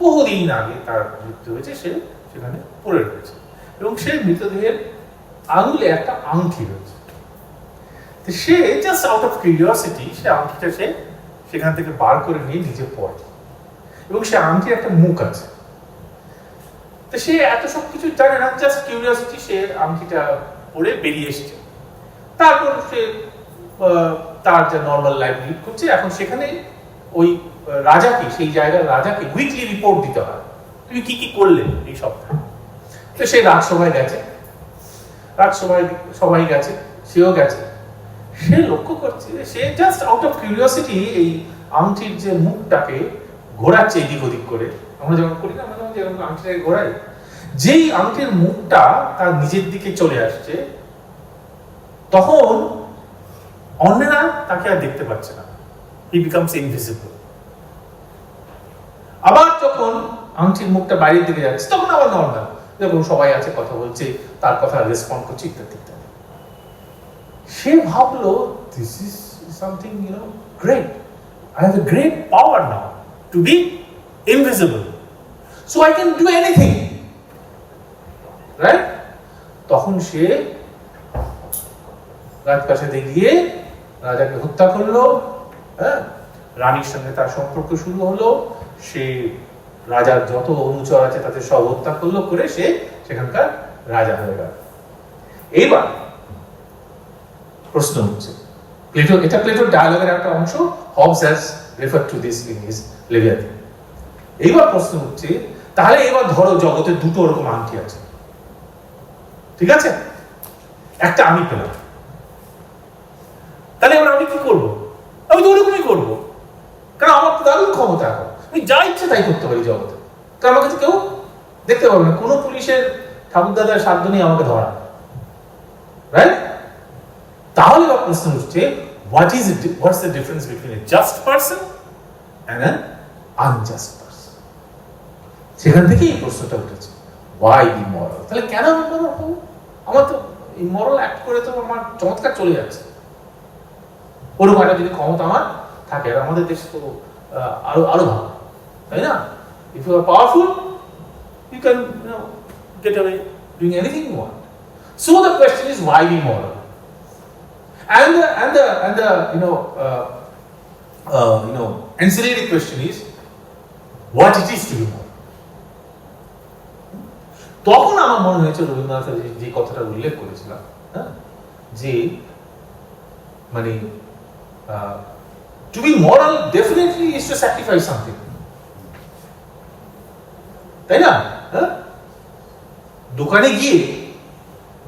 বহুদিন আগে তার মৃত্যু হয়েছে, সে সেখানে পড়ে রয়েছে এবং সেই মৃতদেহের আঙুলে একটা আংটি রয়েছে। সে জাস্ট আউট অফ কিউরিওসিটি সে আংটিটা সে সেখান থেকে বার করে নিয়ে নিজে পড়ে এবং সে আংটির একটা মুখ আছে, তো সে এত সব কিছু জানে না, জাস্ট কিউরিওসিটি সে আংটিটা পড়ে বেরিয়ে এসছে। তারপর সে তার যে নর্মাল লাইফ লিড করছে। এখন সেখানে ওই রাজাকে, সেই জায়গার রাজাকে উইকলি রিপোর্ট দিতে হয়, তুমি কি কি করলে এই সপ্তাহে। তো সে রাজসভায় গেছে, সবাই গেছে, সেও গেছে। সে লক্ষ্য করছে সে জাস্ট আউট অফ কিউরিওসিটি এই আংটির যে মুখটাকে ঘোরাচ্ছে এদিক ওদিক করে, আমরা যেমন করি না, আমরা যেমন আংটিটাকে ঘোরাই, যেই আংটির মুখটা তার নিজের দিকে চলে আসছে, তখন অন্যরা তাকে আর দেখতে পাচ্ছে না, হি বিকামস ইনভিজিবল। আবার যখন আংটির মুখটা বাইরের দিকে যাচ্ছে তখন আবার নর্মাল, যখন সবাই আছে কথা বলছে, তার কথা রেসপন্ড করছে ইত্যাদি ইত্যাদি। সে ভাবলো this is something great, I have a great power now to be invisible, so I can do anything, right? তখন সে রাজপ্রাসাদে গিয়ে রাজাকে হত্যা করলো, হ্যাঁ, রানীর সঙ্গে তার সম্পর্ক শুরু হলো, সে রাজার যত অনুচর আছে তাদের সব হত্যা করলো, করে সে সেখানকার রাজা হয়ে গেল। এইবার প্রশ্ন হচ্ছে, এটা প্লেটোর ডায়ালগের একটা অংশ, Hobbes has referred to this in his Leviathan. এইবার প্রশ্ন হচ্ছে, তাহলে এবার ধরো জগতে দুটো ওরকম আংটি আছে, ঠিক আছে, একটা আমি পেলাম, তাহলে এবার আমি কি করবো? আমি তো ওরকমই করবো, কারণ আমার তো দারুণ ক্ষমতা, এখন আমি যা ইচ্ছে তাই করতে পারি জগতে, কারণ আমাকে তো কেউ দেখতে পারবে না, কোনো পুলিশের ঠাকুরদাদার সাধ্য নেই আমাকে ধরা, রাইট? তাহলে এবার প্রশ্ন হচ্ছে, what's the difference between a just person and an unjust person? সেখান থেকেই এই প্রশ্নটা উঠেছে, why be moral? তাহলে কেন আমি moral হবো? আমার তো ইমোরাল অ্যাক্ট করে তো আমার চমৎকার চলে যাচ্ছে, ওরকম একটা যদি ক্ষমতা আমার থাকে, আর আমাদের দেশে তো আরো আরো ভালো, তাই না? If you are powerful, you can get away doing anything you want. So the question is, why be moral? And the ancillary question is, what it is to be moral. তখন আমার মনে হয়েছে রবীন্দ্রনাথ যে কথাটা উল্লেখ করেছিলাম, যে মানে to be moral definitely is to sacrifice something, তাই না? দোকানে গিয়ে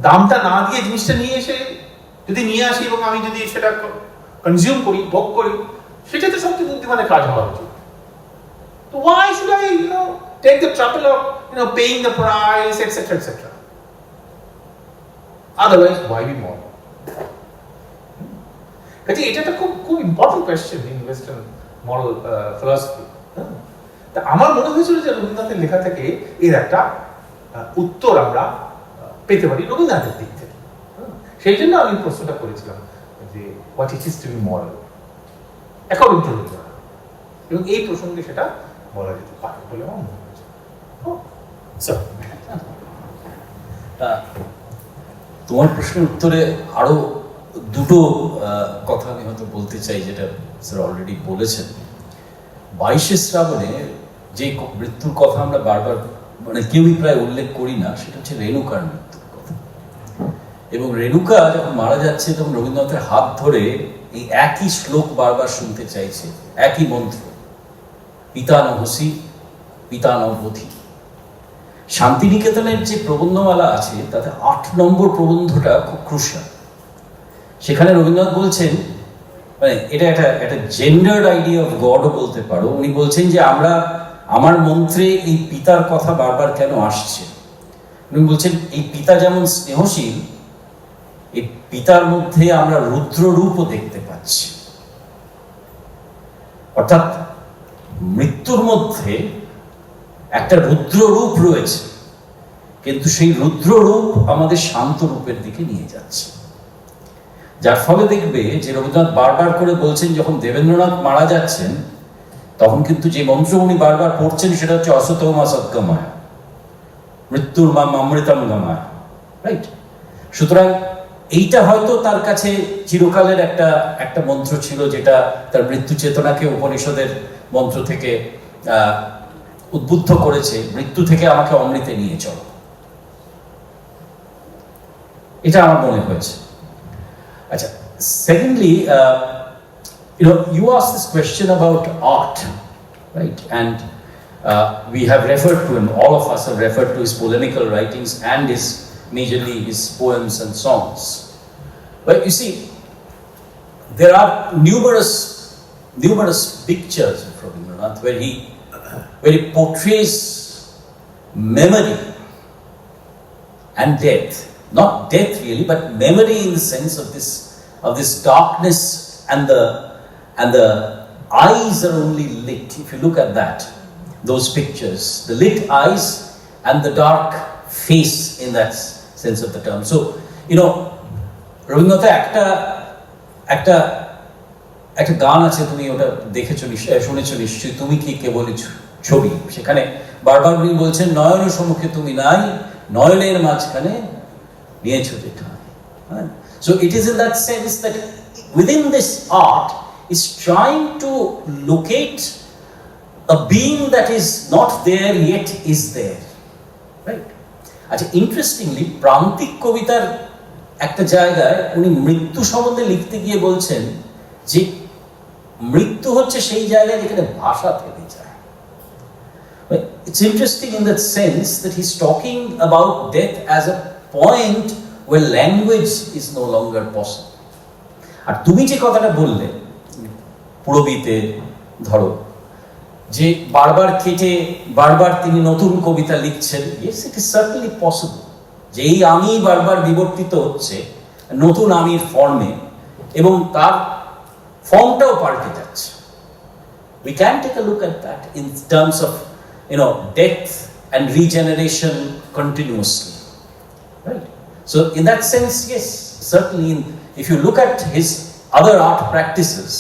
দামটা না দিয়ে জিনিসটা নিয়ে এসে যদি নিয়ে আসি এবং আমি যদি সেটা কনজিউম করি, ভোগ করি, সেটা তো সবচেয়ে বুদ্ধিমানের কাজ হওয়া উচিত। তো why should I take the trouble of paying the price, etc., etc.? Otherwise, why be moral? কাজে এটা একটা খুব important question in western moral philosophy. তা আমার মনে হয়েছিল যে রবীন্দ্রনাথের লেখা থেকে এর একটা উত্তর আমরা পেতে পারি রবীন্দ্রনাথের দিক থেকে। সেই জন্য আমি প্রশ্নটা করেছিলাম যে what it is to be moral according to Rabindranath, এবং এই প্রসঙ্গে সেটা বলা যেতে পারে বলে আমার মনে হয়েছে। তোমার প্রশ্নের উত্তরে আরো দুটো কথা আমি হয়তো বলতে চাই, যেটা স্যার অলরেডি বলেছেন। 22শে শ্রাবণে যে মৃত্যুর কথা আমরা বারবার কেউই প্রায় উল্লেখ করি না, সেটা হচ্ছে রেণুকার মৃত্যুর কথা। এবং রেণুকা যখন মারা যাচ্ছে তখন রবীন্দ্রনাথের হাত ধরে এই একই শ্লোক বারবার শুনতে চাইছে, একই মন্ত্র, পিতা নহসি পিতা নবধি। শান্তিনিকেতনের যে প্রবন্ধমালা আছে তাতে 8 নম্বর প্রবন্ধটা খুব ক্রুশাল। সেখানে রবীন্দ্রনাথ বলছেন, এটা একটা জেন্ডার্ড আইডিয়া অফ গডও বলতে পারো। উনি বলছেন যে আমার মন্ত্রে এই পিতার কথা বারবার কেন আসছে। উনি বলছেন এই পিতা যেমন স্নেহশীল, এই পিতার মধ্যে আমরা রুদ্ররূপও দেখতে পাচ্ছি। অর্থাৎ মৃত্যুর মধ্যে একটা রুদ্ররূপ রয়েছে, কিন্তু সেই রুদ্ররূপ আমাদের শান্ত রূপের দিকে নিয়ে যাচ্ছে। যার ফলে দেখবে যে রবীন্দ্রনাথ বারবার করে বলছেন, যখন দেবেন্দ্রনাথ মারা যাচ্ছেন তখন কিন্তু যে মন্ত্র উনি বারবার পড়ছেন সেটা হচ্ছে অসতমা সদ্গময়, মৃত্যুর মাম অমৃতম গময়, রাইট? সুতরাং এইটা হয়তো তার কাছে চিরকালের একটা মন্ত্র ছিল, যেটা তার মৃত্যু চেতনাকে উপনিষদের মন্ত্র থেকে উদ্বুদ্ধ করেছে, মৃত্যু থেকে আমাকে অমৃতে নিয়ে চলো। এটা আমার মনে হয়েছে। আচ্ছা, secondly, you asked this question about art, right? And we have referred to him, all of us have referred to his polemical writings and majorly his poems and songs. But you see, there are numerous pictures of Rabindranath where he portrays memory and death. Not death really, but memory in the sense of this darkness, and the eyes are only lit. If you look at those pictures, the lit eyes and the dark face in that sense of the term. So, রবীন্দ্রনাথের একটা গান আছে, তুমি ওটা দেখেছো শুনেছো নিশ্চয়ই, তুমি কি কেবলই ছবি। সেখানে বারবার উনি বলছেন, নয়ন সম্মুখে তুমি নাই, নয়নের মাঝখানে নিয়েছো যে ঠাঁই। So it is in that sense that within this art is trying to locate a being that is not there yet is there, right? আচ্ছা, ইন্টারেস্টিংলি প্রান্তিক কবিতার একটা জায়গায় উনি মৃত্যু সম্বন্ধে লিখতে গিয়ে বলছেন যে মৃত্যু হচ্ছে সেই জায়গায় যেখানে ভাষা থেকে যায়। It's interesting in that sense that he's talking about death as a point where language is no longer possible. আর তুমি যে কথাটা বললে পুরবীতে ধরো যে বারবার কেটে বারবার তিনি নতুন কবিতা লিখছেন, yes it is certainly possible যে এই আমি বারবার বিবর্তিত হচ্ছে নতুন আমির ফর্মে এবং তার ফর্মটাও পাল্টে যাচ্ছে। We can take a look at that in terms of death and regeneration continuously, right? So in that sense, yes, certainly if you look at his other art practices,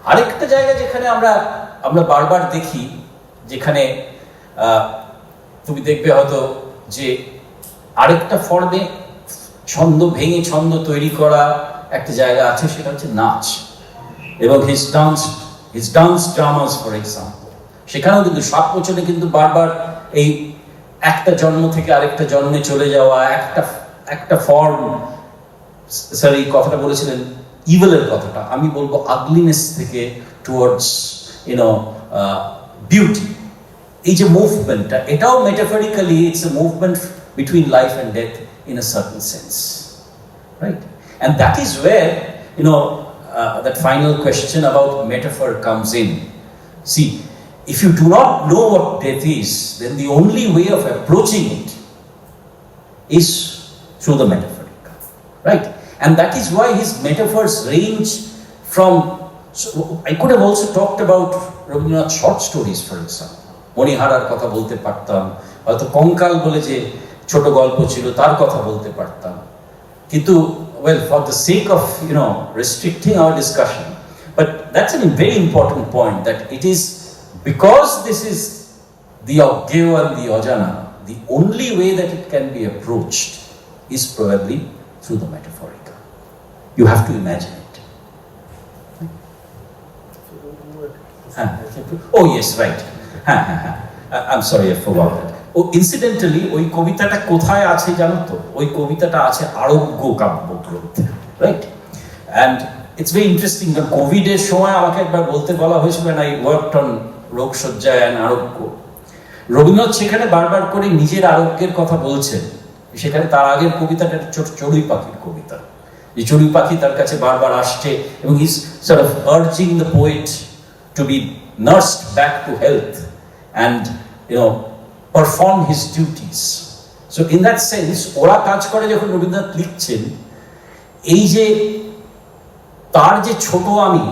আরেকটা জায়গা যেখানে আমরা বারবার দেখি, যেখানে তুমি দেখবে হয়তো যে আরেকটা ফর্মে ছন্দ ভেঙে ছন্দ তৈরি করা একটা জায়গা আছে, সেটা হচ্ছে নাচ এবং his dance dramas for example, সেখানেও কিন্তু সাত বছরে কিন্তু বারবার এই একটা জন্ম থেকে আরেকটা জন্মে চলে যাওয়া, একটা ফর্ম, স্যার এই কথাটা বলেছিলেন ইভিলের কথাটা, আমি বলবো আগলিনেস থেকে টুয়ার্ডস বিউটি, এই যে মুভমেন্টটা, এটাও metaphorically it's a movement between life and death in a certain sense, right? And that is wire that final question about metaphor comes in. See, if you do not know what death is, then the only way of approaching it is through the metaphorical, right? And that is why his metaphors range from, I could have also talked about Rabindranath short stories, for example. মণিহারার কথা বলতে পারতাম, হয়তো কঙ্কাল বলে যে ছোট গল্প ছিল তার কথা বলতে পারতাম, কিন্তু well, for the sake of restricting our discussion, but that's a very important point, that it is because this is the Agyeo and the Ojana, the only way that it can be approached is probably through the metaphorical. You have to imagine it. Oh yes, right. I'm sorry, I forgot that. Incidentally, ওই কবিতাটা কোথায় আছে জানো তো? ওই কবিতাটা আছে আরোগ্য কাব্যগ্রন্থে, right? And it's very interesting, কোভিডের সময় আমাকে একবার বলতে বলা হয়েছিল, and I worked on রোগশয্যা and আরোগ্য। রবীন্দ্রনাথ সেখানে বারবার করে নিজের আরোগ্যের কথা বলছেন। সেখানে তার আগের কবিতাটা চড়ুই পাখির কবিতা, যে চড়ুই পাখি তার কাছে বারবার আসছে এবং he's sort of urging the poet to be nursed back to health and perform his duties. So in that sense, ওরা কাজ করে যখন রবীন্দ্রনাথ লিখছেন, এই যে তার যে ছোট আমি,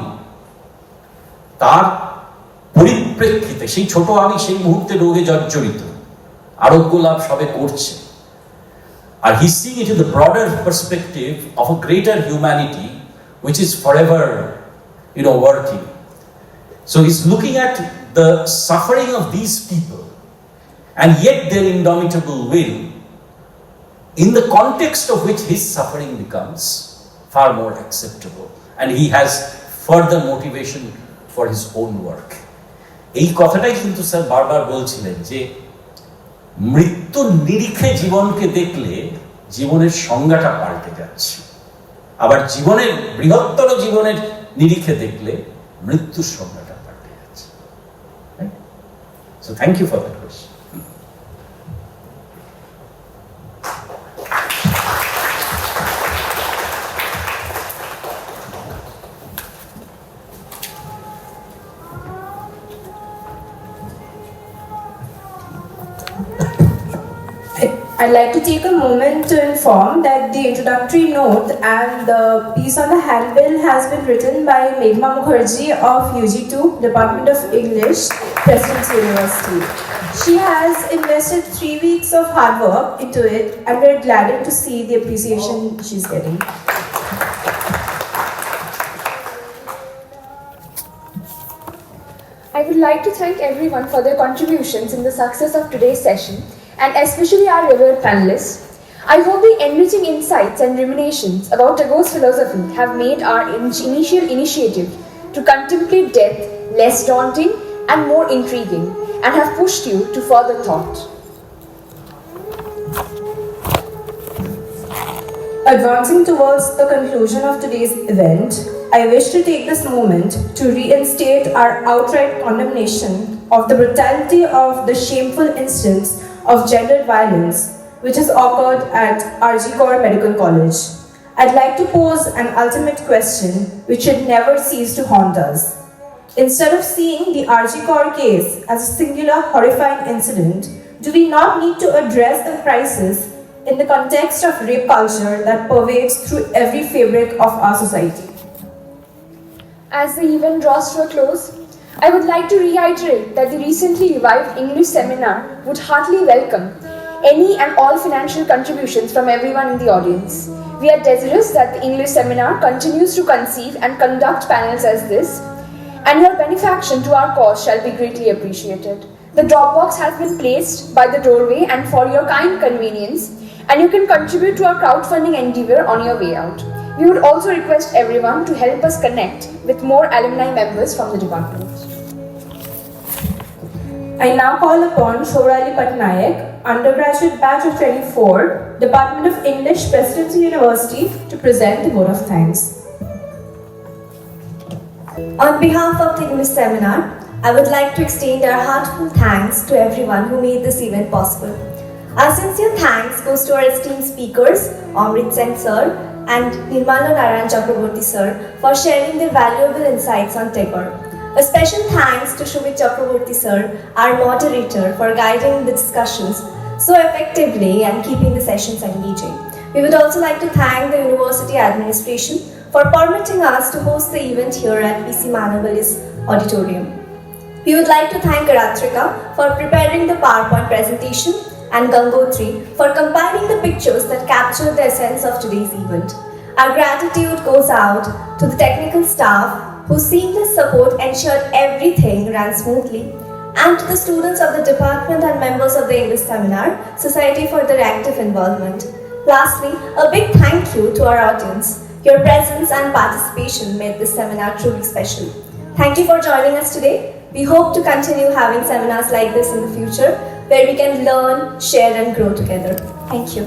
তার পরিপ্রেক্ষিতে সেই ছোট আমি সেই মুহূর্তে রোগে জর্জরিত, আরোগ্য লাভ সবে করছে, আর he's seeing it in the broader perspective of a greater humanity which is forever working. So he's looking at the suffering of these people and yet their indomitable will, in the context of which his suffering becomes far more acceptable, and he has further motivation for his own work. এই কথাটাই কিন্তু sir বারবার বলছিলেন যে মৃত্যুর নিরিখে জীবনকে দেখলে জীবনের সংজ্ঞাটা পাল্টে যাচ্ছে, আবার জীবনের বৃহত্তর জীবনের নিরিখে দেখলে মৃত্যুর সংজ্ঞাটা পাল্টে যাচ্ছে, right? So thank you for that question. I'd like to take a moment to inform that the introductory note and the piece on the handbill has been written by Meghma Mukherjee of UG2, Department of English, Presidency University. She has invested 3 weeks of hard work into it, and we're glad to see the appreciation she's getting. I would like to thank everyone for their contributions in the success of today's session, and especially our revered panelists. I hope the enriching insights and ruminations about Tagore's philosophy have made our initial initiative to contemplate death less daunting and more intriguing, and have pushed you to further thought? Advancing towards the conclusion of today's event, I wish to take this moment to reinstate our outright condemnation of the brutality of the shameful instance of gendered violence which has occurred at RG Kaur Medical College. I'd like to pose an ultimate question which should never cease to haunt us. Instead of seeing the RG Kaur case as a singular horrifying incident, do we not need to address the crisis in the context of rape culture that pervades through every fabric of our society? As the event draws to a close, I would like to reiterate that the recently revived English seminar would heartily welcome any and all financial contributions from everyone in the audience. We are desirous that the English seminar continues to conceive and conduct panels as this, and your benefaction to our cause shall be greatly appreciated. The drop box has been placed by the doorway and for your kind convenience, and you can contribute to our crowdfunding endeavor on your way out. We would also request everyone to help us connect with more alumni members from the department. I now call upon Sourali Pattanayak, undergraduate batch of 24, Department of English, Presidency University, to present the vote of thanks. On behalf of the English seminar, I would like to extend our heartfelt thanks to everyone who made this event possible. Our sincere thanks goes to our esteemed speakers, Amrit Sen sir and Nirmalya Narayan Chakraborty sir, for sharing their valuable insights on Tagore. A special thanks to Sumit Chakraborty sir, our moderator, for guiding the discussions so effectively and keeping the sessions engaging. We would also like to thank the university administration for permitting us to host the event here at Mahalanobis Auditorium. We would like to thank Aratrika for preparing the PowerPoint presentation and Gangotri for compiling the pictures that captured the essence of today's event. Our gratitude goes out to the technical staff whose seamless support ensured everything ran smoothly, and to the students of the department and members of the English Seminar Society for their active involvement. Lastly, a big thank you to our audience. Your presence and participation made this seminar truly special. Thank you for joining us today. We hope to continue having seminars like this in the future, where we can learn, share and grow together. Thank you.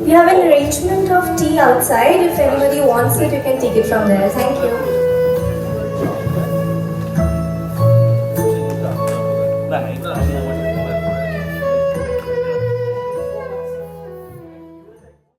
We have an arrangement of tea outside. If anybody wants it, you can take it from there. Thank you.